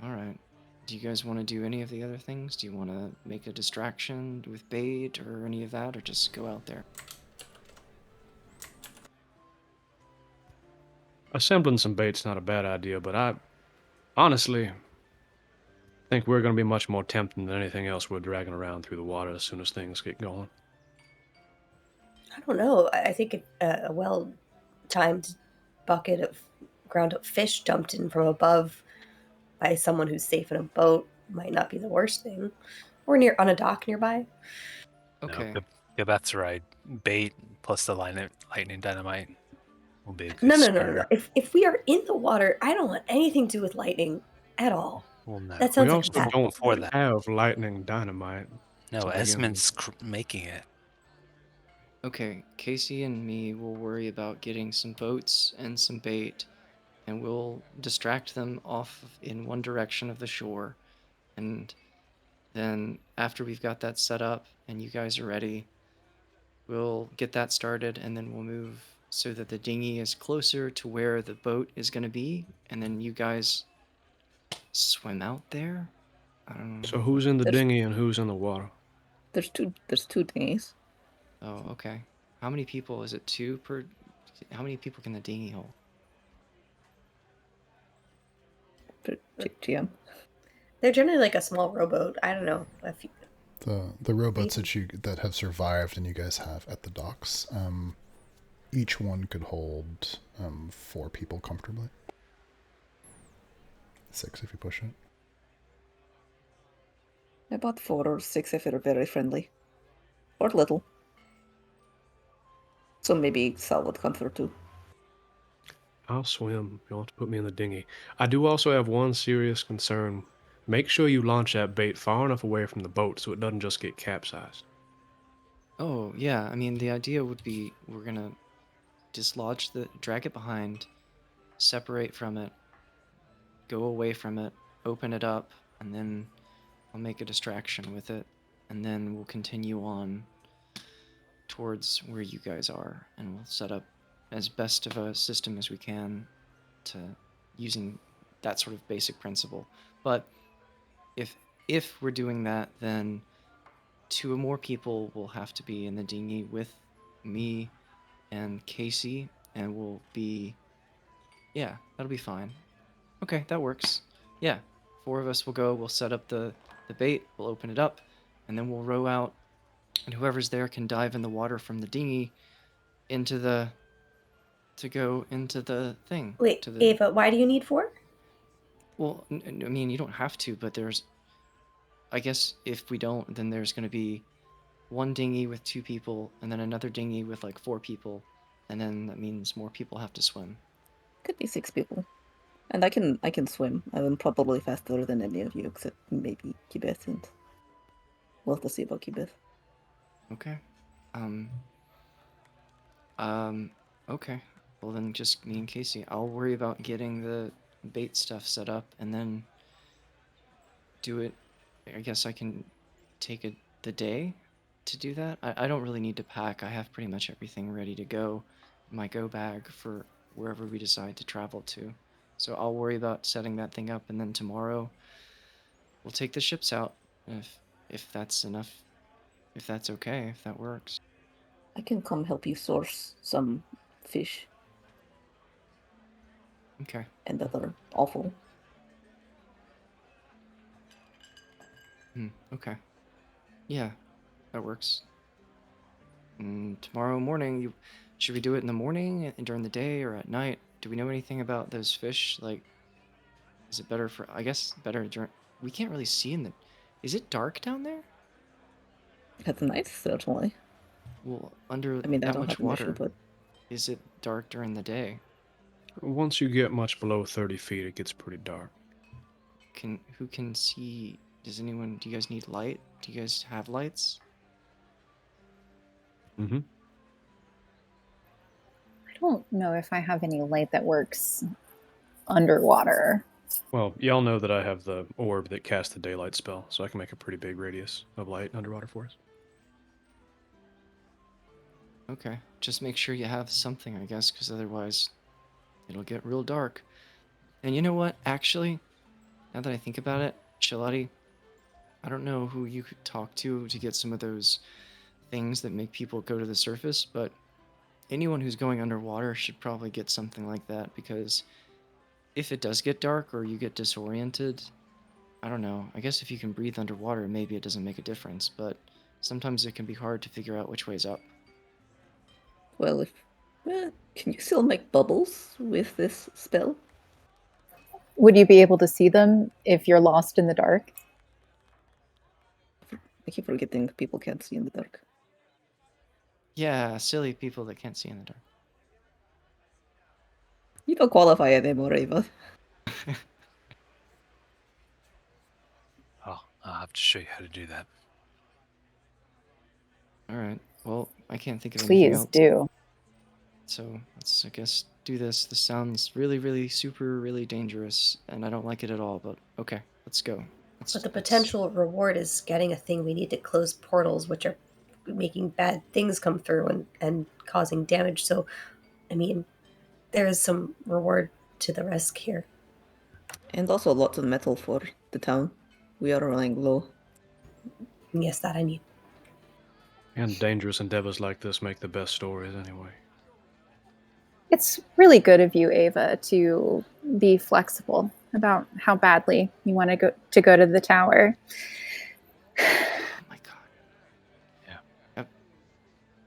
Speaker 5: All right. Do you guys want to do any of the other things? Do you want to make a distraction with bait or any of that, or just go out there?
Speaker 11: Assembling some bait's not a bad idea, but I honestly think we're going to be much more tempting than anything else we're dragging around through the water as soon as things get going.
Speaker 9: I don't know. I think a well-timed bucket of ground-up fish dumped in from above by someone who's safe in a boat might not be the worst thing. Or on a dock nearby.
Speaker 5: Okay.
Speaker 2: No, yeah, that's right. Bait plus the lightning dynamite will be a good
Speaker 9: No.
Speaker 2: starter.
Speaker 9: If we are in the water, I don't want anything to do with lightning at all.
Speaker 2: Well, no.
Speaker 9: That
Speaker 11: We
Speaker 9: sounds like a
Speaker 11: also
Speaker 9: bad
Speaker 11: don't
Speaker 2: before that.
Speaker 11: have lightning dynamite.
Speaker 2: No,
Speaker 11: to begin
Speaker 2: Esmond's making it.
Speaker 5: Okay, Casey and me will worry about getting some boats and some bait, and we'll distract them off in one direction of the shore. And then after we've got that set up and you guys are ready, we'll get that started, and then we'll move so that the dinghy is closer to where the boat is going to be, and then you guys swim out there? I don't know.
Speaker 11: So who's in the
Speaker 6: There's-
Speaker 11: dinghy and who's in the water?
Speaker 6: There's two dinghies.
Speaker 5: Oh, okay. How many people? Is it two per? How many people can the dinghy hold?
Speaker 6: GM.
Speaker 9: They're generally like a small rowboat. I don't know.
Speaker 1: The rowboats that have survived and you guys have at the docks, each one could hold 4 people comfortably. 6 if you push it.
Speaker 6: About 4 or 6 if they're very friendly. Or little. So maybe Sal would come through too.
Speaker 11: I'll swim. You'll have to put me in the dinghy. I do also have one serious concern. Make sure you launch that bait far enough away from the boat so it doesn't just get capsized.
Speaker 5: Oh, yeah. I mean, the idea would be we're gonna drag it behind, separate from it, go away from it, open it up, and then I'll make a distraction with it, and then we'll continue on towards where you guys are, and we'll set up as best of a system as we can to using that sort of basic principle. But if we're doing that, then 2 more people will have to be in the dinghy with me and Casey, and we'll be... Yeah, that'll be fine. Okay, that works. Yeah, 4 of us will go, we'll set up the bait, we'll open it up, and then we'll row out, and whoever's there can dive in the water from the dinghy to go into the thing.
Speaker 9: Wait,
Speaker 5: to the...
Speaker 9: Ava, why do you need 4?
Speaker 5: Well, I mean, you don't have to, but I guess if we don't, then there's going to be 1 dinghy with 2 people, and then another dinghy with like 4 people, and then that means more people have to swim.
Speaker 6: Could be 6 people. And I can swim. I'm probably faster than any of you, except maybe Kibeth, and we'll have to see about Kibeth.
Speaker 5: Okay. Okay. Well, then just me and Casey. I'll worry about getting the bait stuff set up, and then do it. I guess I can take the day to do that. I don't really need to pack. I have pretty much everything ready to go. My go bag for wherever we decide to travel to. So I'll worry about setting that thing up, and then tomorrow we'll take the ships out. If that's enough, if that's okay, if that works.
Speaker 6: I can come help you source some fish
Speaker 5: Okay.
Speaker 6: and other offal.
Speaker 5: Okay. Yeah, that works. Tomorrow morning, should we do it in the morning, during the day, or at night? Do we know anything about those fish? Like, is it better for... I guess better during... We can't really see in the... Is it dark down there?
Speaker 6: At night, certainly.
Speaker 5: Well, under
Speaker 6: I mean, I
Speaker 5: that
Speaker 6: don't
Speaker 5: much
Speaker 6: have an issue,
Speaker 5: water,
Speaker 6: but
Speaker 5: is it dark during the day?
Speaker 11: Once you get much below 30 feet, it gets pretty dark.
Speaker 5: Who can see? Do you guys need light? Do you guys have lights?
Speaker 11: Mm-hmm.
Speaker 8: I don't know if I have any light that works underwater.
Speaker 11: Well, y'all know that I have the orb that casts the daylight spell, so I can make a pretty big radius of light underwater for us.
Speaker 5: Okay. Just make sure you have something, I guess, because otherwise it'll get real dark. And you know what? Actually, now that I think about it, Shalati, I don't know who you could talk to get some of those things that make people go to the surface, but anyone who's going underwater should probably get something like that, because if it does get dark or you get disoriented, I don't know. I guess if you can breathe underwater, maybe it doesn't make a difference, but sometimes it can be hard to figure out which way's up.
Speaker 6: well, can you still make bubbles with this spell?
Speaker 8: Would you be able to see them if you're lost in the dark?
Speaker 6: I keep forgetting people can't see in the dark.
Speaker 5: Yeah, silly people that can't see in the dark.
Speaker 6: You don't qualify anymore, Ava.
Speaker 2: Oh, I'll have to show you how to do that.
Speaker 5: All right. Well, I can't think of anything
Speaker 8: Please
Speaker 5: else.
Speaker 8: do.
Speaker 5: So let's, I guess, do this. This sounds really, really, super, really dangerous, and I don't like it at all, but okay, let's go.
Speaker 9: But the potential reward is getting a thing we need to close portals, which are making bad things come through and causing damage. So, I mean, there is some reward to the risk here.
Speaker 6: And also lots of metal for the town. We are running low.
Speaker 9: Yes, that I need.
Speaker 11: And dangerous endeavors like this make the best stories anyway.
Speaker 8: It's really good of you, Ava, to be flexible about how badly you want to go to the tower.
Speaker 5: Oh my god.
Speaker 2: Yeah.
Speaker 5: Yep.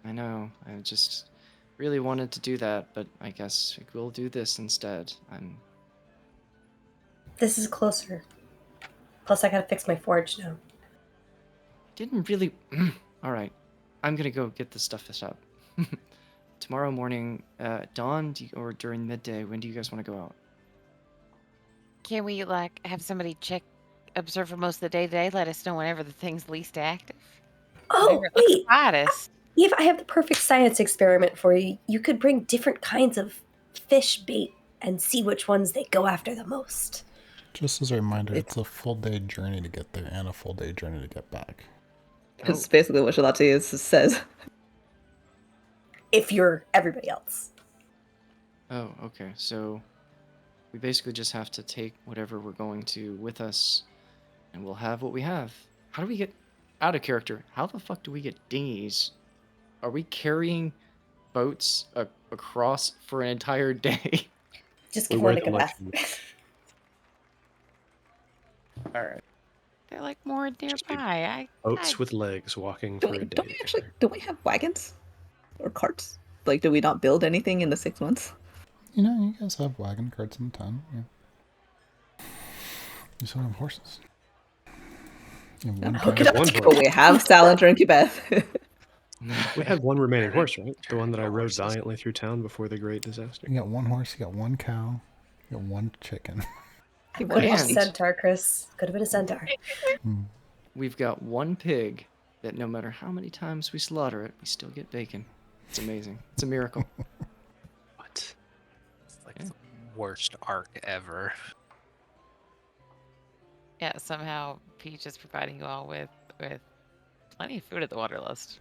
Speaker 5: I know. I just really wanted to do that, but I guess we'll do this instead.
Speaker 9: This is closer. Plus, I gotta fix my forge now.
Speaker 5: Didn't really... All right. I'm gonna go get this stuff set up. Tomorrow morning, dawn or during midday, when do you guys want to go out?
Speaker 4: Can we like have somebody observe for most of the day today? Let us know whenever the thing's least active.
Speaker 9: Oh,
Speaker 4: Whenever it looks
Speaker 9: wait.
Speaker 4: quietest.
Speaker 9: Eve, I have the perfect science experiment for you. You could bring different kinds of fish bait and see which ones they go after the most.
Speaker 1: Just as a reminder, it's a full day journey to get there and a full day journey to get back.
Speaker 6: It's basically what Shalati says.
Speaker 9: If you're everybody else.
Speaker 5: Oh, okay. So we basically just have to take whatever we're going to with us, and we'll have what we have. How do we get out of character? How the fuck do we get dinghies? Are we carrying boats across for an entire day?
Speaker 9: Just give one a good bath.
Speaker 5: All right.
Speaker 4: They're like more nearby.
Speaker 11: Boats with legs walking for a day.
Speaker 6: Do we have wagons or carts? Like, do we not build anything in the 6 months?
Speaker 1: You know, you guys have wagon carts in town. Yeah. You still have horses. You have one horse.
Speaker 6: But we have Salinger and Quebec.
Speaker 11: We had one remaining horse, right? The one that I rode valiantly through town before the great disaster.
Speaker 1: You got one horse, you got one cow, you got one chicken.
Speaker 9: Could have been a centaur, Chris. Could have been a centaur.
Speaker 5: We've got one pig that no matter how many times we slaughter it, we still get bacon. It's amazing. It's a miracle.
Speaker 2: What? It's like the worst arc ever.
Speaker 4: Yeah, somehow Peach is providing you all with plenty of food at the Wanderlust.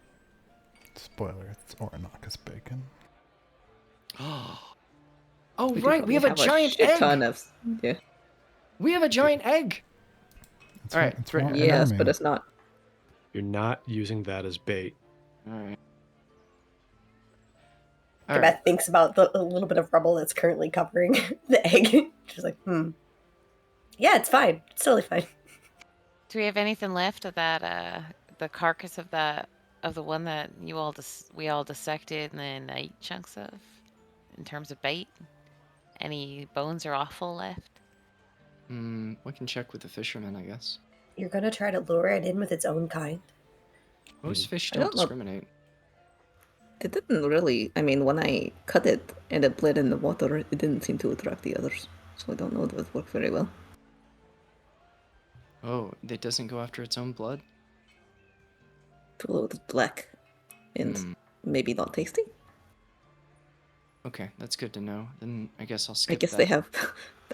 Speaker 1: Spoiler, it's Orinoco's bacon.
Speaker 5: Oh, right, we have a giant egg!
Speaker 6: Yeah.
Speaker 5: We have a giant egg! Alright,
Speaker 1: it's
Speaker 5: right.
Speaker 6: Yes, but it's not.
Speaker 11: You're not using that as bait.
Speaker 5: Alright.
Speaker 9: Beth thinks about the little bit of rubble that's currently covering the egg. She's like, yeah, it's fine. It's totally fine.
Speaker 4: Do we have anything left of that the carcass of the one that we all dissected and then ate chunks of in terms of bait? Any bones or offal left?
Speaker 5: We can check with the fishermen, I guess.
Speaker 9: You're gonna try to lure it in with its own kind?
Speaker 5: Most fish don't discriminate.
Speaker 6: It didn't really. I mean, when I cut it and it bled in the water, it didn't seem to attract the others. So I don't know if it worked very well.
Speaker 5: Oh, it doesn't go after its own blood?
Speaker 6: It's black and maybe not tasty.
Speaker 5: Okay, that's good to know. Then I guess I'll skip
Speaker 6: I guess
Speaker 5: that.
Speaker 6: they have.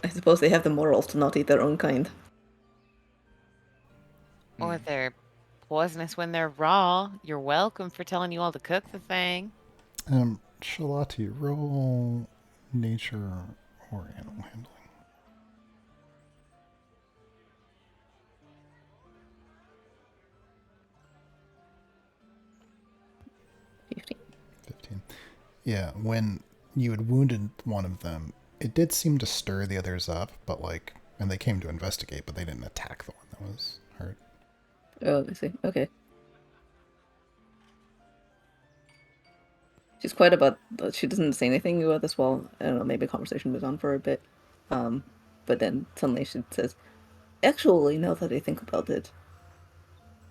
Speaker 6: I suppose they have the morals to not eat their own kind.
Speaker 4: Or they're poisonous when they're raw. You're welcome for telling you all to cook the thing.
Speaker 1: Shalati, roll nature or animal handling. 15. Yeah, when you had wounded one of them, it did seem to stir the others up, but and they came to investigate, but they didn't attack the one that was hurt.
Speaker 6: Oh, I see. Okay. She's quiet about. She doesn't say anything about this while, I don't know, maybe conversation goes on for a bit. But then suddenly she says, actually, now that I think about it,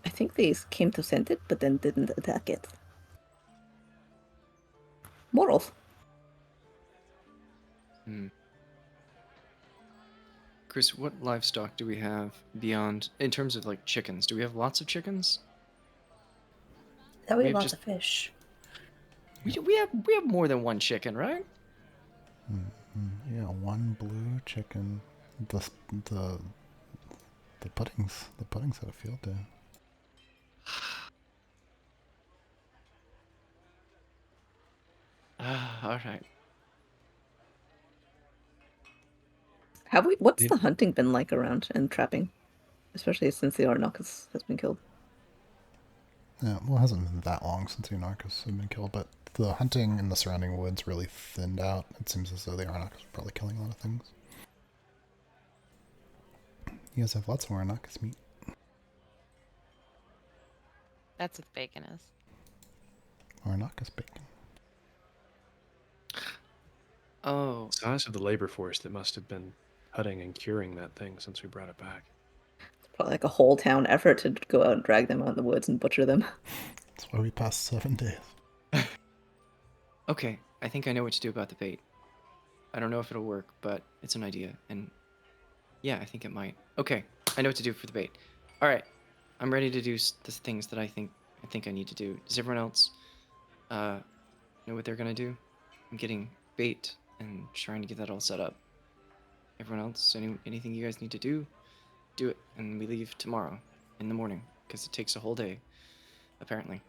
Speaker 6: I think they came to scent it, but then didn't attack it. Morals.
Speaker 5: Chris, what livestock do we have beyond, in terms of chickens? Do we have lots of chickens?
Speaker 9: That we have lots of fish.
Speaker 5: We have more than one chicken, right?
Speaker 1: Yeah, one blue chicken. The puddings had a field day.
Speaker 5: All right.
Speaker 6: What's the hunting been like around and trapping? Especially since the Orinoco has been killed.
Speaker 1: Yeah, well, it hasn't been that long since the Orinoco's have been killed, but the hunting in the surrounding woods really thinned out. It seems as though the Orinoco's are probably killing a lot of things. You guys have lots of Orinoco's meat.
Speaker 4: That's what bacon is.
Speaker 1: Orinoco's bacon.
Speaker 5: Oh.
Speaker 11: Size of the labor force that must have been cutting and curing that thing since we brought it back.
Speaker 6: It's probably like a whole town effort to go out and drag them out of the woods and butcher them.
Speaker 1: That's That's why we passed 7 days.
Speaker 5: Okay, I think I know what to do about the bait. I don't know if it'll work, but it's an idea, and yeah, I think it might. Okay, I know what to do for the bait. All right, I'm ready to do the things that I think I need to do. Does everyone else know what they're gonna do? I'm getting bait and trying to get that all set up. Everyone else, anything you guys need to do it, and we leave tomorrow in the morning because it takes a whole day, apparently.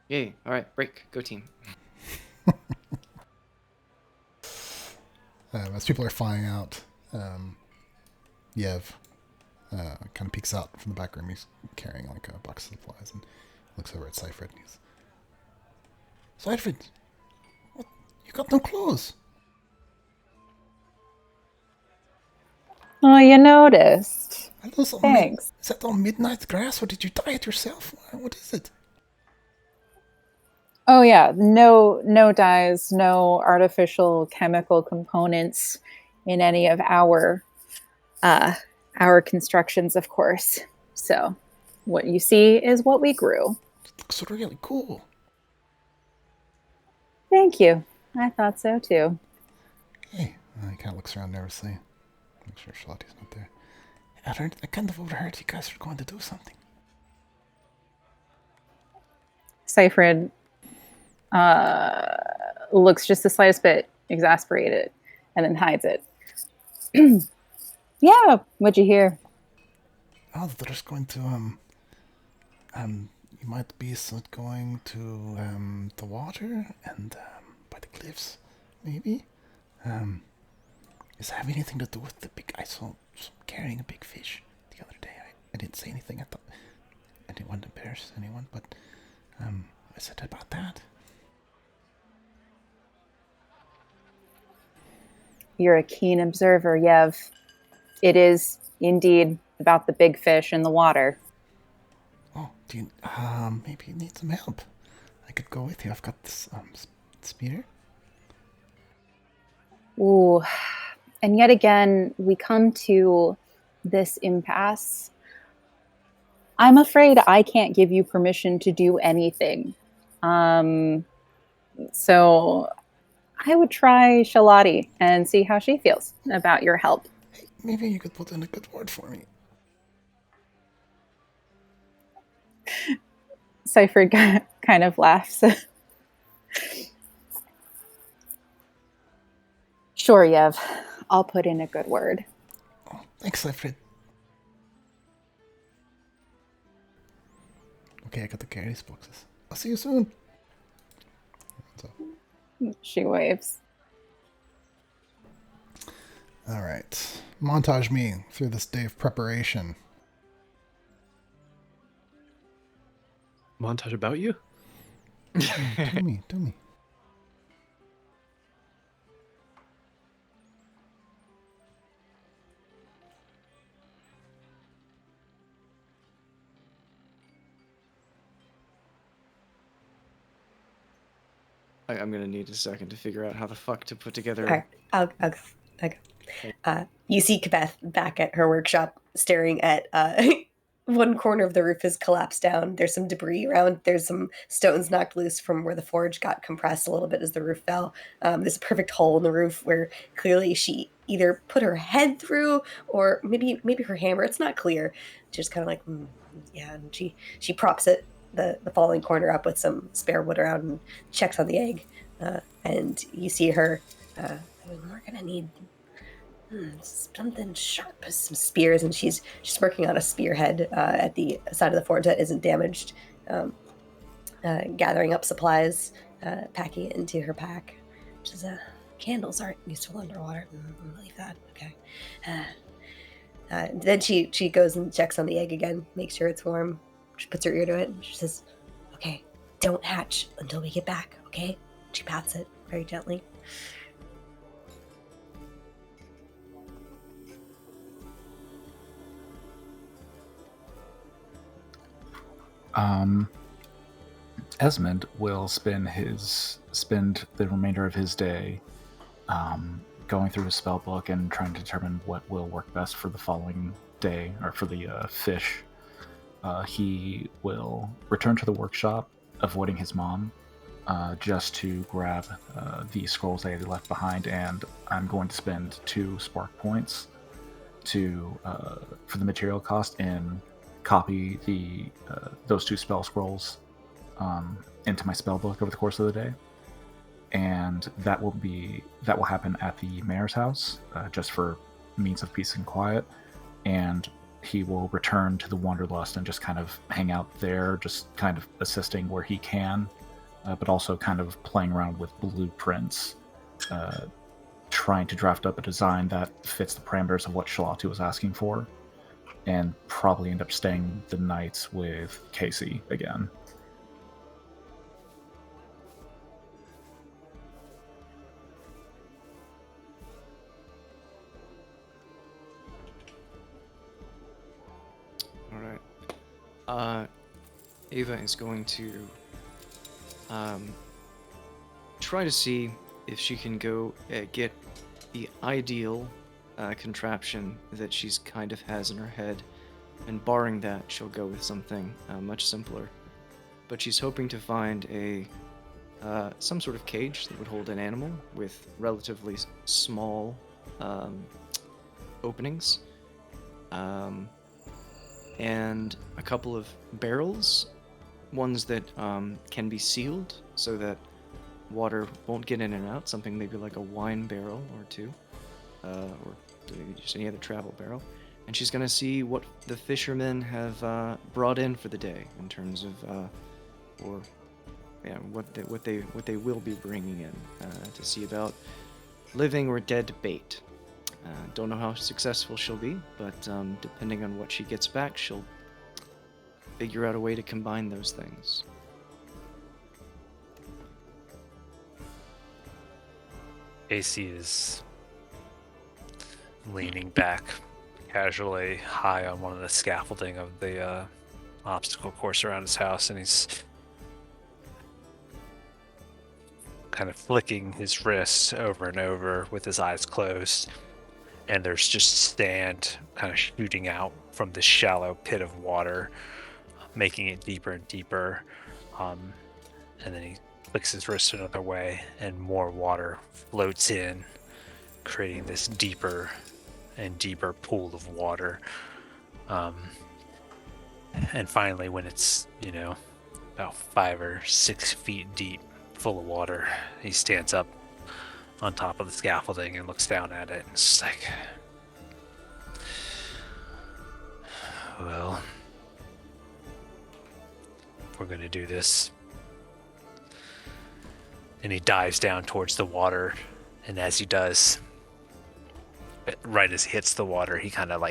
Speaker 5: Yay! All right, break. Go team.
Speaker 1: As people are flying out, Yev kind of peeks out from the back room. He's carrying like a box of supplies and looks over at Seifrid. And he's, Seifrid, what? You got no clothes.
Speaker 8: Oh, you noticed. Thanks.
Speaker 1: Is that all midnight grass, or did you dye it yourself? What is it?
Speaker 8: Oh yeah, no dyes, no artificial chemical components in any of our constructions, of course. So what you see is what we grew.
Speaker 1: It looks really cool.
Speaker 8: Thank you. I thought so too.
Speaker 1: Hey, he kind of looks around nervously. Make sure Charlotte's not there. I kind of overheard you guys were going to do something.
Speaker 8: Seifrid looks just the slightest bit exasperated and then hides it. Yeah, what'd you hear?
Speaker 1: Oh, they're just going to, you might be going to, the water and, by the cliffs, maybe? Does it have anything to do with the big, I saw carrying a big fish the other day. I didn't say anything. I thought I didn't want to embarrass anyone, but, I said about that.
Speaker 8: You're a keen observer, Yev. It is indeed about the big fish in the water.
Speaker 1: Oh, do you, maybe you need some help? I could go with you. I've got this, spear.
Speaker 8: Ooh. And yet again, we come to this impasse. I'm afraid I can't give you permission to do anything. So I would try Shalati and see how she feels about your help.
Speaker 1: Maybe you could put in a good word for me.
Speaker 8: Seifrid kind of laughs. Sure, Yev. I'll put in a good word.
Speaker 1: Oh, thanks, Seifrid. Okay, I got to carry these boxes. I'll see you soon. So.
Speaker 8: She waves.
Speaker 1: All right. Montage me through this day of preparation.
Speaker 11: Montage about you?
Speaker 1: Do me.
Speaker 5: I'm gonna need a second to figure out how the fuck to put together.
Speaker 9: All right, I'll go. You see Kabeth back at her workshop staring at one corner of the roof is collapsed down. There's some debris around. There's some stones knocked loose from where the forge got compressed a little bit as the roof fell. There's a perfect hole in the roof where clearly she either put her head through or maybe her hammer. It's not clear. Just kind of like, yeah. And she props it, the falling corner up with some spare wood around and checks on the egg. And you see her, we're going to need something sharp, some spears, and she's working on a spearhead at the side of the forge that isn't damaged, gathering up supplies, packing it into her pack. She says, candles aren't useful underwater. Believe that. Okay. Then she goes and checks on the egg again, makes sure it's warm. She puts her ear to it, and she says, okay, don't hatch until we get back, okay? She pats it very gently.
Speaker 3: Esmond will spend the remainder of his day going through his spell book and trying to determine what will work best for the following day, or for the fish, he will return to the workshop, avoiding his mom, just to grab the scrolls that he left behind, and I'm going to spend 2 spark points for the material cost and copy those 2 spell scrolls into my spell book over the course of the day. And that will happen at the mayor's house, just for means of peace and quiet. And he will return to the Wanderlust and just kind of hang out there, just kind of assisting where he can, but also kind of playing around with blueprints, trying to draft up a design that fits the parameters of what Shalati was asking for, and probably end up staying the night with Casey again.
Speaker 5: Alright. Ava is going to try to see if she can go get the ideal contraption that she's kind of has in her head, and barring that, she'll go with something much simpler. But she's hoping to find some sort of cage that would hold an animal with relatively small openings, and a couple of barrels, ones that can be sealed so that water won't get in and out, something maybe like a wine barrel or 2, or just any other travel barrel. And she's going to see what the fishermen have brought in for the day in terms of what they will be bringing in, to see about living or dead bait. Don't know how successful she'll be, but depending on what she gets back, she'll figure out a way to combine those things.
Speaker 2: AC is leaning back casually high on one of the scaffolding of the obstacle course around his house, and he's kind of flicking his wrists over and over with his eyes closed, and there's just sand kind of shooting out from this shallow pit of water, making it deeper and deeper, and then he flicks his wrist another way, and more water floats in, creating this deeper and deeper pool of water. And finally, when it's, about 5 or 6 feet deep, full of water, he stands up on top of the scaffolding and looks down at it, and it's like, well, we're gonna do this. And he dives down towards the water, and as he does, right as he hits the water, he kind of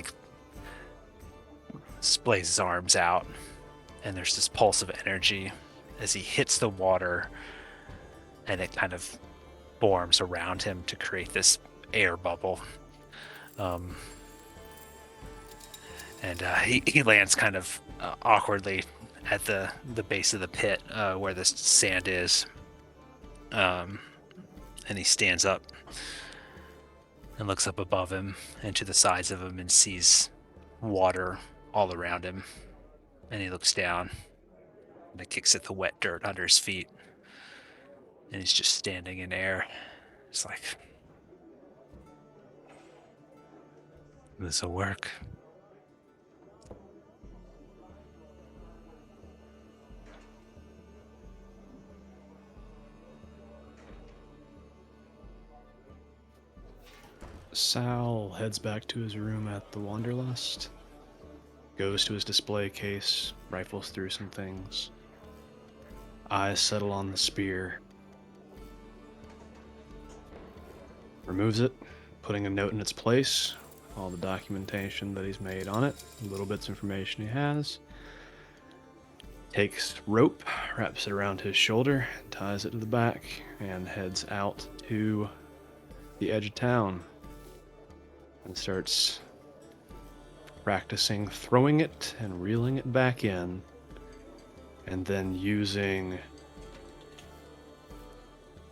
Speaker 2: splays his arms out, and there's this pulse of energy as he hits the water, and it kind of forms around him to create this air bubble. And he lands kind of awkwardly at the base of the pit where the sand is. And he stands up and looks up above him and to the sides of him and sees water all around him. And he looks down and it kicks at the wet dirt under his feet. And he's just standing in air. It's like, this'll work.
Speaker 11: Sal heads back to his room at the Wanderlust, goes to his display case, rifles through some things. Eyes settle on the spear. Removes it, putting a note in its place, all the documentation that he's made on it, little bits of information he has. Takes rope, wraps it around his shoulder, ties it to the back, and heads out to the edge of town. And starts practicing throwing it and reeling it back in, and then using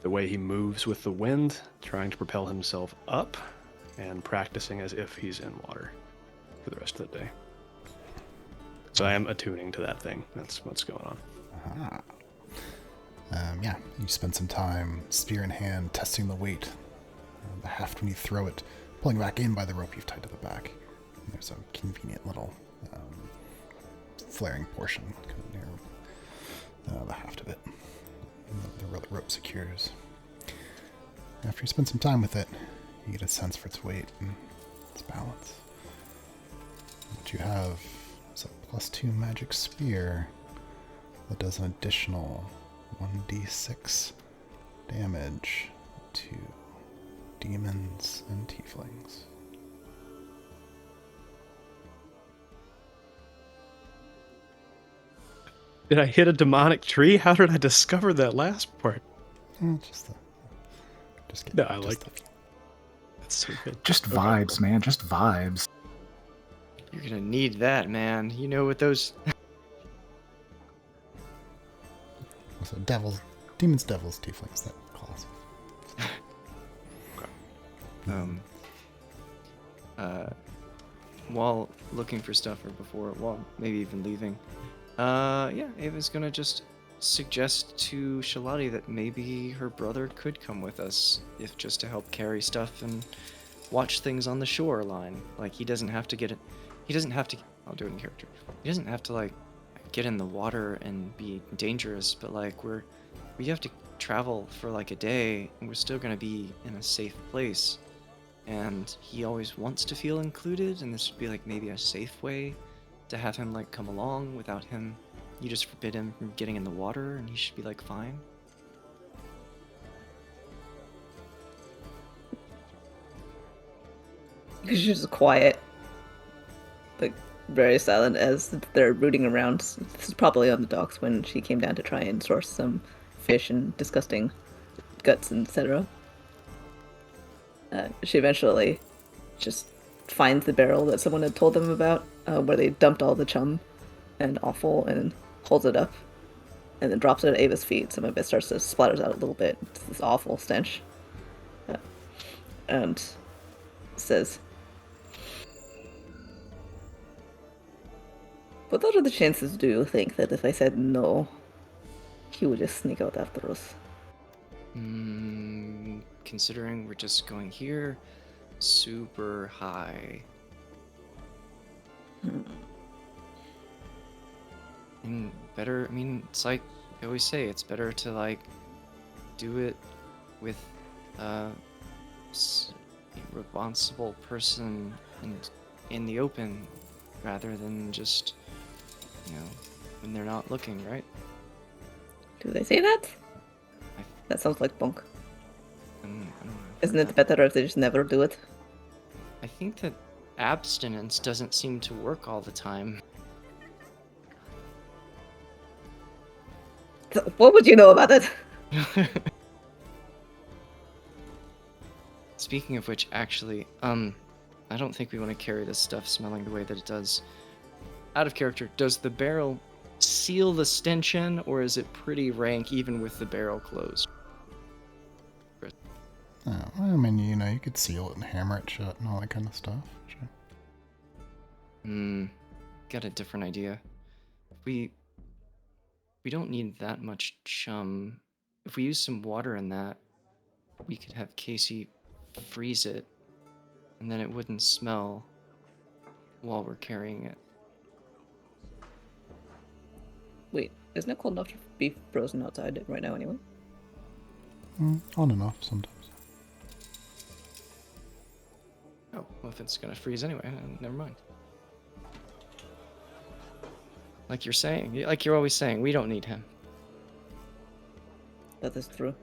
Speaker 11: the way he moves with the wind, trying to propel himself up, and practicing as if he's in water. for the rest of the day. So I am attuning to that thing. That's what's going on.
Speaker 1: Aha. Yeah, you spend some time, spear in hand, testing the weight. The haft when you throw it, pulling back in by the rope you've tied to the back. And there's a convenient little flaring portion kind of near the haft of it. And the rope secures. After you spend some time with it, you get a sense for its weight and its balance. What you have is a +2 magic spear that does an additional 1d6 damage to demons and tieflings.
Speaker 11: Did I hit a demonic tree? How did I discover that last part?
Speaker 1: Just kidding.
Speaker 11: No, I like that. That's so good.
Speaker 3: Just vibes, man. Just vibes.
Speaker 5: You're gonna need that, man. You know what those...
Speaker 1: So demons, devils, tieflings, that class.
Speaker 5: While looking for stuff, or before, well, maybe even leaving, yeah, Ava's gonna just suggest to Shalati that maybe her brother could come with us, if just to help carry stuff and watch things on the shoreline. Like, he doesn't have to get it. He doesn't have to. I'll do it in character. He doesn't have to like get in the water and be dangerous, but like we have to travel for like a day, and we're still gonna be in a safe place. And he always wants to feel included, and this would be like maybe a safe way to have him like come along without him. You just forbid him from getting in the water, and he should be like fine.
Speaker 6: She's just quiet, like very silent as they're rooting around. This is probably on the docks when she came down to try and source some fish and disgusting guts, etc. She eventually just finds the barrel that someone had told them about, where they dumped all the chum and offal, and holds it up, and then drops it at Ava's feet. Some of it starts to splatters out a little bit. It's this awful stench. And says, "What are the chances, do you think, that if I said no, he would just sneak out after us?"
Speaker 5: Considering we're just going here, super high. And better, I mean, it's like I always say, it's better to like do it with a responsible person and in the open, rather than just, you know, when they're not looking, right?
Speaker 6: Do they say that? That sounds like bunk.
Speaker 5: I don't know.
Speaker 6: Isn't it better if they just never do it?
Speaker 5: I think that abstinence doesn't seem to work all the time.
Speaker 6: What would you know about it?
Speaker 5: Speaking of which, actually, I don't think we want to carry this stuff smelling the way that it does. Out of character, does the barrel seal the stench in, or is it pretty rank even with the barrel closed?
Speaker 1: Oh, I mean, you know, you could seal it and hammer it shut and all that kind of stuff. Sure.
Speaker 5: Got a different idea. We don't need that much chum. If we use some water in that, we could have Casey freeze it, and then it wouldn't smell while we're carrying it.
Speaker 6: Wait, isn't it cold enough to be frozen outside right now anyway?
Speaker 1: On and off sometimes.
Speaker 5: Oh, well, if it's gonna freeze anyway, then never mind. Like you're saying, like you're always saying, we don't need him.
Speaker 6: That is true.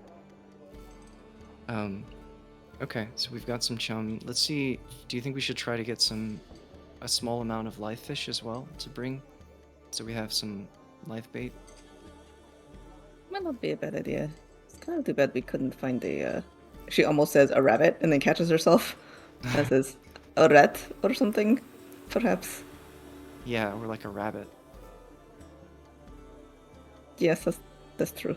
Speaker 5: Okay, so we've got some chum. Let's see, do you think we should try to get a small amount of live fish as well to bring? So we have some live bait?
Speaker 6: Might not be a bad idea. It's kind of too bad we couldn't find she almost says a rabbit and then catches herself. That says a rat or something, perhaps.
Speaker 5: Yeah, or like a rabbit.
Speaker 6: Yes, that's true.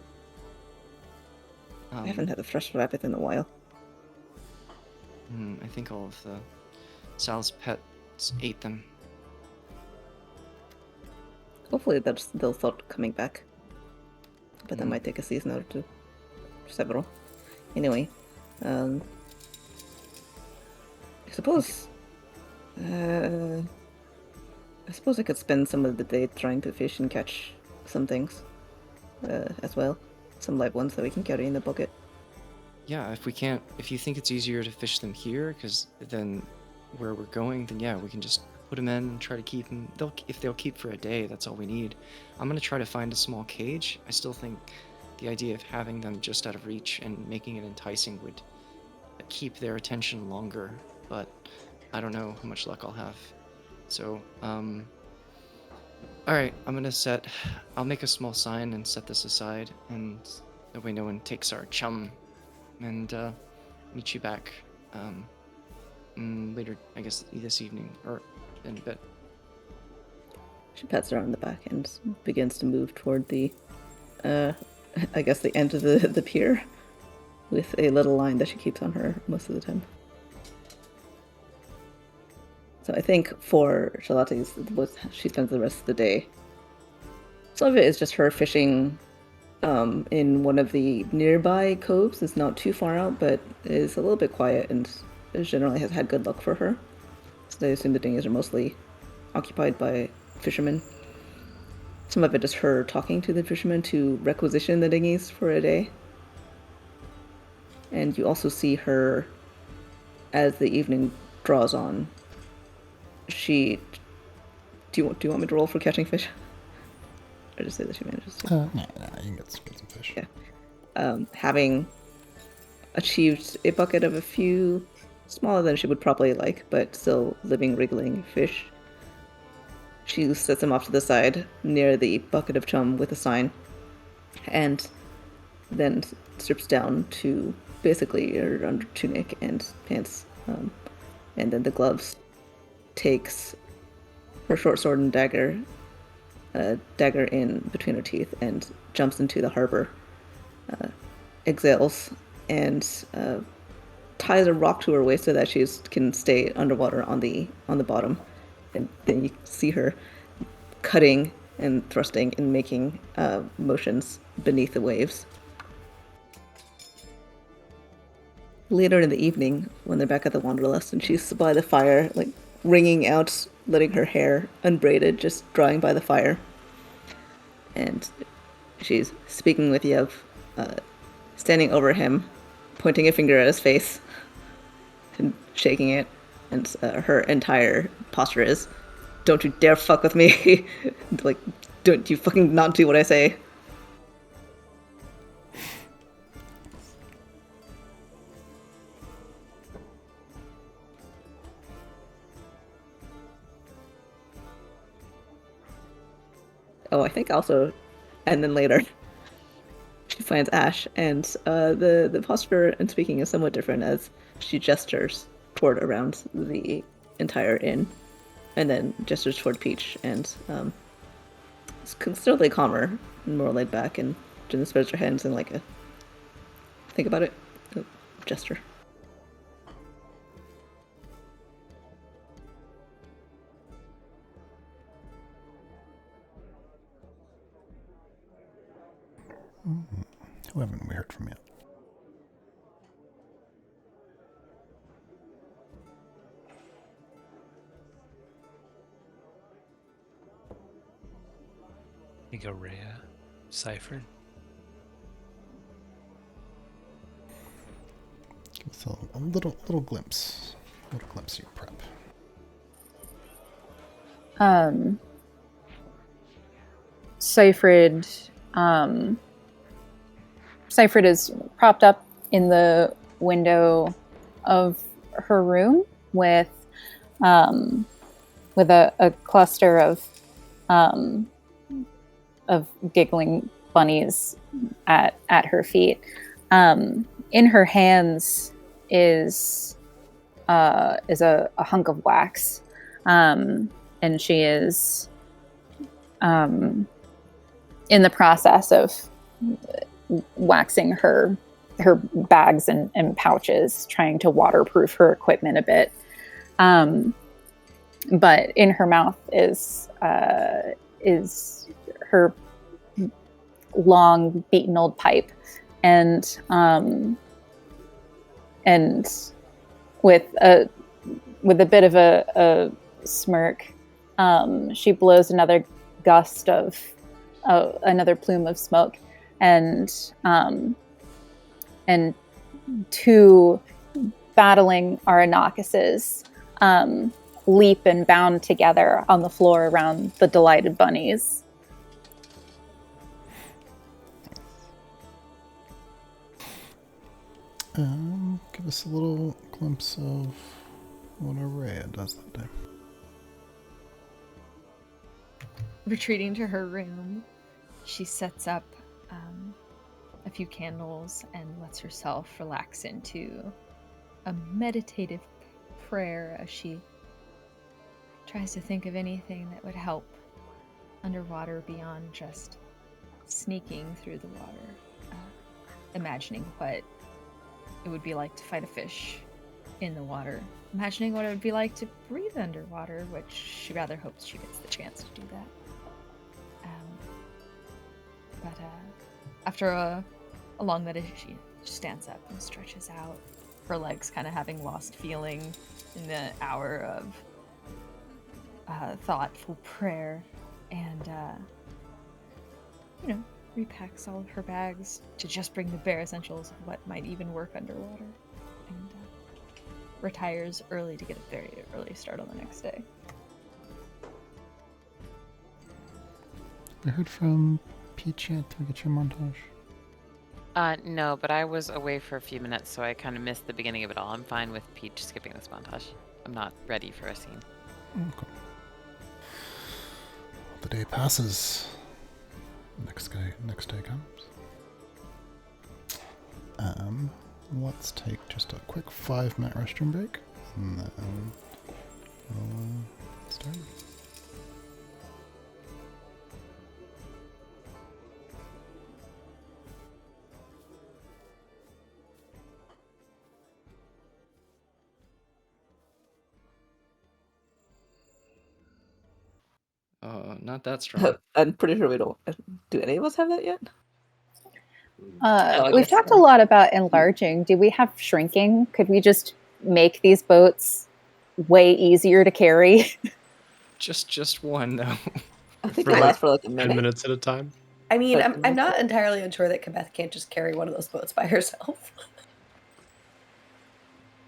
Speaker 6: I haven't had a fresh rabbit in a while.
Speaker 5: I think all of Sal's pets ate them.
Speaker 6: Hopefully they'll start coming back. But that might take a season or two. Several. Anyway, I suppose I could spend some of the day trying to fish and catch some things as well. Some live ones that we can carry in the bucket.
Speaker 5: Yeah, if you think it's easier to fish them here, because then where we're going, then yeah, we can just put them in and try to keep them. If they'll keep for a day, that's all we need. I'm gonna try to find a small cage. I still think the idea of having them just out of reach and making it enticing would keep their attention longer, but I don't know how much luck I'll have. So, alright, I'll make a small sign and set this aside, and that way no one takes our chum, and meet you back later, I guess, this evening, or in a bit.
Speaker 6: She pats her on the back and begins to move toward the, I guess the end of the pier, with a little line that she keeps on her most of the time. So I think for Charlotte's, what she spends the rest of the day, some of it is just her fishing in one of the nearby coves. It's not too far out, but is a little bit quiet and generally has had good luck for her. So I assume the dinghies are mostly occupied by fishermen. Some of it is her talking to the fishermen to requisition the dinghies for a day. And you also see her, as the evening draws on, do you want me to roll for catching fish? Or just say that she manages to?
Speaker 1: No, you can get some fish.
Speaker 6: Yeah. Having achieved a bucket of a few smaller than she would probably like, but still living, wriggling fish, she sets them off to the side near the bucket of chum with a sign, and then strips down to basically her under tunic and pants, and then the gloves. Takes her short sword and dagger in between her teeth, and jumps into the harbor, exhales, and ties a rock to her waist so that she can stay underwater on the bottom. And then you see her cutting and thrusting and making motions beneath the waves. Later in the evening, when they're back at the Wanderlust and she's by the fire, like wringing out, letting her hair unbraided, just drying by the fire. And she's speaking with Yev, standing over him, pointing a finger at his face, and shaking it. And her entire posture is, "Don't you dare fuck with me!" Like, don't you fucking not do what I say. Oh, I think also, and then later, she finds Ash, and the posture and speaking is somewhat different as she gestures toward around the entire inn, and then gestures toward Peach, and it's considerably calmer and more laid back, and Jen spreads her hands in like a think about it gesture.
Speaker 1: Who haven't we heard from yet?
Speaker 2: You go Rhea, Cypher.
Speaker 1: Give us a little glimpse. A little glimpse of your prep.
Speaker 8: Cyphered is propped up in the window of her room with a cluster of giggling bunnies at her feet. In her hands is a hunk of wax, and she is in the process of waxing her bags and pouches, trying to waterproof her equipment a bit. But in her mouth is is her long, beaten old pipe, and with a bit of a smirk, she blows another gust of another plume of smoke, and two battling Aranakases leap and bound together on the floor around the delighted bunnies.
Speaker 1: Give us a little glimpse of what Araya does that day.
Speaker 7: Retreating to her room, she sets up a few candles and lets herself relax into a meditative prayer as she tries to think of anything that would help underwater beyond just sneaking through the water, imagining what it would be like to fight a fish in the water, imagining what it would be like to breathe underwater, which she rather hopes she gets the chance to do that. But after a long meditation, she stands up and stretches out, her legs kind of having lost feeling in the hour of thoughtful prayer, and repacks all of her bags to just bring the bare essentials of what might even work underwater, and retires early to get a very early start on the next day.
Speaker 1: I heard from Peach yet to get your montage.
Speaker 4: No, but I was away for a few minutes, so I kind of missed the beginning of it all. I'm fine with Peach skipping this montage. I'm not ready for a scene.
Speaker 1: Okay. The day passes. Next day comes. Let's take just a quick 5-minute restroom break, and then we'll start.
Speaker 5: Not that strong.
Speaker 6: I'm pretty sure we don't. Do any of us have that yet?
Speaker 8: We've talked a lot about enlarging. Do we have shrinking? Could we just make these boats way easier to carry?
Speaker 5: Just one, though.
Speaker 6: I think
Speaker 11: For
Speaker 6: it
Speaker 11: like
Speaker 6: lasts for like a
Speaker 11: 10
Speaker 6: minute.
Speaker 11: minutes at a time.
Speaker 9: I mean, I'm not entirely unsure that Kabeth can't just carry one of those boats by herself.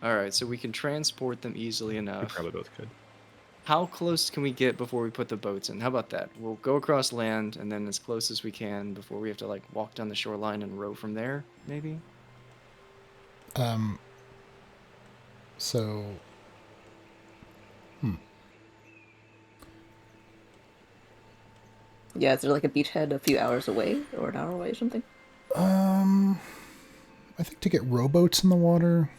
Speaker 5: All right, so we can transport them easily
Speaker 11: We
Speaker 5: enough.
Speaker 11: probably both could.
Speaker 5: How close can we get before we put the boats in? How about that? We'll go across land, and then as close as we can before we have to, like, walk down the shoreline and row from there, maybe?
Speaker 1: So...
Speaker 6: Yeah, is there like a beachhead a few hours away or an hour away or something?
Speaker 1: I think to get rowboats in the water,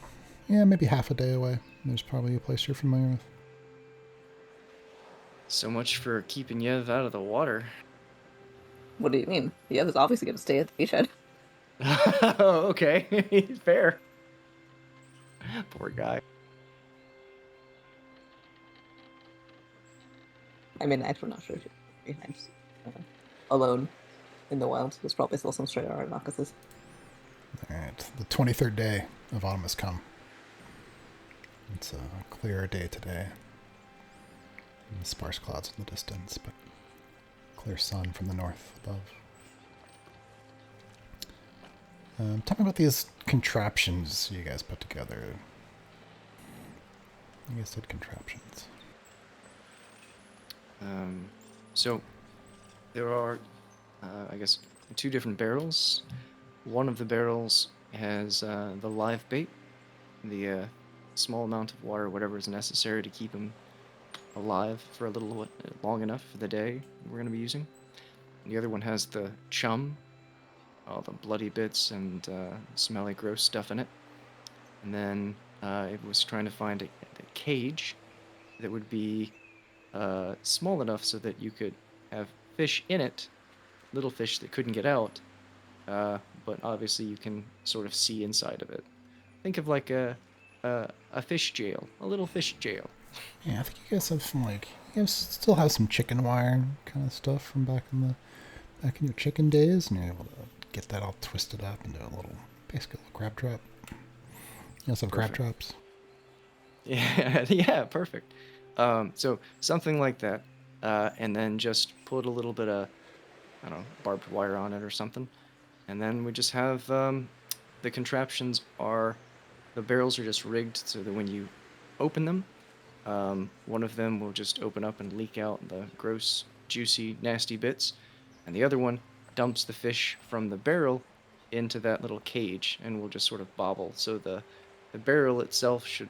Speaker 1: yeah, maybe half a day away. There's probably a place you're familiar with.
Speaker 5: So much for keeping Yev out of the water.
Speaker 6: What do you mean? Yeah, there's obviously going to stay at the beachhead.
Speaker 5: Oh, okay. Fair. Poor guy.
Speaker 6: I mean, actually, not sure. I'm alone in the wild. There's probably still some stray Aranakases.
Speaker 1: Alright, the 23rd day of autumn has come. It's a clearer day today. And sparse clouds in the distance, but clear sun from the north above. Tell me about these contraptions you guys put together. You guys did contraptions.
Speaker 5: So there are, I guess, 2 different barrels. One of the barrels has the live bait, the small amount of water, whatever is necessary to keep him alive for a little long enough for the day we're going to be using. And the other one has the chum, all the bloody bits and smelly, gross stuff in it. And then it was trying to find a cage that would be small enough so that you could have fish in it, little fish that couldn't get out, but obviously you can sort of see inside of it. Think of like a fish jail, a little fish jail.
Speaker 1: Yeah, I think you guys have some, still have some chicken wire kind of stuff from back in your chicken days, and you're able to get that all twisted up into basically a little crab trap. You also have crab traps.
Speaker 5: Yeah, yeah, perfect. So something like that, and then just put a little bit of, I don't know, barbed wire on it or something, and then we just have the contraptions are, the barrels are just rigged so that when you open them, one of them will just open up and leak out the gross, juicy, nasty bits, and the other one dumps the fish from the barrel into that little cage and will just sort of bobble. So the barrel itself should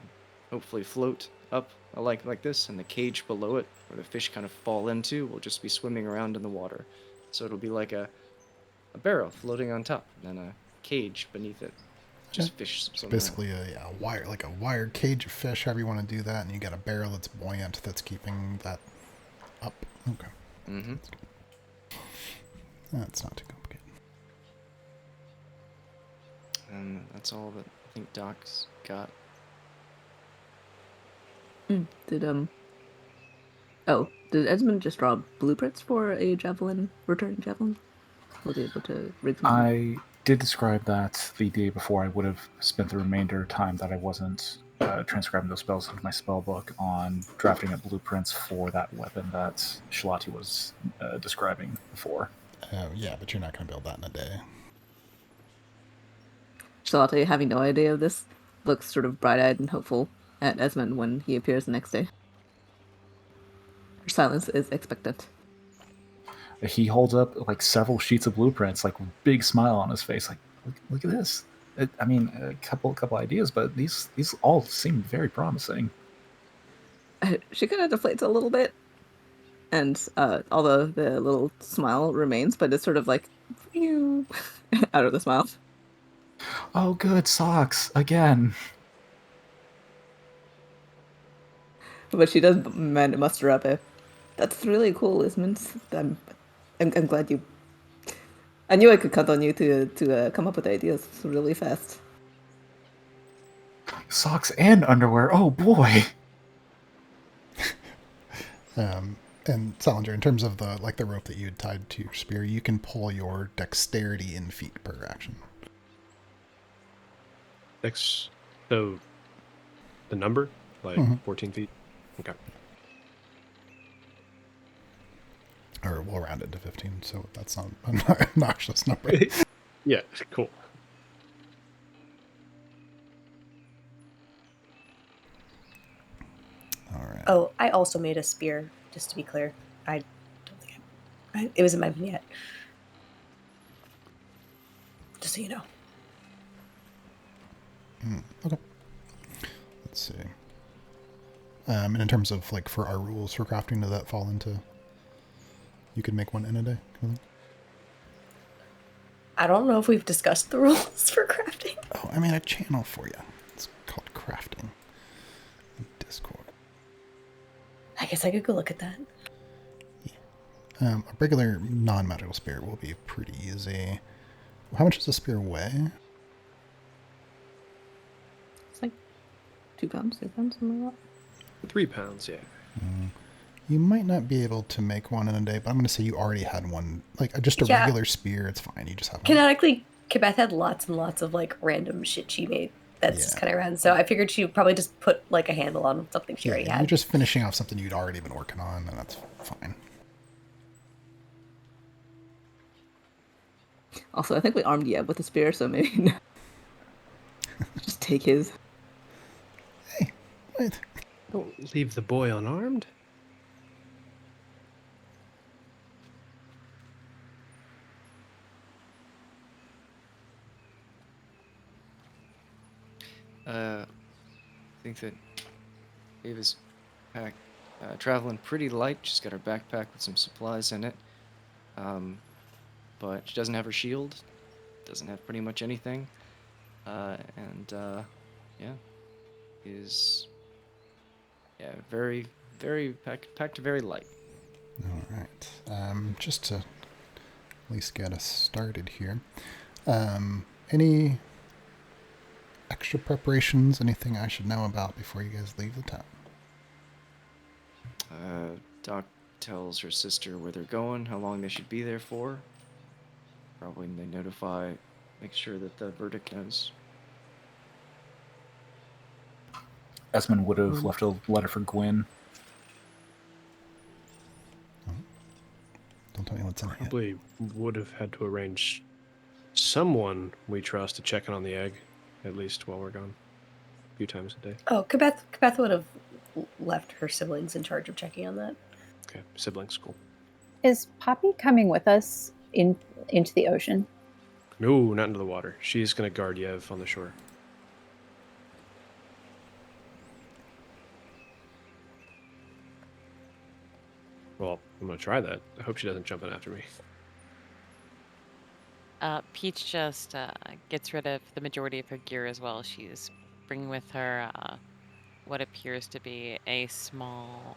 Speaker 5: hopefully float up like this, and the cage below it, where the fish kind of fall into, will just be swimming around in the water. So it'll be like a barrel floating on top, and then a cage beneath it. Just fish
Speaker 1: It's
Speaker 5: swimming
Speaker 1: basically a wire, like a wired cage of fish, however you want to do that, and you got a barrel that's buoyant that's keeping that up. Okay.
Speaker 5: Mm-hmm.
Speaker 1: That's not too complicated.
Speaker 5: And that's all that I think Doc's got.
Speaker 6: Did Esmond just draw blueprints for a returning javelin? Was he able to rig them?
Speaker 3: I did describe that the day before. I would have spent the remainder time that I wasn't transcribing those spells into my spell book on drafting up blueprints for that weapon that Shalati was describing before.
Speaker 1: Yeah, but you're not going to build that in a day.
Speaker 6: Shalati, having no idea of this, looks sort of bright-eyed and hopeful at Esmond when he appears the next day. Her silence is expectant.
Speaker 3: He holds up like several sheets of blueprints, like big smile on his face, like look at this. A couple ideas, but these all seem very promising.
Speaker 6: She kind of deflates a little bit, and although the little smile remains, but it's sort of like out of the smile.
Speaker 3: Oh, good, socks again.
Speaker 6: But she does muster up that's really cool, Esmond. I'm glad you. I knew I could count on you to come up with ideas really fast.
Speaker 3: Socks and underwear. Oh boy.
Speaker 1: And Salinger, in terms of the rope that you had tied to your spear, you can pull your dexterity in feet per action.
Speaker 11: So the number, 14 feet. Okay.
Speaker 1: Or we'll round it to 15, so that's not an obnoxious number.
Speaker 11: Yeah, cool.
Speaker 1: All right.
Speaker 9: Oh, I also made a spear, just to be clear. I don't think it was in my vignette. Just so you know.
Speaker 1: Okay. Let's see. And in terms of for our rules for crafting, does that fall into? You could make one in a day.
Speaker 9: I don't know if we've discussed the rules for crafting.
Speaker 1: Oh, I made a channel for you. It's called crafting. Discord.
Speaker 9: I guess I could go look at that.
Speaker 1: Yeah. A regular non-magical spear will be pretty easy. How much does a spear weigh?
Speaker 6: It's like 2 pounds, 3 pounds, something like that.
Speaker 11: 3 pounds, yeah.
Speaker 1: You might not be able to make one in a day, but I'm going to say you already had one. Just a regular spear, it's fine. You just have one.
Speaker 9: Canonically, Kibeth had lots and lots of random shit she made that's just kind of around. So I figured she would probably just put a handle on something she already had.
Speaker 1: You're just finishing off something you'd already been working on, and that's fine.
Speaker 6: Also, I think we armed Yeb with a spear, so maybe just take his.
Speaker 1: Hey, wait.
Speaker 11: Don't leave the boy unarmed.
Speaker 5: I think that Ava's traveling pretty light. She's got her backpack with some supplies in it. But she doesn't have her shield. Doesn't have pretty much anything. Is very, very packed very light.
Speaker 1: All right. Just to at least get us started here. Any extra preparations? Anything I should know about before you guys leave the town?
Speaker 5: Doc tells her sister where they're going, how long they should be there for. Probably they notify, make sure that the verdict knows.
Speaker 3: Esmond would have left a letter for Gwen.
Speaker 1: Don't tell me what's in it yet.
Speaker 11: Probably would have had to arrange someone we trust to check in on the egg, at least while we're gone, a few times a day.
Speaker 9: Oh, Kabeth would have left her siblings in charge of checking on that.
Speaker 11: Okay, siblings, cool.
Speaker 8: Is Poppy coming with us into the ocean?
Speaker 11: No, not into the water. She's going to guard Yev on the shore. Well, I'm going to try that. I hope she doesn't jump in after me.
Speaker 4: Peach just gets rid of the majority of her gear as well. She's bringing with her what appears to be a small,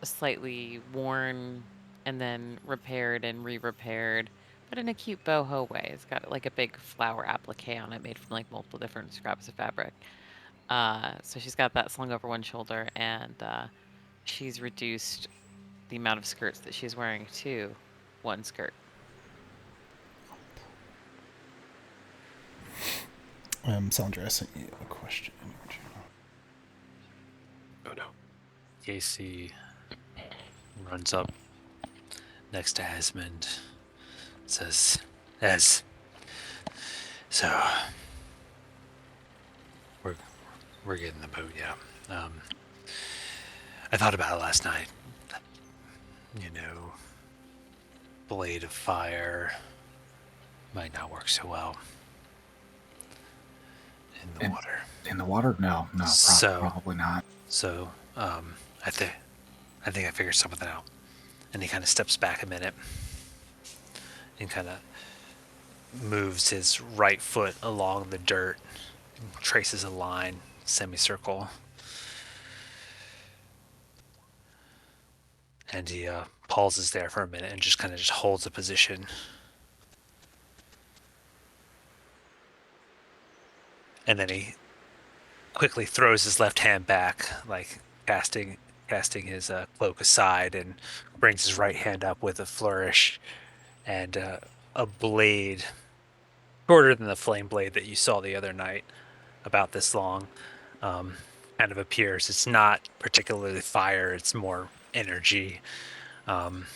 Speaker 4: slightly worn and then repaired and re-repaired, but in a cute boho way. It's got like a big flower applique on it made from like multiple different scraps of fabric. So she's got that slung over one shoulder, and she's reduced the amount of skirts that she's wearing to one skirt.
Speaker 1: Sandra, I sent you a question.
Speaker 11: Oh no.
Speaker 2: Casey runs up next to Esmond, says, "Ez, so we're getting the boat, yeah. I thought about it last night. You know, blade of fire might not work so well in the water.
Speaker 3: In the water? No, probably not.
Speaker 2: So, I think I figured something out." And he kind of steps back a minute and kind of moves his right foot along the dirt, and traces a line, semicircle. And he pauses there for a minute and just kind of holds a position. And then he quickly throws his left hand back, like casting his cloak aside, and brings his right hand up with a flourish, and a blade shorter than the flame blade that you saw the other night, about this long, kind of appears. It's not particularly fire, it's more energy, kind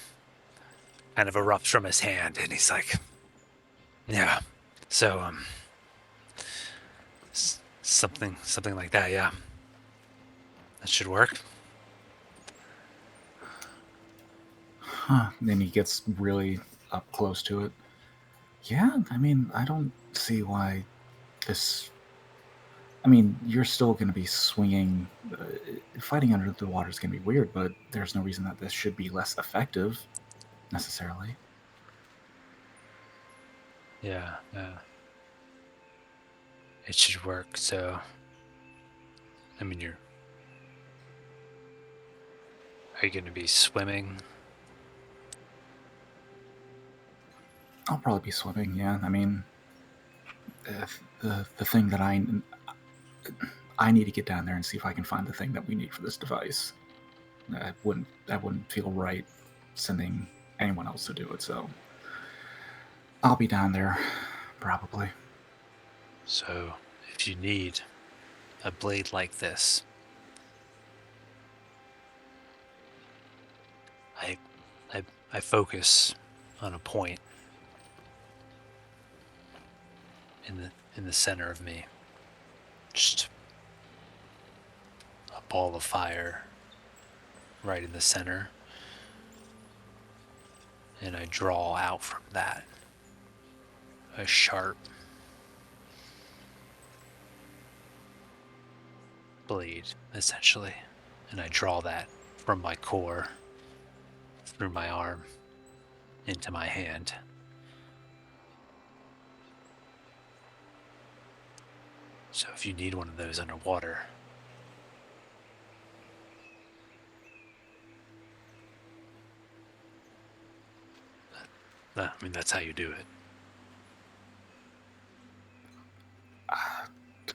Speaker 2: of erupts from his hand, and he's like, yeah, so something like that, yeah, that should work.
Speaker 3: Huh. Then he gets really up close to it. Yeah, I mean, I don't see why this... I mean, you're still going to be swinging... fighting under the water is going to be weird, but there's no reason that this should be less effective, necessarily.
Speaker 2: Yeah. It should work, so... I mean, are you going to be swimming?
Speaker 3: I'll probably be swimming, yeah. I mean, the thing that I need to get down there and see if I can find the thing that we need for this device. That wouldn't feel right sending anyone else to do it, so I'll be down there, probably.
Speaker 2: So, if you need a blade like this, I focus on a point in the center of me. Just a ball of fire right in the center. And I draw out from that a sharp blade, essentially. And I draw that from my core, through my arm, into my hand. So if you need one of those underwater, I mean, that's how you do it.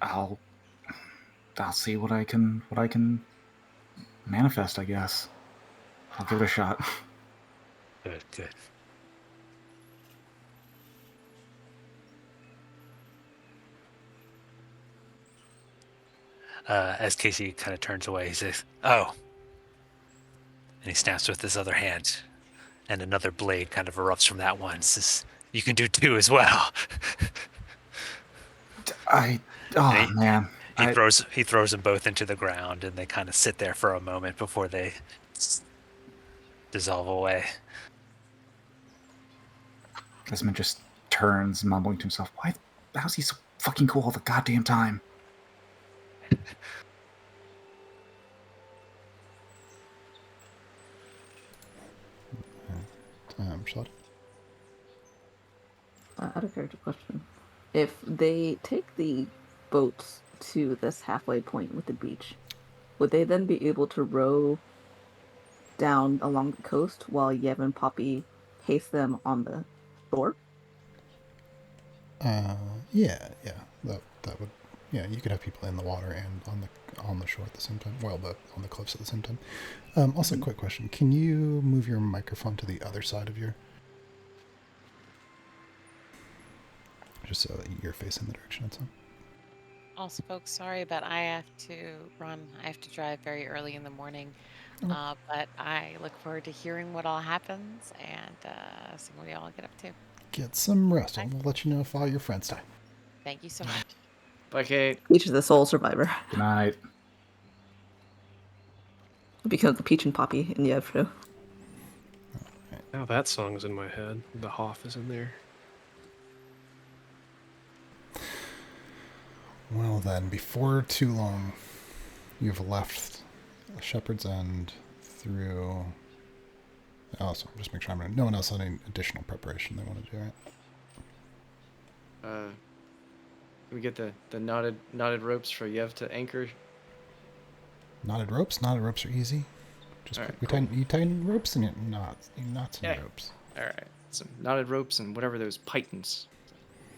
Speaker 3: I'll see what I can manifest, I guess. I'll give it a shot.
Speaker 2: Good, good. As Casey kind of turns away, he says, "Oh," and he snaps with his other hand, and another blade kind of erupts from that one. Says, "You can do 2 as well."
Speaker 3: Man.
Speaker 2: He throws them both into the ground, and they kind of sit there for a moment before they dissolve away.
Speaker 3: Desmond just turns, mumbling to himself, how's he so fucking cool all the goddamn time?
Speaker 1: Charlotte?
Speaker 6: Out of character question. If they take the boats to this halfway point with the beach, would they then be able to row down along the coast while Yev and Poppy pace them on the shore?
Speaker 1: Yeah. That would. Yeah, you could have people in the water and on the shore at the same time. Well, on the cliffs at the same time. Also, quick question: can you move your microphone to the other side of your? Just so that you're facing the direction it's on.
Speaker 4: Also, folks, sorry, but I have to run. I have to drive very early in the morning.
Speaker 1: Okay.
Speaker 4: But I look forward to hearing what all happens and seeing what you all get up to.
Speaker 1: Get some rest. I'll let you know if all your friends die.
Speaker 4: Thank you so much.
Speaker 5: Bye, Kate.
Speaker 6: Peach is the sole survivor.
Speaker 3: Good night.
Speaker 6: Because the Peach and Poppy in Yev show.
Speaker 11: Now that song's in my head. The Hoff is in there.
Speaker 1: Well then, before too long, you've left Shepherd's End through... Also, just make sure no one else had any additional preparation they want to do, right?
Speaker 5: Can we get the knotted ropes for Yev to anchor?
Speaker 1: Knotted ropes? Knotted ropes are easy. Just
Speaker 5: All right,
Speaker 1: you tighten ropes and you knots and ropes.
Speaker 5: All right, some knotted ropes and whatever those pythons.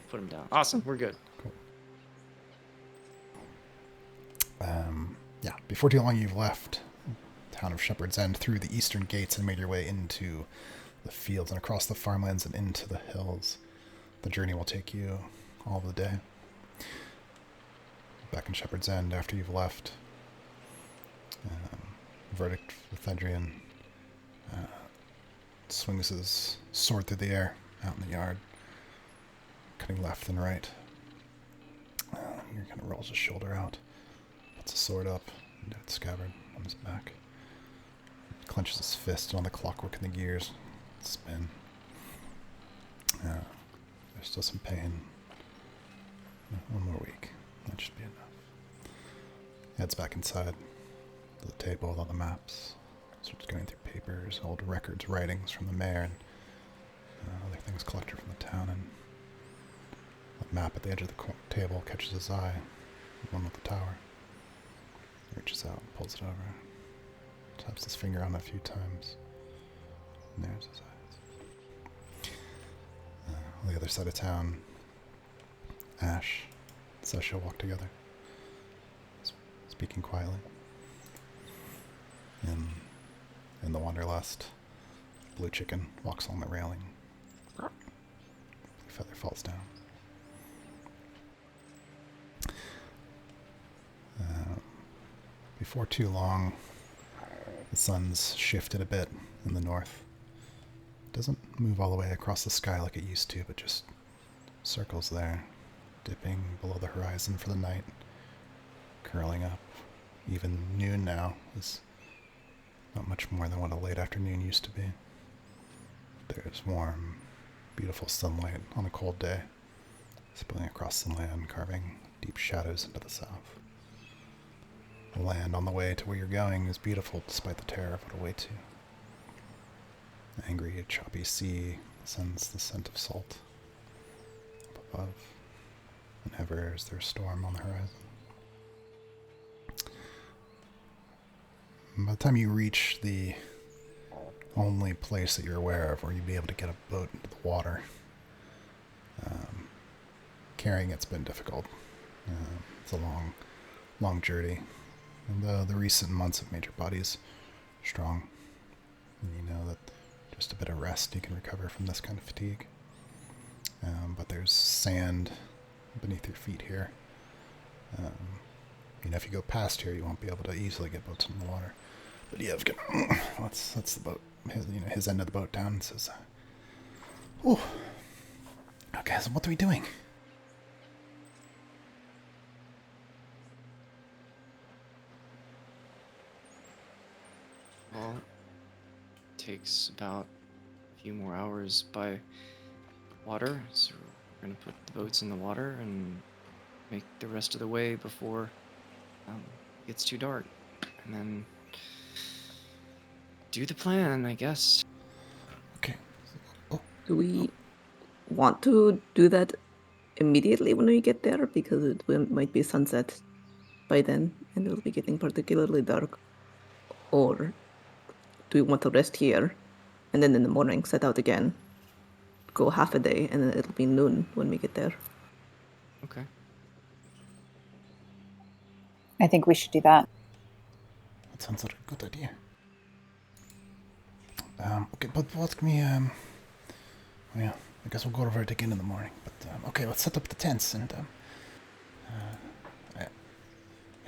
Speaker 5: Put them down. Awesome, we're good.
Speaker 1: Cool. Yeah, before too long you've left the town of Shepherd's End through the eastern gates and made your way into the fields and across the farmlands and into the hills. The journey will take you all the day. Back in Shepherd's End after you've left, Verdict with Edrian swings his sword through the air out in the yard, cutting left and right. He kind of rolls his shoulder out, puts his sword up into its scabbard on his back, clenches his fist, and on the clockwork and the gears spin. There's still some pain. One more week. That should be enough. Heads back inside to the table with all the maps. Starts going through papers, old records, writings from the mayor, and other things collected from the town. And a map at the edge of the table catches his eye. The one with the tower. He reaches out and pulls it over. Taps his finger on it a few times. And there's his eyes. On the other side of town, Ash and Sasha walk together, speaking quietly. In the Wanderlust, Blue Chicken walks along the railing. The feather falls down. Before too long, the sun's shifted a bit in the north. It doesn't move all the way across the sky like it used to, but just circles there, dipping below the horizon for the night, curling up. Even noon now is not much more than what a late afternoon used to be. There's warm, beautiful sunlight on a cold day, spilling across the land, carving deep shadows into the south. The land on the way to where you're going is beautiful despite the terror of what awaits you. The angry, choppy sea sends the scent of salt up above, and ever is there a storm on the horizon. By the time you reach the only place that you're aware of where you'd be able to get a boat into the water, carrying it's been difficult. It's a long journey And the recent months have made your bodies strong. And you know that just a bit of rest, you can recover from this kind of fatigue. But there's sand beneath your feet here. If you go past here, you won't be able to easily get boats in the water. But yeah, that's the boat. His end of the boat down. And says, "Oh, okay. So what are we doing?"
Speaker 5: Well, it takes about a few more hours by water, so we're gonna put the boats in the water and make the rest of the way before it gets too dark, and then do the plan, I guess.
Speaker 1: Okay.
Speaker 6: Do we want to do that immediately when we get there? Because might be sunset by then, and it'll be getting particularly dark. Or do we want to rest here, and then in the morning set out again? Go half a day, and then it'll be noon when we get there.
Speaker 5: Okay.
Speaker 8: I think we should do that.
Speaker 1: That sounds like a good idea. Okay, but what can we, well, I guess we'll go over it again in the morning. But, okay, let's set up the tents and, yeah,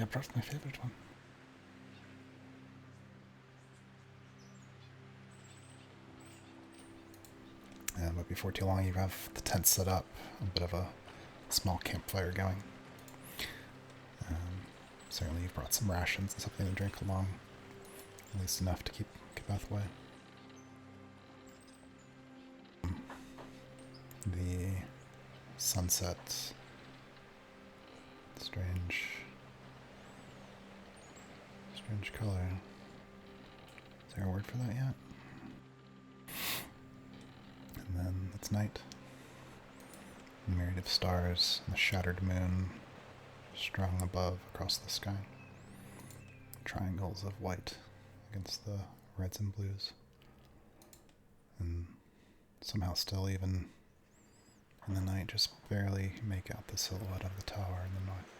Speaker 1: perhaps my favorite one. But before too long, you have the tent set up, a bit of a small campfire going. Certainly you've brought some rations and something to drink along, at least enough to keep Beth away. The sunset, strange color. Is there a word for that yet? And then it's night. A myriad of stars and the shattered moon strung above across the sky. Triangles of white against the reds and blues. And somehow still, even in the night, just barely make out the silhouette of the tower in the north.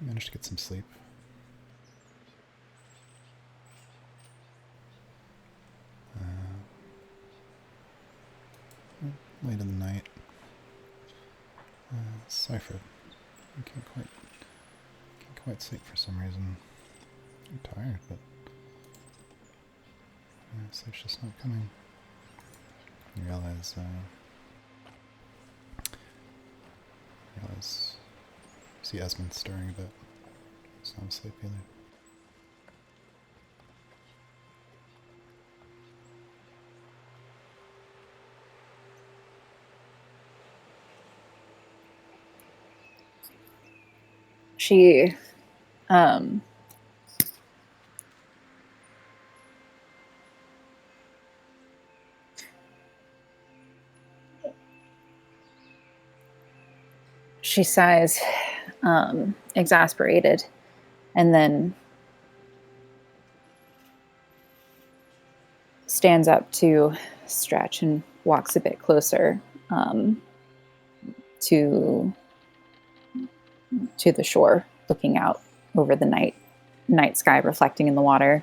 Speaker 1: I managed to get some sleep. Late in the night, Cypher. I can't quite sleep for some reason. I'm tired, but sleep's just not coming. You realize, see Esmond stirring a bit. He's not asleep either.
Speaker 8: She she sighs, exasperated, and then stands up to stretch and walks a bit closer to the shore, looking out over the night sky reflecting in the water.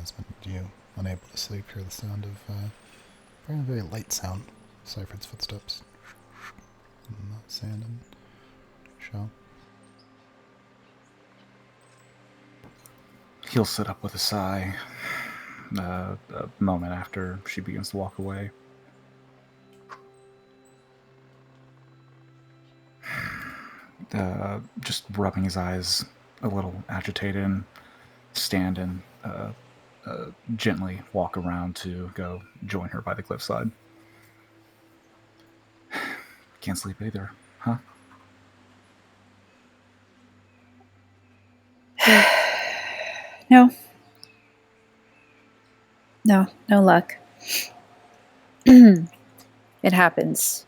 Speaker 1: Esmond, you, unable to sleep, hear the sound of very, very light sound. Cypher's footsteps in the sand and shell.
Speaker 3: He'll sit up with a sigh a moment after she begins to walk away. Just rubbing his eyes, a little agitated, and stand and gently walk around to go join her by the cliffside. Can't sleep either, huh?
Speaker 8: No, No luck. It happens.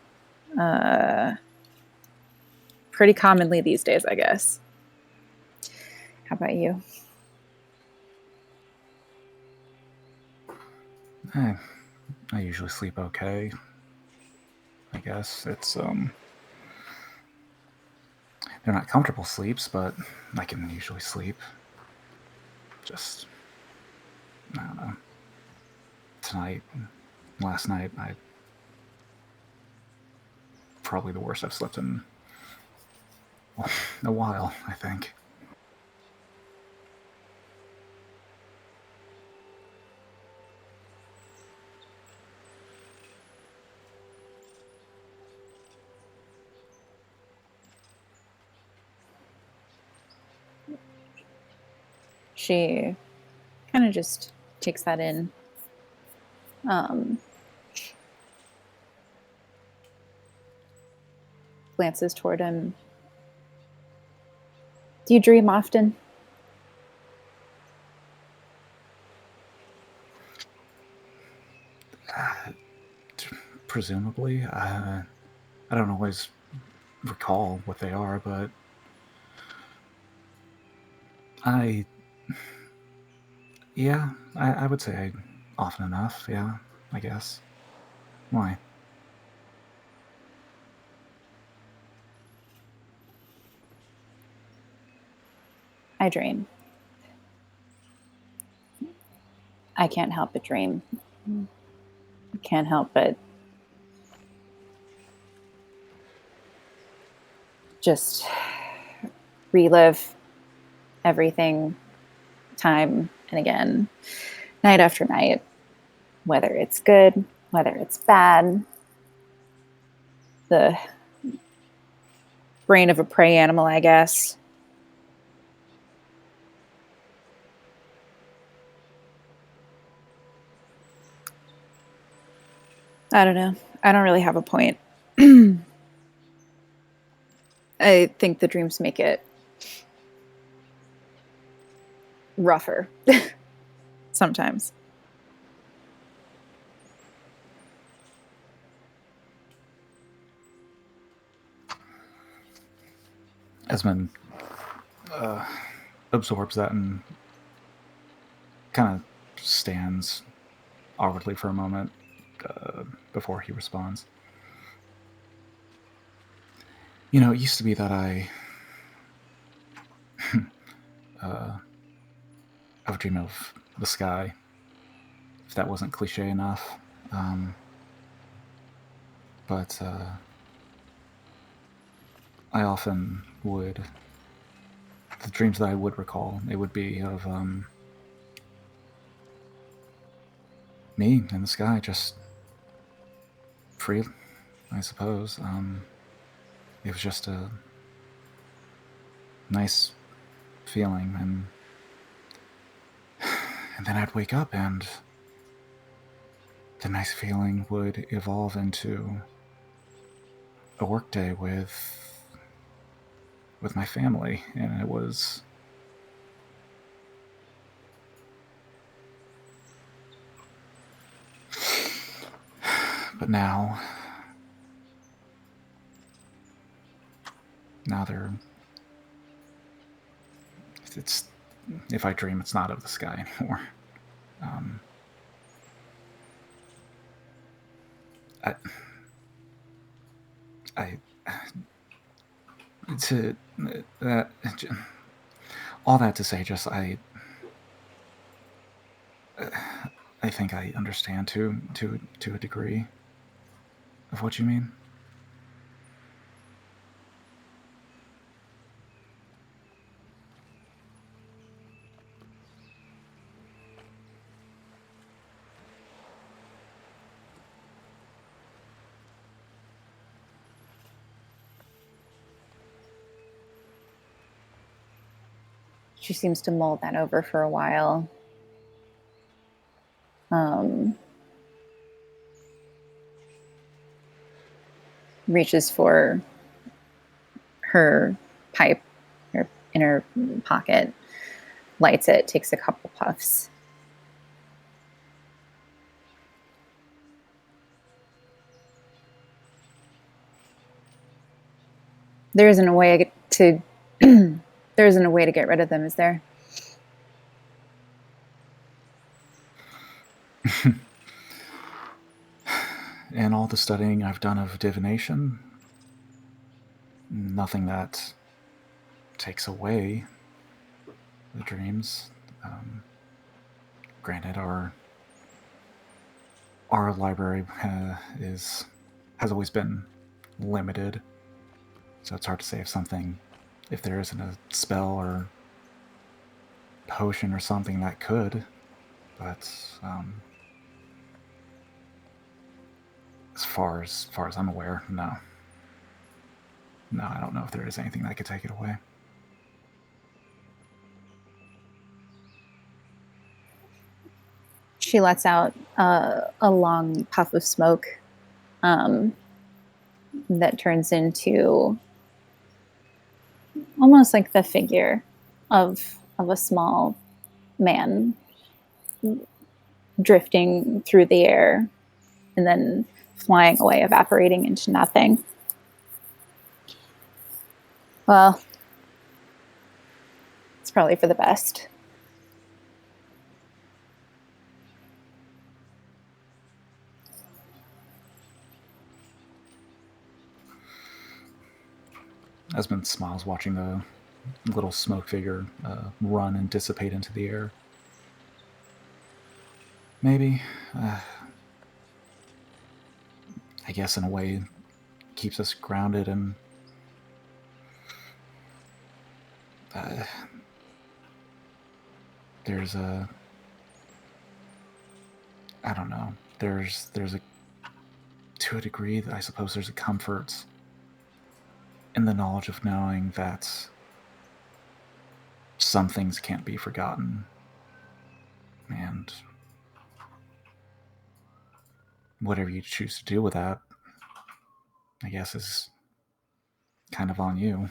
Speaker 8: Pretty commonly these days, I guess. How about you?
Speaker 3: I usually sleep okay. I guess it's they're not comfortable sleeps, but I can usually sleep. Just I don't know. Tonight, last night, I probably the worst I've slept in a while, I think.
Speaker 8: She kind of just takes that in. Glances toward him. Do you dream often?
Speaker 3: Presumably, I don't always recall what they are, but I would say often enough, yeah, I guess. Why?
Speaker 8: I dream. I can't help but dream. I can't help but just relive everything time and again, night after night, whether it's good, whether it's bad. The brain of a prey animal, I guess. I don't know. I don't really have a point. I think the dreams make it rougher sometimes.
Speaker 3: Esmond absorbs that and kind of stands awkwardly for a moment before he responds. You know, it used to be that I would dream of the sky, if that wasn't cliche enough. But I often would, the dreams that I would recall, it would be of me in the sky, just free, I suppose. It was just a nice feeling, and then I'd wake up and the nice feeling would evolve into a workday with my family, and it was but now they're it's if I dream, it's not of the sky anymore. I to all that to say, just I think I understand to a degree of what you mean.
Speaker 8: She seems to mull that over for a while. Reaches for her pipe in her pocket, lights it, takes a couple puffs. There isn't a way to there isn't a way to get rid of them, is there?
Speaker 3: In all the studying I've done of divination, nothing that takes away the dreams. Granted, our library has always been limited, so it's hard to say if there isn't a spell or potion or something that could. But as far as I'm aware, no, I don't know if there is anything that could take it away.
Speaker 8: She lets out a long puff of smoke that turns into almost like the figure of a small man drifting through the air and then flying away, evaporating into nothing. Well, it's probably for the best.
Speaker 3: Esmond smiles, watching the little smoke figure run and dissipate into the air. Maybe, I guess in a way, keeps us grounded and there's a, I don't know, there's a, to a degree, I suppose there's a comfort in the knowledge of knowing that some things can't be forgotten. And whatever you choose to do with that, I guess, is kind of on you.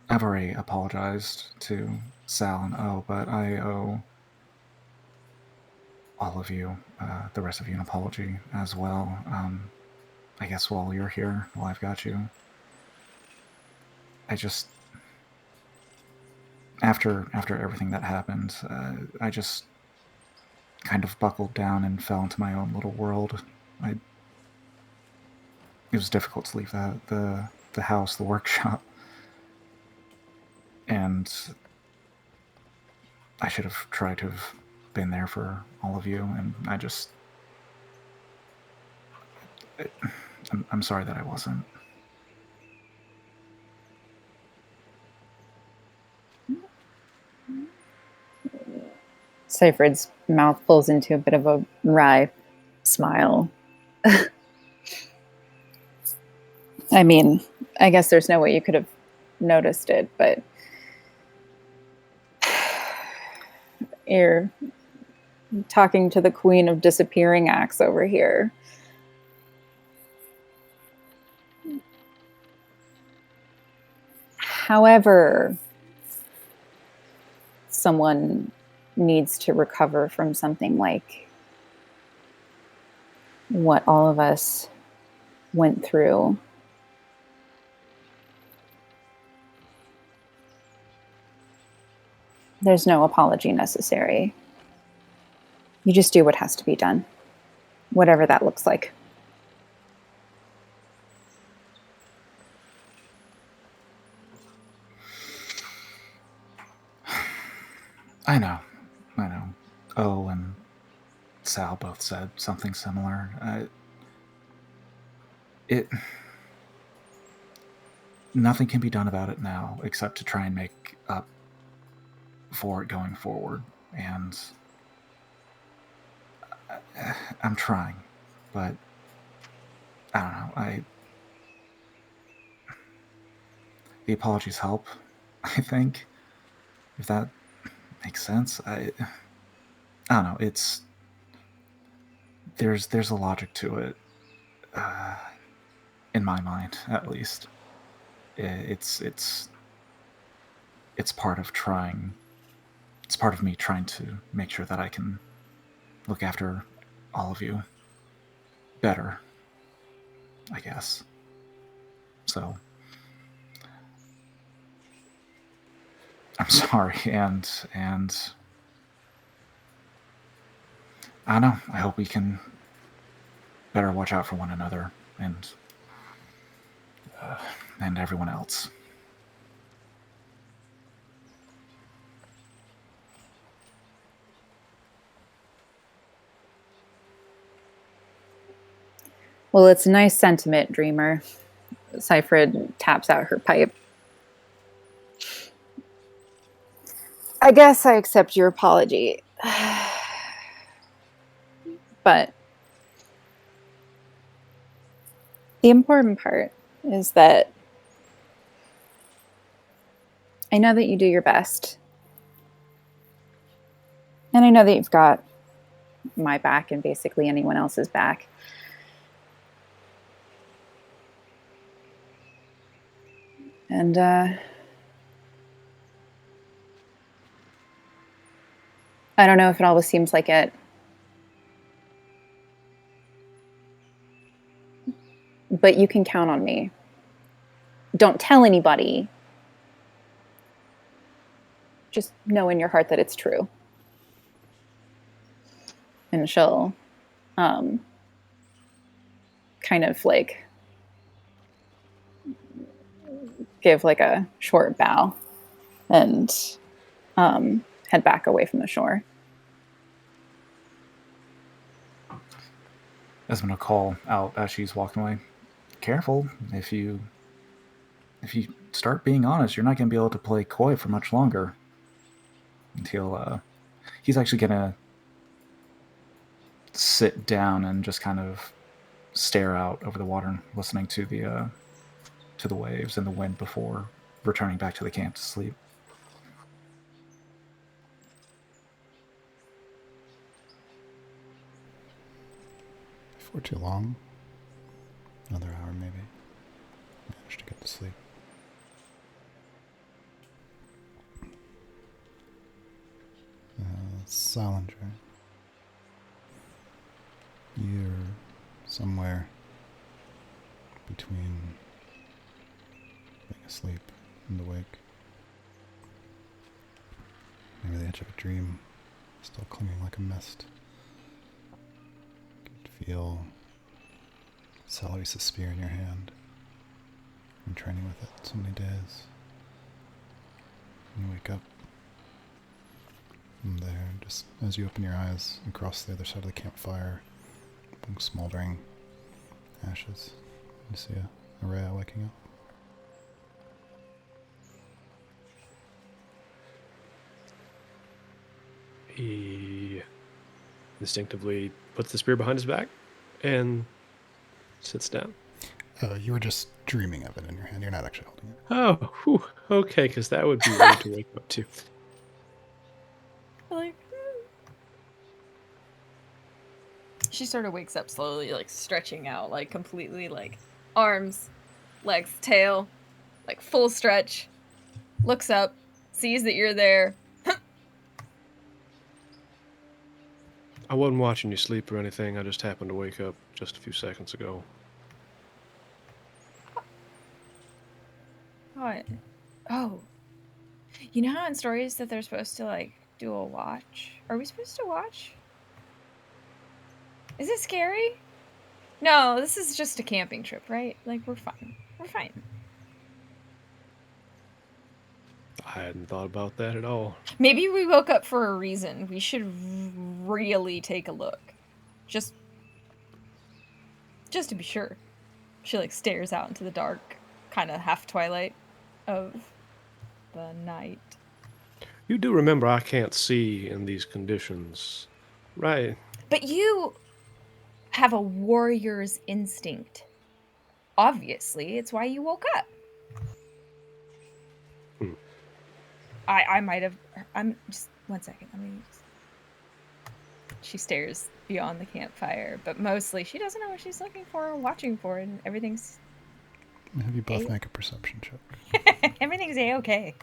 Speaker 3: I've already apologized to Sal and O, but I owe all of you, the rest of you, an apology as well. I guess while you're here, while I've got you, I just, after everything that happened, I just kind of buckled down and fell into my own little world. It was difficult to leave the house, the workshop, and I should have tried to have been there for all of you, and I'm sorry that I wasn't.
Speaker 8: Seyfried's mouth pulls into a bit of a wry smile. I mean, I guess there's no way you could have noticed it, but you're talking to the queen of disappearing acts over here. However, someone needs to recover from something like what all of us went through. There's no apology necessary. You just do what has to be done, whatever that looks like.
Speaker 3: I know. O and Sal both said something similar. Nothing can be done about it now except to try and make up for it going forward. And I'm trying, but I don't know. The apologies help, I think, if that makes sense. I don't know. There's a logic to it, in my mind, at least. It's part of trying it's part of me trying to make sure that I can look after all of you better, I guess. So, I'm sorry, and I don't know. I hope we can better watch out for one another and everyone else.
Speaker 8: Well, it's a nice sentiment, dreamer. Seyfried taps out her pipe. I guess I accept your apology. But the important part is that I know that you do your best. And I know that you've got my back and basically anyone else's back. And I don't know if it always seems like it. But you can count on me. Don't tell anybody. Just know in your heart that it's true. And she'll kind of like give like a short bow and head back away from the shore.
Speaker 3: Esmond will call out as she's walking away. Careful, if you start being honest, you're not going to be able to play coy for much longer. Until he's actually going to sit down and just kind of stare out over the water, listening to the waves and the wind before returning back to the camp to sleep.
Speaker 1: Before too long, another hour maybe, managed to get to sleep. Salinger, you're somewhere between being asleep and awake. Maybe the edge of a dream, still clinging like a mist. You could feel Celoris's spear in your hand. Been training with it so many days. And you wake up. And there, just as you open your eyes and cross the other side of the campfire, smoldering ashes, you see a Rhea waking up.
Speaker 11: He instinctively puts the spear behind his back and sits down.
Speaker 1: You were just dreaming of it in your hand. You're not actually holding it.
Speaker 11: Oh, whew, okay, because that would be weird to wake up to.
Speaker 7: Like, she sort of wakes up slowly, like stretching out, like completely, like arms, legs, tail, like full stretch. Looks up, sees that you're there.
Speaker 11: I wasn't watching you sleep or anything. I just happened to wake up just a few seconds ago.
Speaker 7: What? Oh. You know how in stories that they're supposed to, like, do a watch? Are we supposed to watch? Is it scary? No, this is just a camping trip, right? Like, we're fine. We're fine.
Speaker 11: I hadn't thought about that at all.
Speaker 7: Maybe we woke up for a reason. We should really take a look. Just to be sure. She, like, stares out into the dark, kind of half twilight of the night.
Speaker 11: You do remember I can't see in these conditions, right?
Speaker 7: But you have a warrior's instinct. Obviously, it's why you woke up. I might have... I'm just... One second. Let me... She stares beyond the campfire, but mostly she doesn't know what she's looking for or watching for, and everything's...
Speaker 1: Have you both make a perception check?
Speaker 7: Everything's A-okay.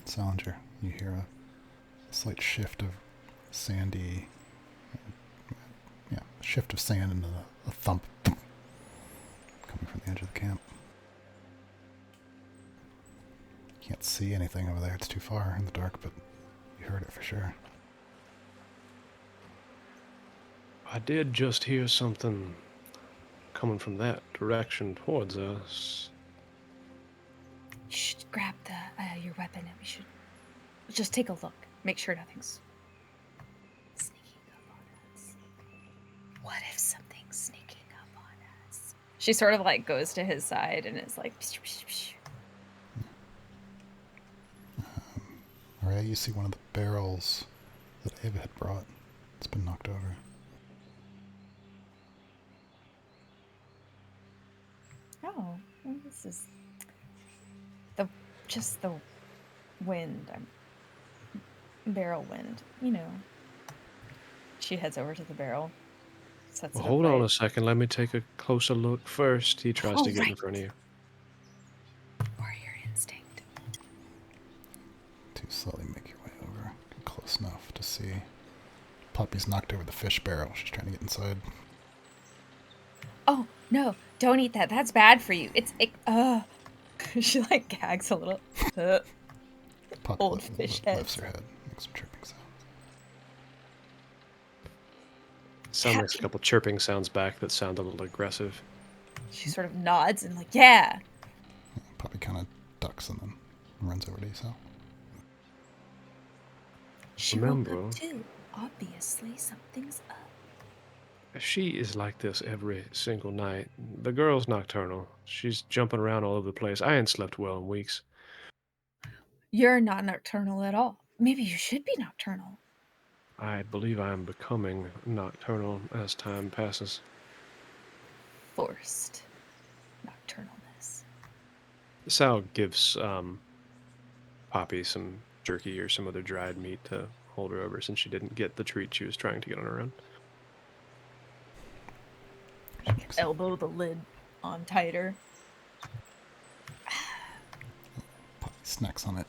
Speaker 1: Salinger, you hear a slight shift of sandy, shift of sand and a thump coming from the edge of the camp. You can't see anything over there, it's too far in the dark, but you heard it for sure.
Speaker 11: I did just hear something coming from that direction towards us.
Speaker 7: You should grab your weapon and we should just take a look. Make sure nothing's sneaking up on us. What if something's sneaking up on us? She sort of like goes to his side and is like, psh, psh, psh.
Speaker 1: Alright, you see one of the barrels that Ava had brought. It's been knocked over.
Speaker 7: Oh, well, this is just the wind. Barrel wind, you know. She heads over to the barrel. Sets
Speaker 11: Well,
Speaker 7: it
Speaker 11: hold
Speaker 7: up
Speaker 11: on
Speaker 7: right.
Speaker 11: a second. Let me take a closer look first. He tries to get in front of you.
Speaker 7: Warrior instinct.
Speaker 1: To slowly make your way over. Close enough to see. Poppy's knocked over the fish barrel. She's trying to get inside.
Speaker 7: Oh, no, don't eat that. That's bad for you. She like gags a little.
Speaker 1: Poppy
Speaker 7: Old fish heads.
Speaker 1: lifts her head. Makes some chirping sounds.
Speaker 11: Sound makes a couple chirping sounds back that sound a little aggressive.
Speaker 7: She sort of nods and like, yeah.
Speaker 1: Poppy kind of ducks and then runs over to Esau.
Speaker 7: She woke up too. Obviously, something's up.
Speaker 11: She is like this every single night. The girl's nocturnal. She's jumping around all over the place. I ain't slept well in weeks.
Speaker 7: You're not nocturnal at all. Maybe you should be nocturnal.
Speaker 11: I believe I am becoming nocturnal as time passes.
Speaker 7: Forced nocturnalness.
Speaker 11: Sal gives Poppy some jerky or some other dried meat to hold her over since she didn't get the treat she was trying to get on her own.
Speaker 7: Elbow the lid on tighter.
Speaker 1: Poppy snacks on it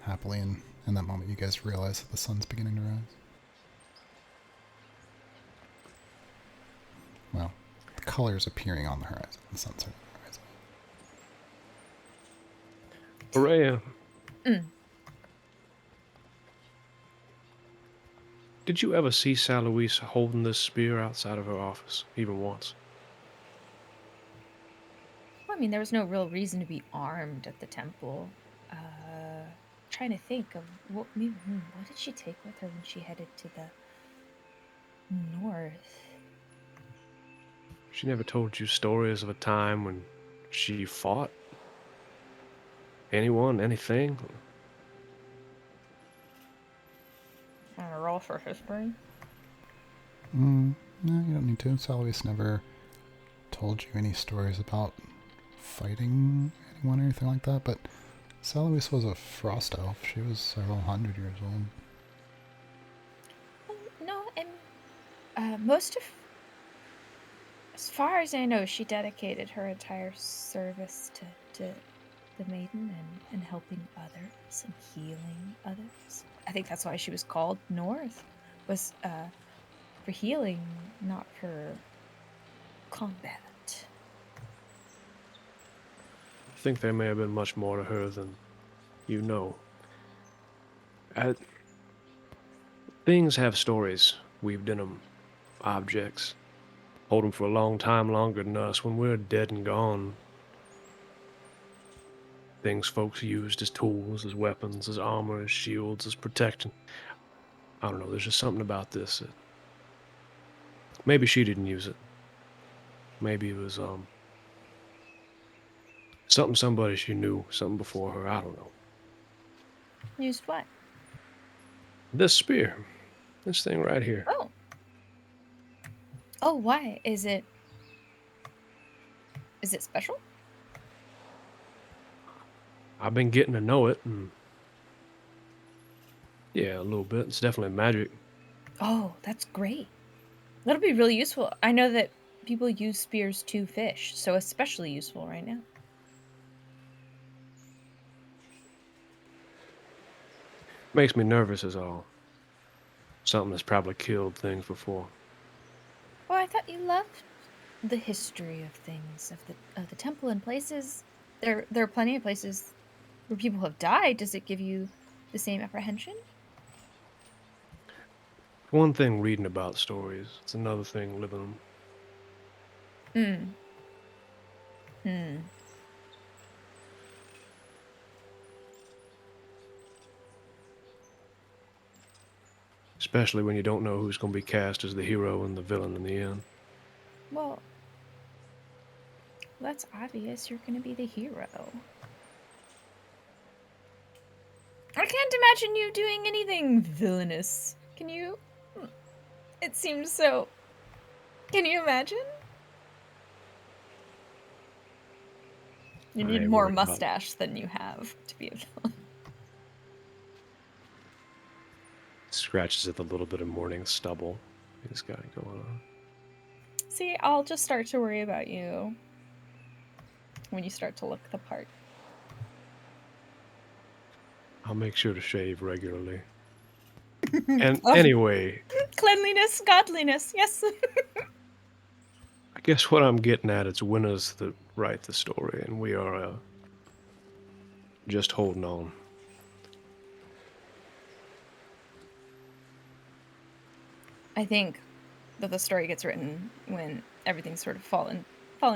Speaker 1: happily, and in that moment you guys realize that the sun's beginning to rise. Well, the color's appearing on the horizon. The sun's on the horizon.
Speaker 11: Araya, did you ever see Sal Louise holding this spear outside of her office, even once?
Speaker 7: Well, I mean, there was no real reason to be armed at the temple. Trying to think of what did she take with her when she headed to the north?
Speaker 11: She never told you stories of a time when she fought? Anyone, anything?
Speaker 7: On a roll for history?
Speaker 1: No, you don't need to. Salois never told you any stories about fighting anyone or anything like that, but Salois was a frost elf. She was several hundred years old.
Speaker 7: No, and as far as I know, she dedicated her entire service to the maiden and helping others and healing others. I think that's why she was called North, was for healing, not for combat.
Speaker 11: I think there may have been much more to her than you know. Things have stories weaved in them. Objects. Hold them for a long time longer than us. When we're dead and gone, things folks used as tools, as weapons, as armor, as shields, as protection. I don't know, there's just something about this that maybe she didn't use it. Maybe it was something somebody she knew, something before her, I don't know.
Speaker 7: Used what?
Speaker 11: This spear. This thing right here.
Speaker 7: Oh. Oh, why? Is it special?
Speaker 11: I've been getting to know it, and yeah, a little bit. It's definitely magic.
Speaker 7: Oh, that's great. That'll be really useful. I know that people use spears to fish, so especially useful right now.
Speaker 11: Makes me nervous is all. Something that's probably killed things before.
Speaker 7: Well, I thought you loved the history of things, of the temple and places. There are plenty of places where people have died. Does it give you the same apprehension?
Speaker 11: It's one thing reading about stories. It's another thing living them. Especially when you don't know who's going to be cast as the hero and the villain in the end.
Speaker 7: Well, that's obvious. You're going to be the hero. I can't imagine you doing anything villainous. Can you? It seems so. Can you imagine? You need more mustache than you have to be a villain.
Speaker 11: Scratches at the little bit of morning stubble he's got going on.
Speaker 7: See, I'll just start to worry about you when you start to look the part.
Speaker 11: I'll make sure to shave regularly. And anyway...
Speaker 7: Cleanliness, godliness, yes.
Speaker 11: I guess what I'm getting at is winners that write the story, and we are just holding on.
Speaker 7: I think that the story gets written when everything's sort of fallen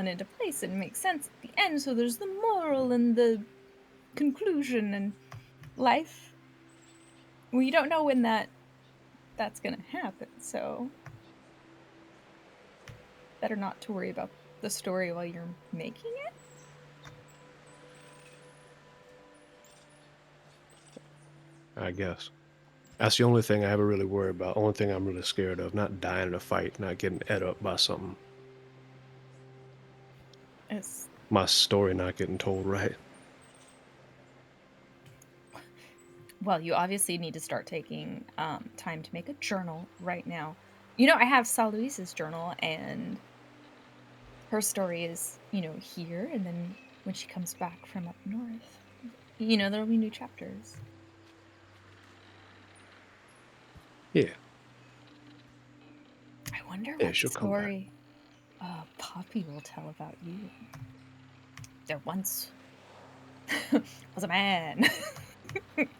Speaker 7: into place and makes sense at the end. So there's the moral and the conclusion and life. Well, you don't know when that's gonna happen, so better not to worry about the story while you're making it.
Speaker 11: I guess. That's the only thing I ever really worry about. Only thing I'm really scared of. Not dying in a fight, not getting ate up by something. My story not getting told right.
Speaker 7: Well, you obviously need to start taking time to make a journal right now. You know, I have Sal Luisa's journal, and her story is, here, and then when she comes back from up north, there'll be new chapters.
Speaker 11: Yeah.
Speaker 7: I wonder what story Poppy will tell about you. There once was a man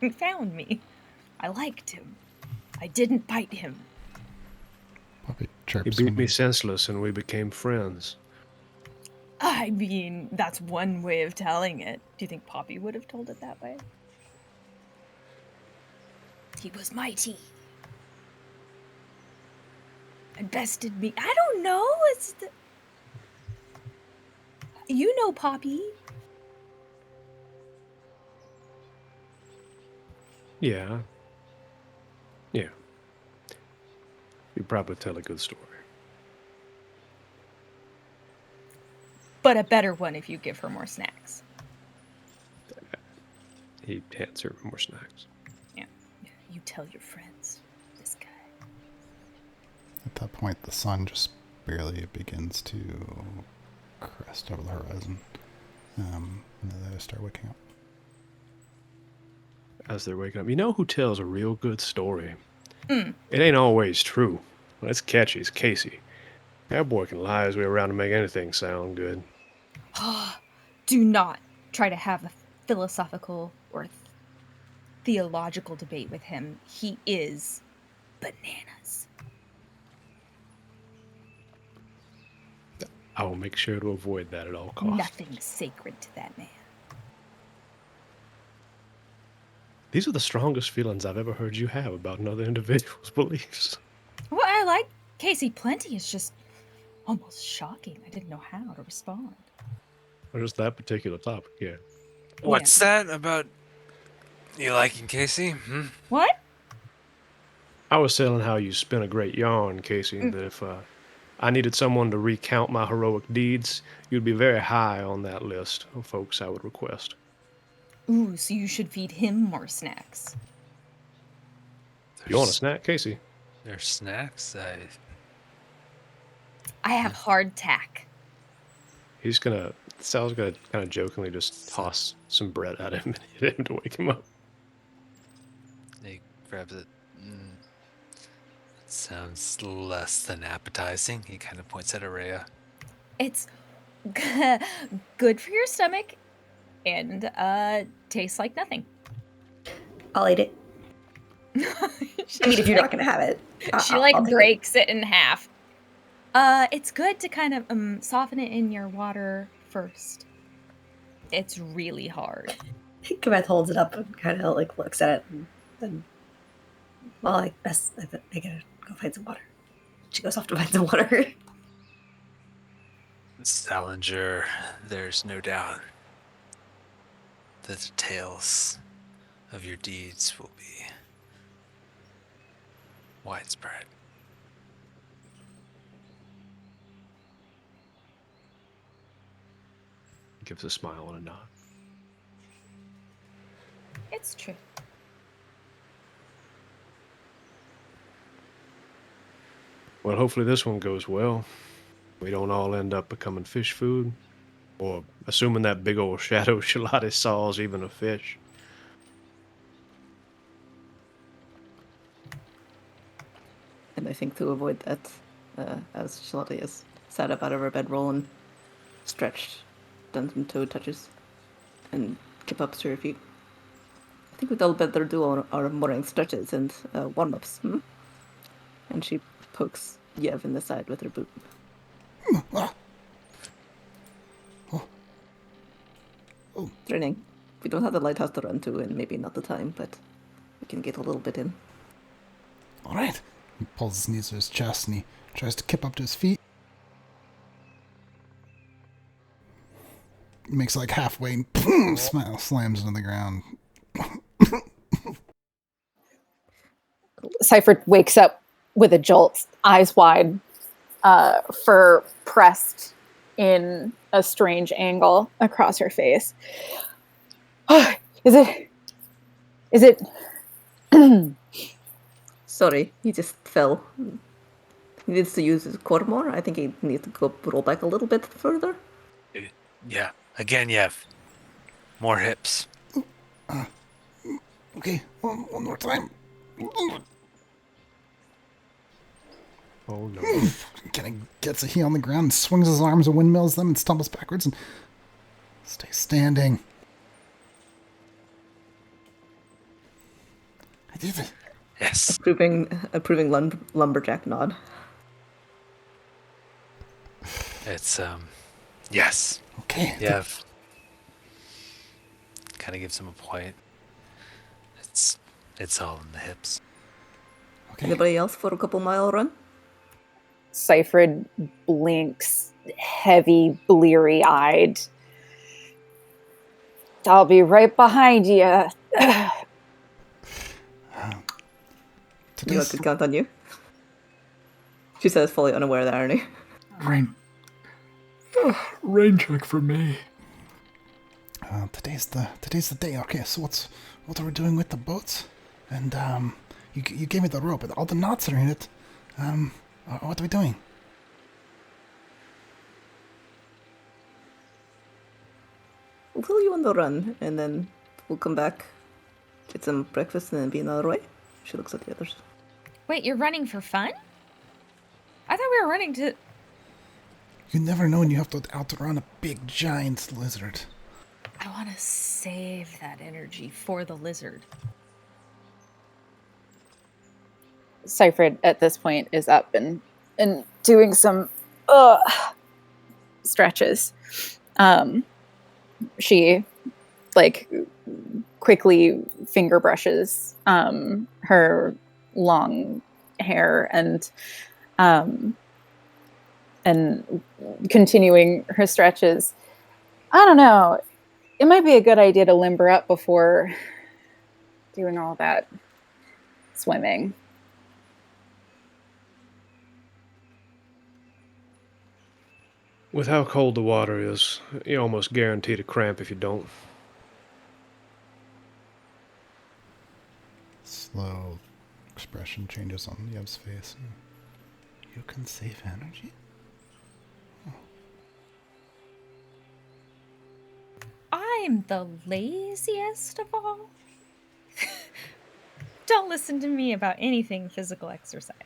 Speaker 7: who found me. I liked him. I didn't bite him.
Speaker 1: Poppy chirps.
Speaker 11: He beat me senseless and we became friends.
Speaker 7: I mean, that's one way of telling it. Do you think Poppy would have told it that way? He was mighty. And bested me. I don't know. You know Poppy.
Speaker 11: Yeah. Yeah. You'd probably tell a good story.
Speaker 7: But a better one if you give her more snacks.
Speaker 11: He hands her more snacks.
Speaker 7: Yeah. You tell your friends. This guy.
Speaker 1: At that point, the sun just barely begins to crest over the horizon. And then they start waking up.
Speaker 11: As they're waking up, you know who tells a real good story? It ain't always true. Well, it's catchy. It's Casey. That boy can lie his way around to make anything sound good.
Speaker 7: Do not try to have a philosophical or theological debate with him. He is bananas.
Speaker 11: I will make sure to avoid that at all costs.
Speaker 7: Nothing sacred to that man.
Speaker 11: These are the strongest feelings I've ever heard you have about another individual's beliefs.
Speaker 7: Well, I like Casey plenty. It's just almost shocking. I didn't know how to respond.
Speaker 11: Or just that particular topic, yeah.
Speaker 12: What's that about you liking Casey?
Speaker 7: What?
Speaker 11: I was telling how you spin a great yarn, Casey, that if I needed someone to recount my heroic deeds, you'd be very high on that list of folks I would request.
Speaker 7: Ooh, so you should feed him more snacks.
Speaker 11: You want a snack, Casey?
Speaker 12: There's snacks?
Speaker 7: I have hardtack.
Speaker 11: Sal's gonna kind of jokingly just toss some bread at him and hit him to wake him up.
Speaker 12: There you grabs it. Sounds less than appetizing. He kind of points at Araya.
Speaker 7: It's good for your stomach and tastes like nothing.
Speaker 9: I'll eat it. I mean, if you're not gonna have it,
Speaker 7: She
Speaker 9: I'll take it.
Speaker 7: breaks it in half. It's good to kind of soften it in your water first. It's really hard.
Speaker 9: Kaveth holds it up and kind of like looks at it, and well, I gotta go find some water. She goes off to find some water.
Speaker 12: Salinger, there's no doubt that the tales of your deeds will be widespread.
Speaker 11: Gives a smile and a nod.
Speaker 7: It's true.
Speaker 11: Well, hopefully this one goes well. We don't all end up becoming fish food. Or assuming that big old shadow Shalati saw is even a fish.
Speaker 6: And I think to avoid that, as Shalati is sat up out of her bedroll and stretched, done some toe touches, and kip ups to her feet. I think we'd all better do our morning stretches and warm-ups, And she pokes Yev in the side with her boot. Training. We don't have the lighthouse to run to, and maybe not the time, but we can get a little bit in.
Speaker 1: All right. He pulls his knees to his chest and he tries to kip up to his feet. Makes like halfway and boom, slams into the ground.
Speaker 8: Cypher wakes up with a jolt, eyes wide, fur pressed in a strange angle across her face. Oh, is it?
Speaker 6: Sorry, he just fell. He needs to use his core more. I think he needs to go roll back a little bit further.
Speaker 12: Yeah, again, Yev. More hips.
Speaker 1: Okay, one more time.
Speaker 11: Oh no.
Speaker 1: Kind of gets a heel on the ground and swings his arms and windmills them and stumbles backwards and stays standing. I did it.
Speaker 12: Yes.
Speaker 6: Approving lumberjack nod.
Speaker 12: It's, yes.
Speaker 1: Okay.
Speaker 12: Yev kind of gives him a point. It's all in the hips.
Speaker 1: Okay.
Speaker 6: Anybody else for a couple mile run?
Speaker 8: Cypher blinks, heavy, bleary-eyed. I'll be right behind you.
Speaker 6: You want to count on you? She says, fully unaware of the irony.
Speaker 3: Rain check for me.
Speaker 1: Today's the day. Okay, so what are we doing with the boats? And you gave me the rope, and all the knots are in it. What are we doing?
Speaker 6: We'll tell you on the run, and then we'll come back, get some breakfast, and then be on our way. She looks at the others.
Speaker 7: Wait, you're running for fun? I thought we were running to...
Speaker 1: You never know when you have to outrun a big giant lizard.
Speaker 7: I want to save that energy for the lizard.
Speaker 8: Cypher at this point is up and doing some stretches. She quickly finger brushes her long hair and continuing her stretches. I don't know. It might be a good idea to limber up before doing all that swimming.
Speaker 11: With how cold the water is, you're almost guaranteed a cramp if you don't.
Speaker 1: Slow expression changes on Yev's face. You can save energy?
Speaker 7: I'm the laziest of all. Don't listen to me about anything physical exercise.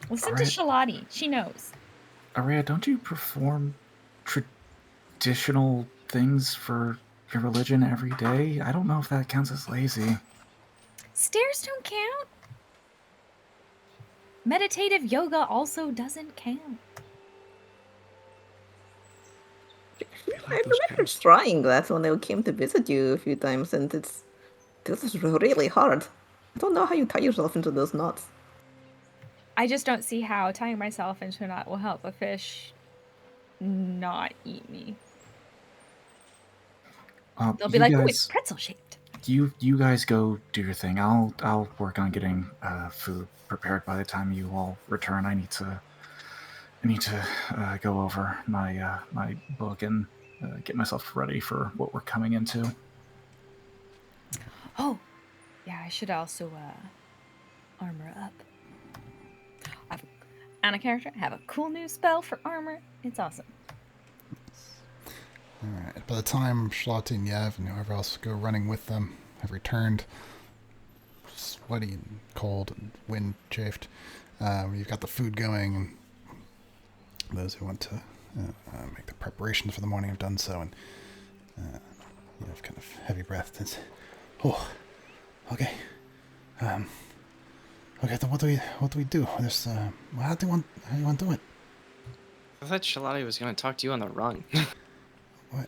Speaker 7: Listen to
Speaker 3: Alright.
Speaker 7: Shalati. She knows.
Speaker 3: Aria, don't you perform traditional things for your religion every day? I don't know if that counts as lazy.
Speaker 7: Stairs don't count. Meditative yoga also doesn't count.
Speaker 6: I remember trying that when I came to visit you a few times, and this is really hard. I don't know how you tie yourself into those knots.
Speaker 7: I just don't see how tying myself into a knot will help a fish not eat me. They'll be like, "Oh, it's pretzel shaped."
Speaker 3: You guys go do your thing. I'll work on getting food prepared by the time you all return. I need to go over my my book and get myself ready for what we're coming into.
Speaker 7: Oh, yeah, I should also armor up. On a character, I have a cool new spell for armor. It's awesome.
Speaker 1: Alright, by the time Shalati and Yev and whoever else go running with them have returned, sweaty and cold and wind chafed, you've got the food going, and those who want to make the preparations for the morning have done so, and Yev kind of heavy breathed and says, "Oh, okay. Okay, then what do we do? There's how do you want to do it?"
Speaker 5: I thought Shalati was going to talk to you on the run.
Speaker 1: What?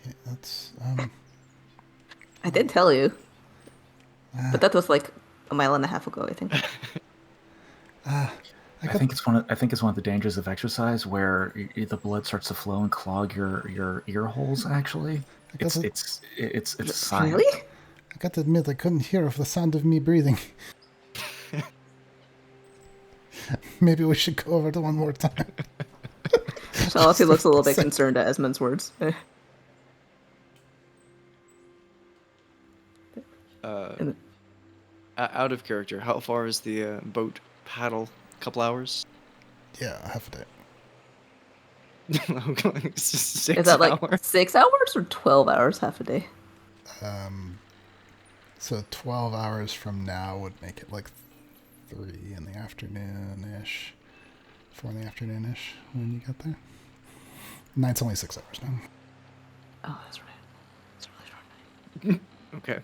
Speaker 1: Yeah, that's
Speaker 6: I did tell you, but that was like a mile and a half ago, I think.
Speaker 3: I think it's one of the dangers of exercise where the blood starts to flow and clog your ear holes. Actually, it's a sign.
Speaker 6: Really?
Speaker 1: I got to admit, I couldn't hear the sound of me breathing. Maybe we should go over it one more time.
Speaker 6: Charlotte looks a little bit concerned at Esmond's words.
Speaker 5: Out of character, how far is the boat paddle? A couple hours?
Speaker 1: Yeah, half a day.
Speaker 6: Is that like 6 hours or 12 hours, half a day?
Speaker 1: So 12 hours from now would make it like 3 in the afternoon-ish. 4 in the afternoon-ish when you get there. Night's only 6 hours now.
Speaker 6: Oh, that's right. It's a really short night.
Speaker 5: Okay.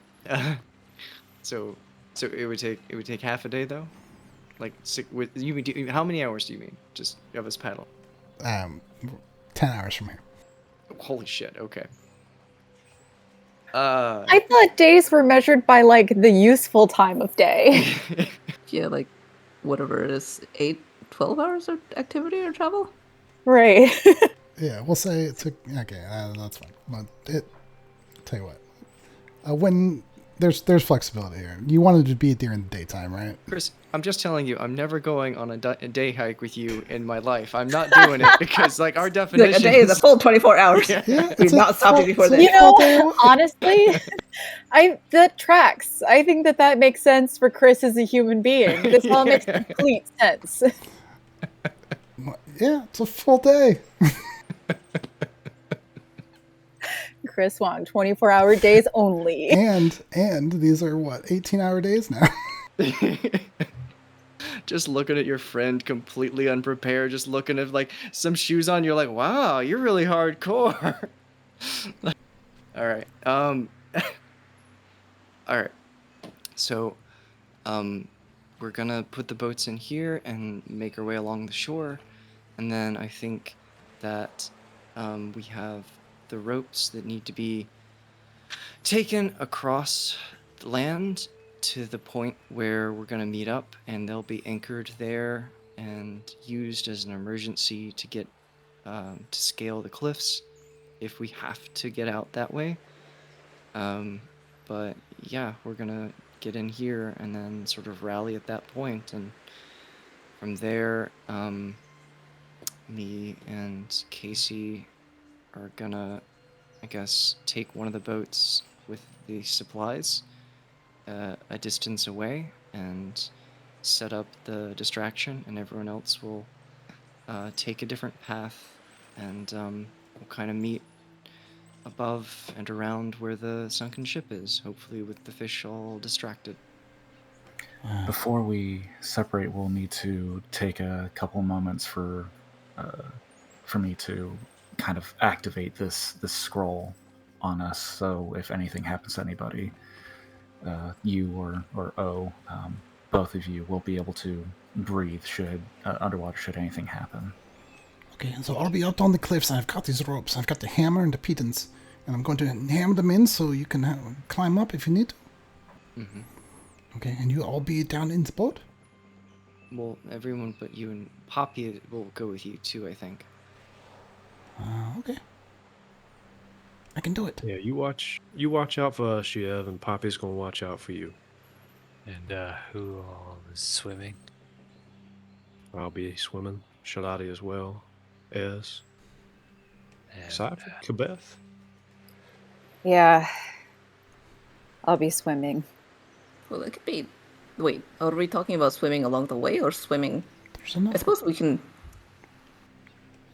Speaker 5: So it would take half a day though? Like how many hours do you mean? Just have us paddle?
Speaker 1: 10 hours from here.
Speaker 5: Holy shit, okay.
Speaker 8: I thought days were measured by like the useful time of day.
Speaker 6: Yeah, like whatever it is, 12 hours of activity or travel?
Speaker 8: Right.
Speaker 1: Yeah, we'll say it took... Okay, that's fine. But tell you what. When... There's flexibility here. You wanted to be during the daytime, right?
Speaker 5: Chris, I'm just telling you, I'm never going on a day hike with you in my life. I'm not doing it because, like, our definition...
Speaker 6: Like a day is a full 24 hours.
Speaker 1: Yeah,
Speaker 6: We've not stopped you before then.
Speaker 8: You know, honestly, that tracks. I think that makes sense for Chris as a human being. This all makes complete sense.
Speaker 1: Yeah, it's a full day.
Speaker 8: Chris Wong, 24-hour days only.
Speaker 1: And these are what, 18-hour days now?
Speaker 5: Just looking at your friend completely unprepared, just looking at like some shoes on, you're like, wow, you're really hardcore. All right. All right. So, we're gonna put the boats in here and make our way along the shore, and then I think that we have the ropes that need to be taken across the land to the point where we're going to meet up, and they'll be anchored there and used as an emergency to get to scale the cliffs if we have to get out that way. But yeah, we're going to get in here and then sort of rally at that point, and from there, me and Casey are gonna, I guess, take one of the boats with the supplies a distance away and set up the distraction, and everyone else will take a different path, and we'll kind of meet above and around where the sunken ship is, hopefully with the fish all distracted.
Speaker 3: Before we separate, we'll need to take a couple moments for me to kind of activate this scroll on us. So if anything happens to anybody, you or O, both of you will be able to breathe should underwater should anything happen.
Speaker 1: Okay, so I'll be out on the cliffs. I've got these ropes. I've got the hammer and the pitons, and I'm going to hammer them in so you can climb up if you need to.
Speaker 5: Mm-hmm.
Speaker 1: Okay, and you all be down in the boat?
Speaker 5: Well, everyone but you and Poppy will go with you too, I think.
Speaker 1: Okay. I can do it.
Speaker 11: Yeah, you watch out for us, Yev, and Poppy's gonna watch out for you.
Speaker 12: And who all is swimming?
Speaker 11: I'll be swimming. Shalati as well. Ez.
Speaker 12: And,
Speaker 11: Cypher. Kabeth.
Speaker 8: Yeah. I'll be swimming.
Speaker 6: Well, it could be. Wait, are we talking about swimming along the way or swimming?
Speaker 1: There's enough.
Speaker 6: I suppose we can.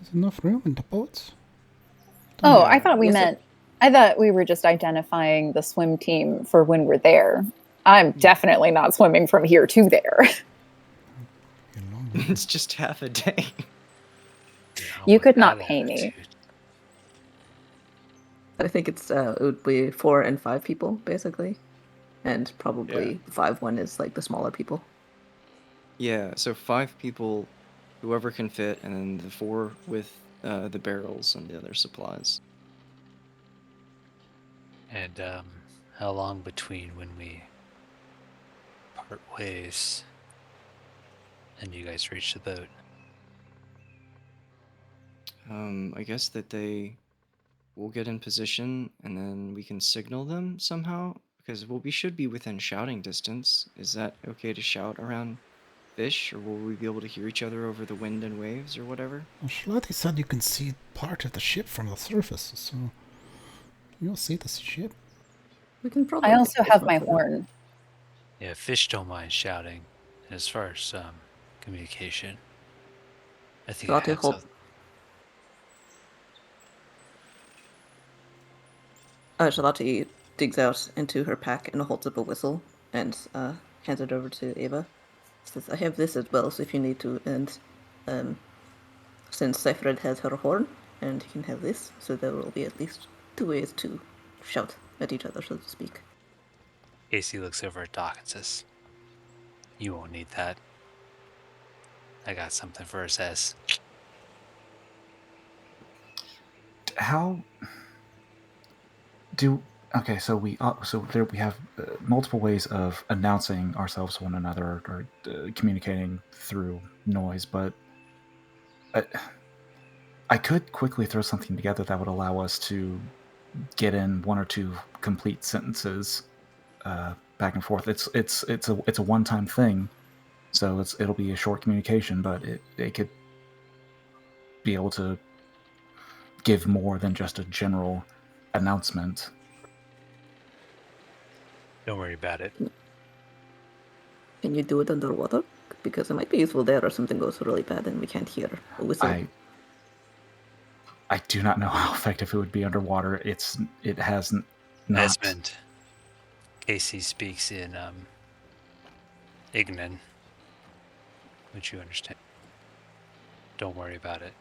Speaker 1: There's enough room in the boats.
Speaker 8: Oh, I thought we
Speaker 6: Yes,
Speaker 8: meant. I thought we were just identifying the swim team for when we're there. I'm definitely not swimming from here to there.
Speaker 5: It's just half a day.
Speaker 8: You could not pay me.
Speaker 6: I think it would be 4 and 5 people basically, and probably 5-1 is like the smaller people.
Speaker 5: Yeah, so 5 people, whoever can fit, and then the 4 with the barrels and the other supplies.
Speaker 12: And how long between when we part ways and you guys reach the boat?
Speaker 5: I guess that they will get in position and then we can signal them somehow, because we should be within shouting distance. Is that okay to shout around fish, or will we be able to hear each other over the wind and waves or whatever?
Speaker 1: Well, Shalati said you can see part of the ship from the surface, so you'll see the ship.
Speaker 6: We can probably.
Speaker 8: I also have my horn.
Speaker 12: Yeah, fish don't mind shouting. And as far as communication, I think
Speaker 6: Shalati
Speaker 12: it has
Speaker 6: Shalati digs out into her pack and holds up a whistle and hands it over to Ava. Says, "I have this as well, so if you need to." And since Seyfried has her horn, and he can have this, so there will be at least 2 ways to shout at each other, so to speak.
Speaker 2: Casey looks over at Doc and says, "You won't need that. I got something for us, S."
Speaker 3: How do? Okay, so we have multiple ways of announcing ourselves to one another or communicating through noise, but I could quickly throw something together that would allow us to get in 1 or 2 complete sentences back and forth. It's a one-time thing, so it'll be a short communication, but it could be able to give more than just a general announcement.
Speaker 2: Don't worry about it.
Speaker 6: Can you do it underwater? Because it might be useful there if something goes really bad and we can't hear a whistle.
Speaker 3: I do not know how effective it would be underwater. It has not.
Speaker 2: Esmond. Casey speaks in Ignan, which you understand. Don't worry about it.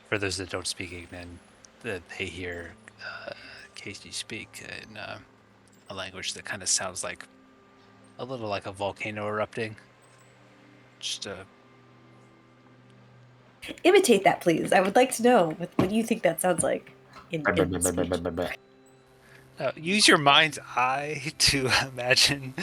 Speaker 2: For those that don't speak Ignan, they hear Casey speak in a language that kind of sounds like a little like a volcano erupting. Just
Speaker 9: Imitate that, please. I would like to know what you think that sounds like in speech.
Speaker 2: use your mind's eye to imagine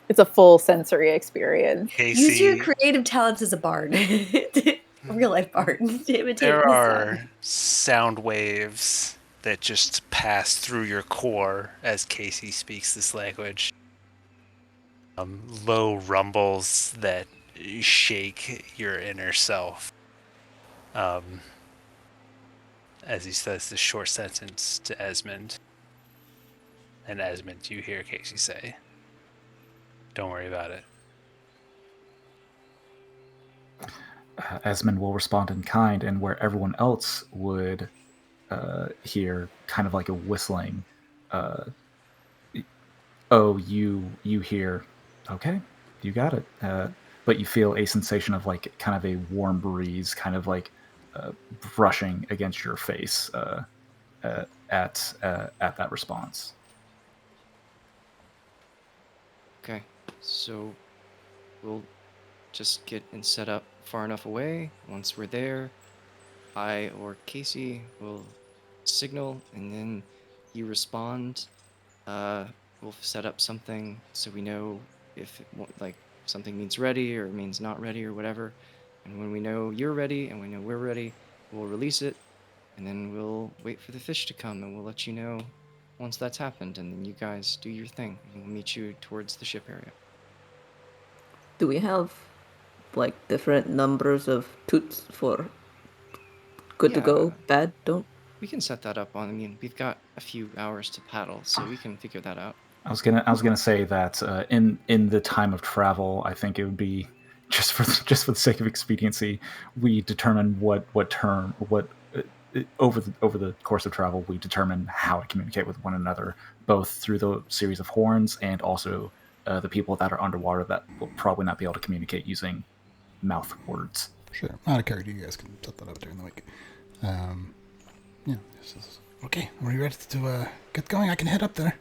Speaker 8: It's a full sensory experience.
Speaker 2: Casey.
Speaker 9: Use your creative talents as a bard, a real life bard, to imitate
Speaker 2: There
Speaker 9: this
Speaker 2: are sound waves that just pass through your core as Casey speaks this language. Low rumbles that shake your inner self. As he says this short sentence to Esmond. And Esmond, you hear Casey say, "Don't worry about it."
Speaker 3: Esmond will respond in kind, and where everyone else would hear kind of like a whistling, oh, you hear, okay, you got it. But you feel a sensation of like kind of a warm breeze, kind of like brushing against your face at that response.
Speaker 5: Okay, so we'll just get and set up far enough away. Once we're there, I or Casey will signal, and then you respond. We'll set up something so we know if like something means ready or means not ready or whatever. And when we know you're ready and we know we're ready, we'll release it, and then we'll wait for the fish to come, and we'll let you know once that's happened, and then you guys do your thing, and we'll meet you towards the ship area.
Speaker 6: Do we have like different numbers of toots for good to go, bad, don't?
Speaker 5: We can set that up on. I mean, we've got a few hours to paddle, so we can figure that out.
Speaker 3: I was gonna say that in the time of travel, I think it would be just for the sake of expediency, we determine what over the course of travel, we determine how to communicate with one another, both through the series of horns and also the people that are underwater that will probably not be able to communicate using mouth words.
Speaker 1: Sure. Out of character, you guys can set that up during the week. Yeah. Okay, are we ready to get going? I can head up there.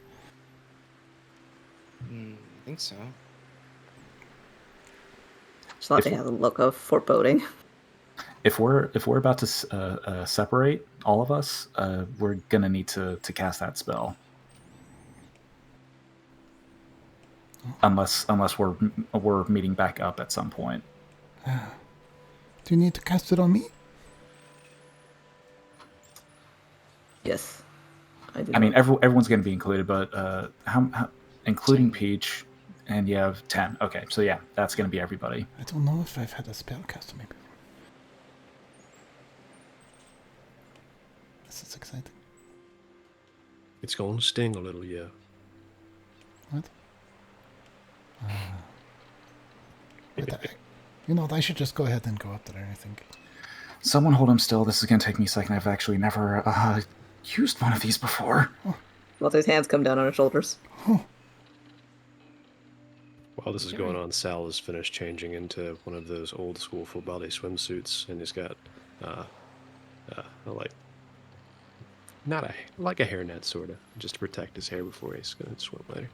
Speaker 5: I think so.
Speaker 6: Shalati has a look of foreboding.
Speaker 3: If we're about to separate all of us, we're gonna need to cast that spell. Unless we're meeting back up at some point.
Speaker 1: Do you need to cast it on me?
Speaker 6: Yes, I do.
Speaker 3: I mean, everyone's going to be included, but how including 10. Peach, and you have 10. Okay, so yeah, that's going to be everybody.
Speaker 1: I don't know if I've had a spell cast on me before. This is exciting.
Speaker 11: It's going to sting a little, yeah.
Speaker 1: What? I should just go ahead and go up there, I think.
Speaker 3: Someone hold him still. This is going to take me a second. I've actually never used one of these before.
Speaker 6: Oh. Walter's hands come down on his shoulders.
Speaker 1: Oh.
Speaker 11: While this is going on, Sal has finished changing into one of those old school full body swimsuits, and he's got not a hairnet sort of, just to protect his hair before he's going to swim later.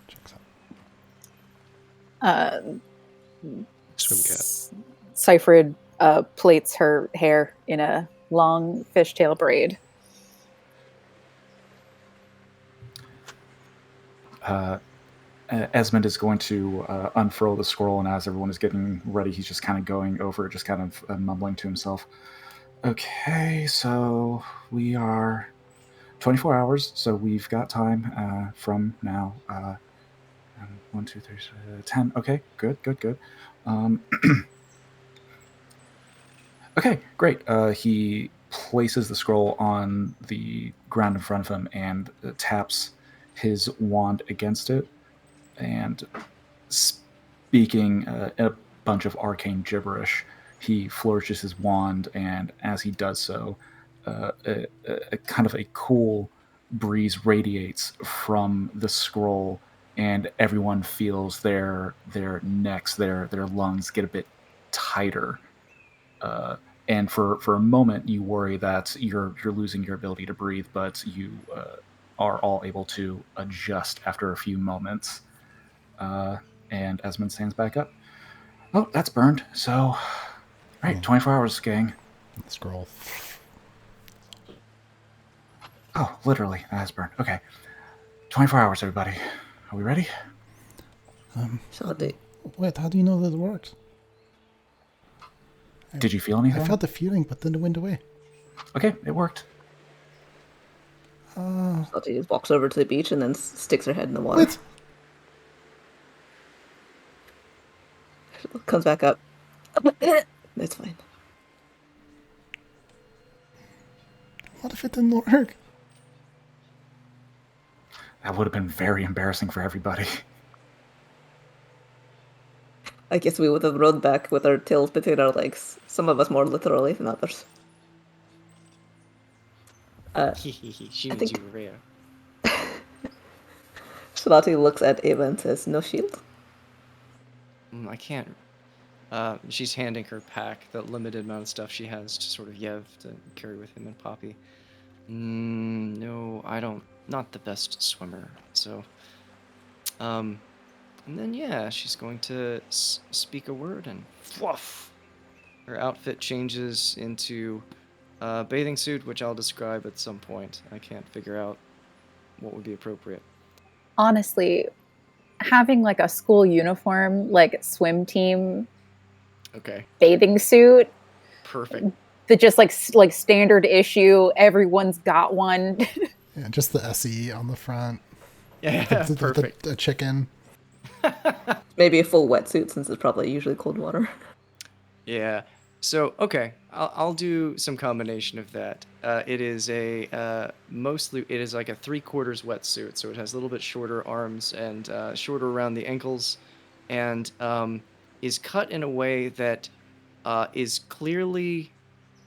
Speaker 1: Checks
Speaker 8: out.
Speaker 11: Swim cap.
Speaker 8: Seyfried plaits her hair in a long fishtail braid.
Speaker 3: Esmond is going to unfurl the scroll, and as everyone is getting ready, he's just kind of going over it, just kind of mumbling to himself. Okay, so we are 24 hours, so we've got time from now. 1, 2, 3, 10. Okay, good. Okay, great. He places the scroll on the ground in front of him and taps his wand against it, and speaking a bunch of arcane gibberish, he flourishes his wand, and as he does so, a kind of a cool breeze radiates from the scroll, and everyone feels their necks, their lungs get a bit tighter. And for a moment, you worry that you're losing your ability to breathe, but you are all able to adjust after a few moments. And Esmond stands back up. Oh, that's burned. So, right, 24 hours, gang.
Speaker 1: Scroll.
Speaker 3: Oh, literally, that has burned. Okay, 24 hours, everybody. Are we ready?
Speaker 1: Wait, how do you know that it works?
Speaker 3: Did you feel anything?
Speaker 1: I felt the feeling, but then it went away.
Speaker 3: Okay, it worked.
Speaker 6: Salty just walks over to the beach and then sticks her head in the water.
Speaker 1: What?
Speaker 6: Comes back up. It's fine.
Speaker 1: What if it didn't work?
Speaker 3: That would have been very embarrassing for everybody.
Speaker 6: I guess we would have rode back with our tails between our legs. Some of us more literally than others.
Speaker 5: She
Speaker 6: I
Speaker 5: means
Speaker 6: think-
Speaker 5: you, Rhea.
Speaker 6: Shalati looks at Ava and says, "No shield."
Speaker 5: I can't. She's handing her pack, the limited amount of stuff she has to sort of Yev to carry with him and Poppy. No, I don't. Not the best swimmer, so. And then yeah, she's going to speak a word and fluff. Her outfit changes into a bathing suit, which I'll describe at some point. I can't figure out what would be appropriate.
Speaker 8: Honestly, having like a school uniform, like swim team
Speaker 5: Okay,
Speaker 8: bathing suit,
Speaker 5: perfect.
Speaker 8: that just like standard issue, everyone's got one.
Speaker 1: Yeah, just the SE on the front.
Speaker 5: Yeah, perfect.
Speaker 1: The chicken.
Speaker 6: Maybe a full wetsuit since it's probably usually cold water.
Speaker 5: Yeah. So okay, I'll do some combination of that. It is a mostly it is like a 3/4 wetsuit, so it has a little bit shorter arms and shorter around the ankles, and is cut in a way that is clearly.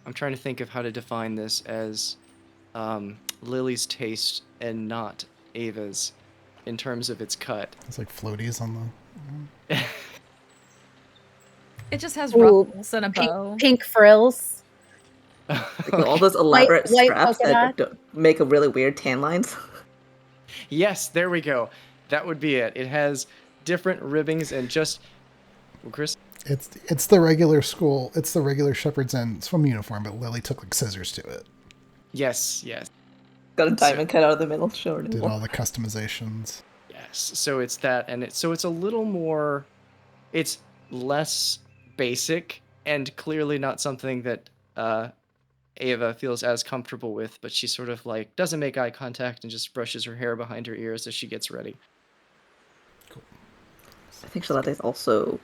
Speaker 5: I'm trying to think of how to define this as Lily's taste and not Ava's, in terms of its cut.
Speaker 1: It's like floaties on the.
Speaker 7: It just has
Speaker 8: Ooh,
Speaker 7: ruffles and a bow.
Speaker 8: Pink frills.
Speaker 6: Like all those elaborate
Speaker 8: White
Speaker 6: straps
Speaker 8: polka
Speaker 6: that make a really weird tan lines.
Speaker 5: Yes, there we go. That would be it. It has different ribbings and just. Well, Chris.
Speaker 1: It's the regular school. It's the regular Shepherd's End swim uniform, but Lily took like scissors to it.
Speaker 5: Yes.
Speaker 6: Got a diamond cut out of the middle. Sure.
Speaker 1: Did all the customizations.
Speaker 5: Yes. So it's that, and it's a little more. It's less basic and clearly not something that Ava feels as comfortable with, but she sort of like doesn't make eye contact and just brushes her hair behind her ears as she gets ready.
Speaker 1: Cool.
Speaker 6: I think Shalate's also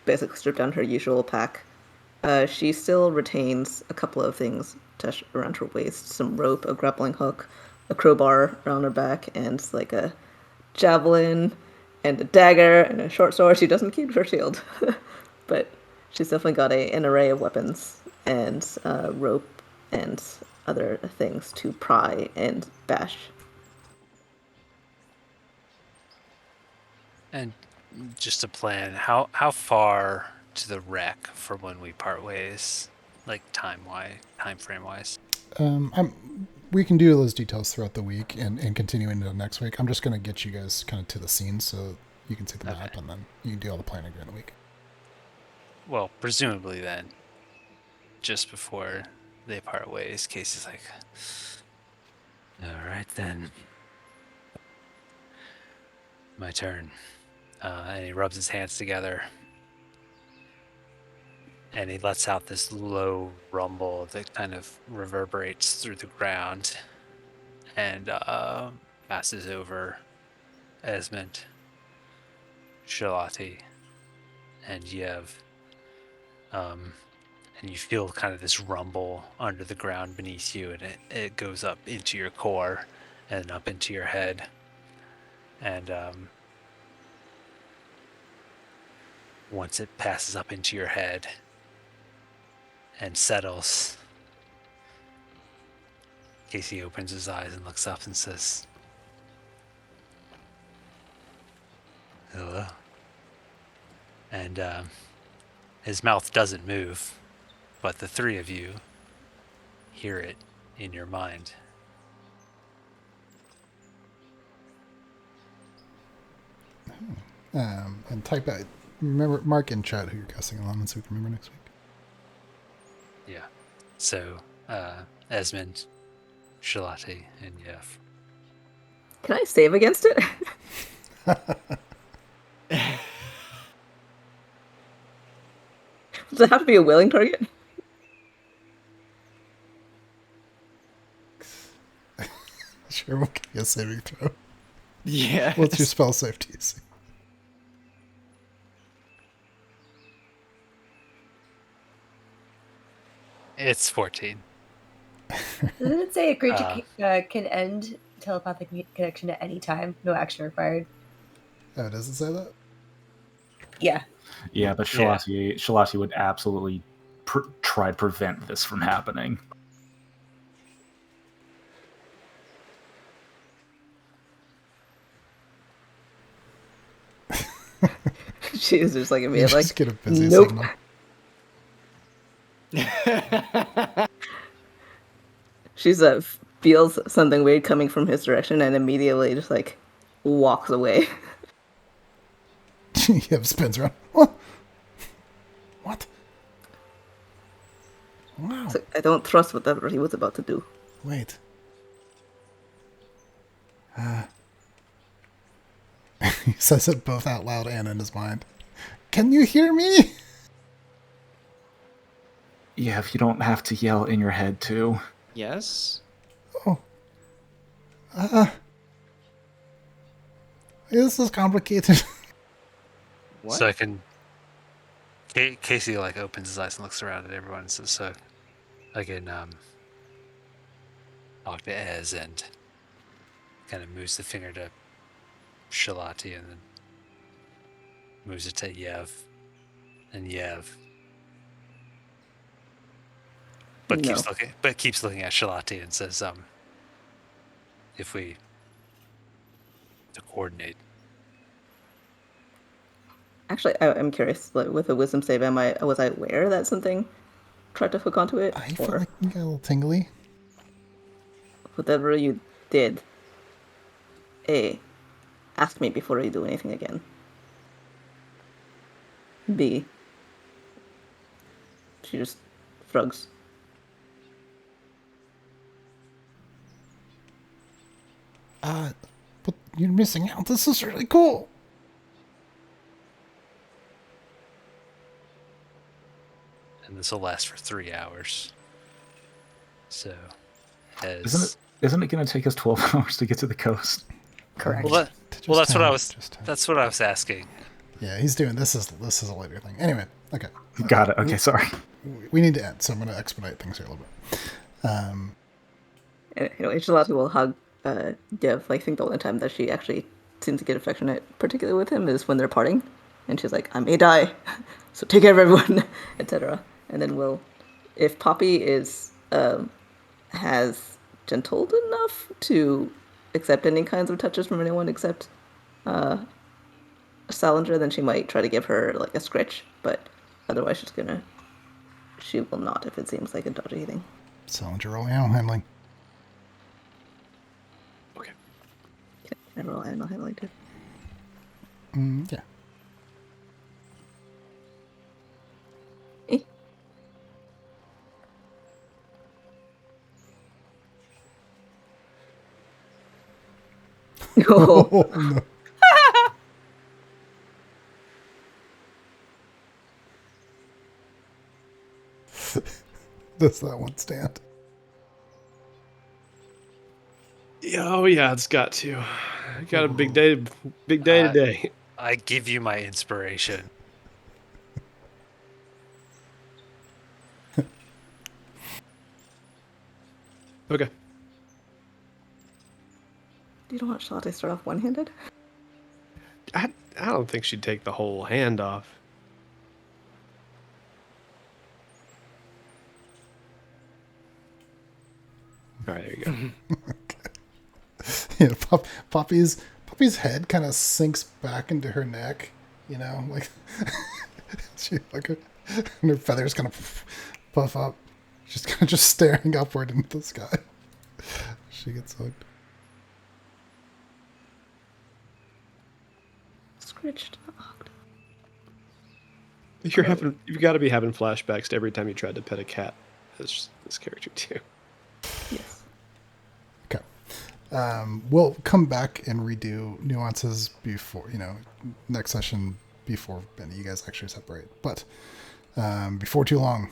Speaker 6: basically stripped down her usual pack. She still retains a couple of things attached around her waist: some rope, a grappling hook, a crowbar around her back, and like a javelin and a dagger and a short sword. She doesn't keep her shield, but she's definitely got an array of weapons and rope and other things to pry and bash.
Speaker 12: And just a plan, how far to the wreck for when we part ways, like time frame wise?
Speaker 1: We can do those details throughout the week and continue into next week. I'm just going to get you guys kind of to the scene so you can see the map, and then you can do all the planning during the week.
Speaker 12: Well, presumably then, just before they part ways, Casey's like, all right then, my turn. And he rubs his hands together and he lets out this low rumble that kind of reverberates through the ground and passes over Esmond, Shalati, and Yev. And you feel kind of this rumble under the ground beneath you, and it goes up into your core and up into your head. And once it passes up into your head and settles, Casey opens his eyes and looks up and says, hello. And his mouth doesn't move, but the three of you hear it in your mind.
Speaker 1: And type out, remember, mark in chat who you're guessing on so we can remember next week.
Speaker 12: Yeah. So, Esmond, Shalati, and Yev.
Speaker 6: Can I save against it? Does it have to be a willing target?
Speaker 1: Sure, we'll give you a saving throw.
Speaker 5: Yeah.
Speaker 1: What's your spell safety?
Speaker 12: It's 14.
Speaker 9: Doesn't it say a creature can end telepathic connection at any time? No action required.
Speaker 1: Oh, does it say that?
Speaker 9: Yeah.
Speaker 3: Yeah, but Shalati would absolutely try to prevent this from happening.
Speaker 6: She is just like,
Speaker 1: You just get a busy
Speaker 6: nope.
Speaker 1: signal.
Speaker 6: She's feels something weird coming from his direction and immediately just like walks away.
Speaker 1: Yep, spins around. What? Wow.
Speaker 6: So I don't trust whatever he was about to do.
Speaker 1: Wait. He says it both out loud and in his mind. Can you hear me?
Speaker 3: Yeah, if you don't have to yell in your head too.
Speaker 5: Yes?
Speaker 1: Oh. This is complicated.
Speaker 5: What?
Speaker 12: So I can. Casey like opens his eyes and looks around at everyone and says, "So I can talk to Ez and kind of moves the finger to Shalati and then moves it to Yev and Yev, but
Speaker 6: No.
Speaker 12: keeps looking at Shalati and says, if we to coordinate."
Speaker 6: Actually, I'm curious. Like, with a wisdom save, was I aware that something tried to hook onto it,
Speaker 1: I feel
Speaker 6: or
Speaker 1: like you got a little tingly.
Speaker 6: whatever you did? A, ask me before you do anything again. B, she just shrugs.
Speaker 1: But you're missing out. This is really cool.
Speaker 12: And this will last for 3 hours. So,
Speaker 3: Isn't it going to take us 12 hours to get to the coast?
Speaker 8: Correct.
Speaker 12: Well, that's what I was.
Speaker 1: Just
Speaker 12: That's what I was asking.
Speaker 1: Yeah, he's doing this is a later thing. Anyway, okay.
Speaker 3: Got it. Okay, sorry.
Speaker 1: We need to end, so I'm going to expedite things here a little bit.
Speaker 6: Anyway, Shalati will hug Dev. I think the only time that she actually seems to get affectionate, particularly with him, is when they're parting, and she's like, "I may die, so take care of everyone," etc. And then if Poppy has gentled enough to accept any kinds of touches from anyone except Salinger, then she might try to give her like a scritch, but otherwise she will not if it seems like a dodgy thing.
Speaker 1: Salinger roll animal handling.
Speaker 5: Okay.
Speaker 6: Can I roll animal handling too?
Speaker 1: Yeah.
Speaker 6: No.
Speaker 1: Oh, no. Does that one stand?
Speaker 11: Yeah, oh yeah, it's got to. Got a big day today.
Speaker 12: I give you my inspiration.
Speaker 11: Okay.
Speaker 6: You don't want Shalati to start off one-handed?
Speaker 11: I don't think she'd take the whole hand off. All right, there you go.
Speaker 1: Yeah, Poppy's head kind of sinks back into her neck, like she and her feathers kind of puff up. She's kind of just staring upward into the sky. She gets hugged.
Speaker 6: Scritched.
Speaker 11: You've got to be having flashbacks to every time you tried to pet a cat. This character too.
Speaker 6: Yes.
Speaker 1: Okay. We'll come back and redo nuances before, next session before any of you guys actually separate. But before too long,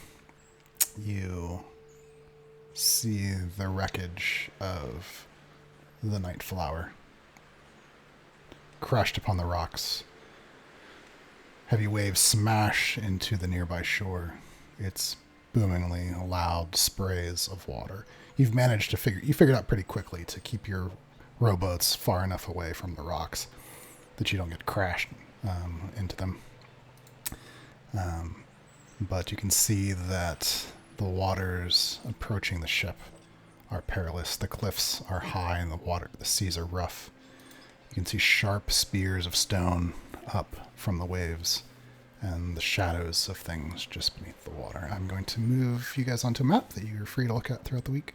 Speaker 1: you see the wreckage of the Night Flower crushed upon the rocks. Heavy waves smash into the nearby shore. It's boomingly loud sprays of water. You've managed to figured out pretty quickly to keep your rowboats far enough away from the rocks that you don't get crashed into them. But you can see that the waters approaching the ship are perilous. The cliffs are high and the seas are rough. You can see sharp spears of stone up from the waves and the shadows of things just beneath the water. I'm going to move you guys onto a map that you're free to look at throughout the week.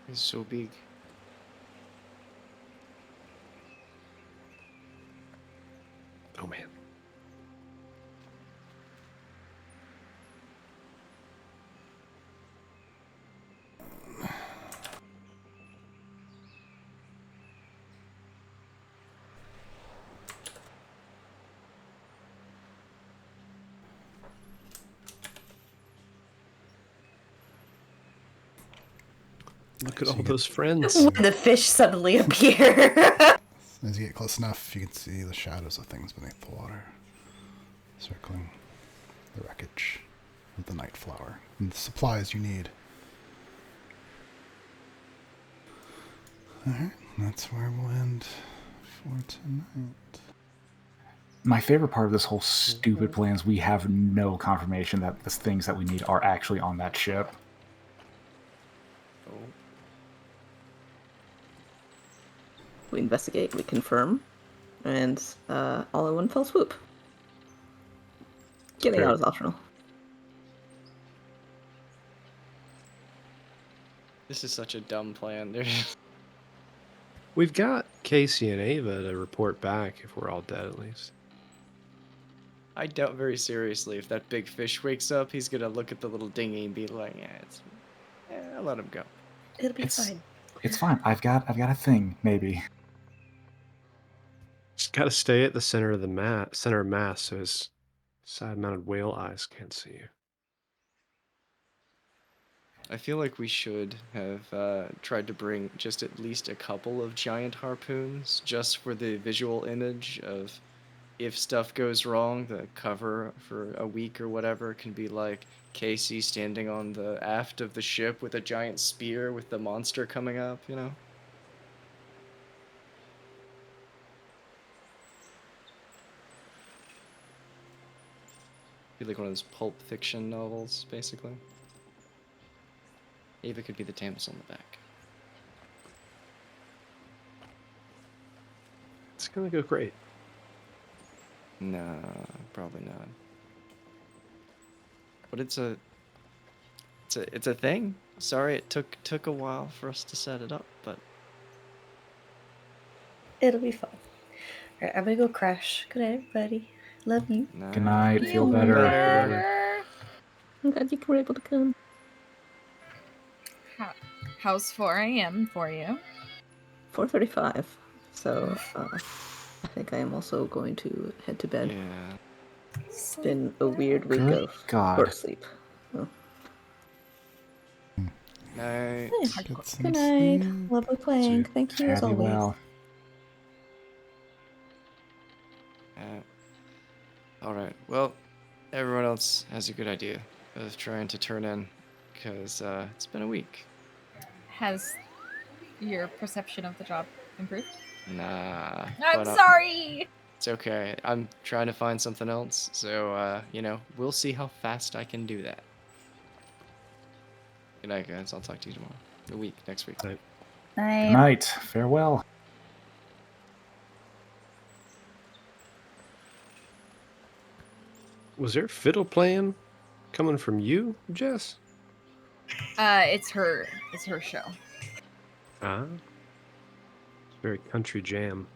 Speaker 5: It's so big.
Speaker 11: Oh man. Look at all those friends.
Speaker 9: When the fish suddenly appear.
Speaker 1: As you get close enough, you can see the shadows of things beneath the water, circling the wreckage of the night flower and the supplies you need. Alright, that's where we'll end for tonight.
Speaker 3: My favorite part of this whole stupid plan is we have no confirmation that the things that we need are actually on that ship.
Speaker 5: Oh.
Speaker 6: We investigate, we confirm, and all in one fell swoop. Getting out is optional.
Speaker 5: This is such a dumb plan.
Speaker 11: We've got Casey and Ava to report back if we're all dead at least.
Speaker 5: I doubt very seriously if that big fish wakes up, he's gonna look at the little dinghy and be like, I'll let him go.
Speaker 9: It'll be fine.
Speaker 3: It's fine. I've got a thing, maybe.
Speaker 11: Just gotta stay at the center of the center of mass so his side-mounted whale eyes can't see you.
Speaker 5: I feel like we should have tried to bring just at least a couple of giant harpoons just for the visual image of if stuff goes wrong, the cover for a week or whatever can be like Casey standing on the aft of the ship with a giant spear with the monster coming up, you know? Be like one of those Pulp Fiction novels, basically. Ava could be the damsel in the back.
Speaker 11: It's gonna go great.
Speaker 5: Nah, probably not. But it's a thing. Sorry it took a while for us to set it up, but
Speaker 9: It'll be fun. Alright, I'm gonna go crash. Good night, everybody. Love you.
Speaker 3: Good night. Feel better.
Speaker 6: I'm glad you were able to come.
Speaker 7: How's 4 a.m. for you?
Speaker 6: 4:35. So I think I am also going to head to bed.
Speaker 5: yeah.
Speaker 6: It's been a weird week
Speaker 3: Good
Speaker 6: of
Speaker 3: God.
Speaker 6: short sleep. Oh.
Speaker 5: Night.
Speaker 1: Get some
Speaker 9: Good night.
Speaker 1: sleep.
Speaker 9: Lovely playing. Thank you as
Speaker 3: Fare thee
Speaker 9: always.
Speaker 3: well.
Speaker 5: Alright, well, everyone else has a good idea of trying to turn in, because it's been a week.
Speaker 7: Has your perception of the job improved?
Speaker 5: Nah.
Speaker 7: I'm
Speaker 5: but,
Speaker 7: sorry!
Speaker 5: It's okay. I'm trying to find something else, so, we'll see how fast I can do that. Good night, guys. I'll talk to you tomorrow. Next week.
Speaker 3: Good night. Farewell.
Speaker 11: Was there fiddle playing coming from you, Jess?
Speaker 7: It's her show.
Speaker 11: Ah. It's very country jam.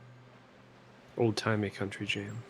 Speaker 11: Old-timey country jam.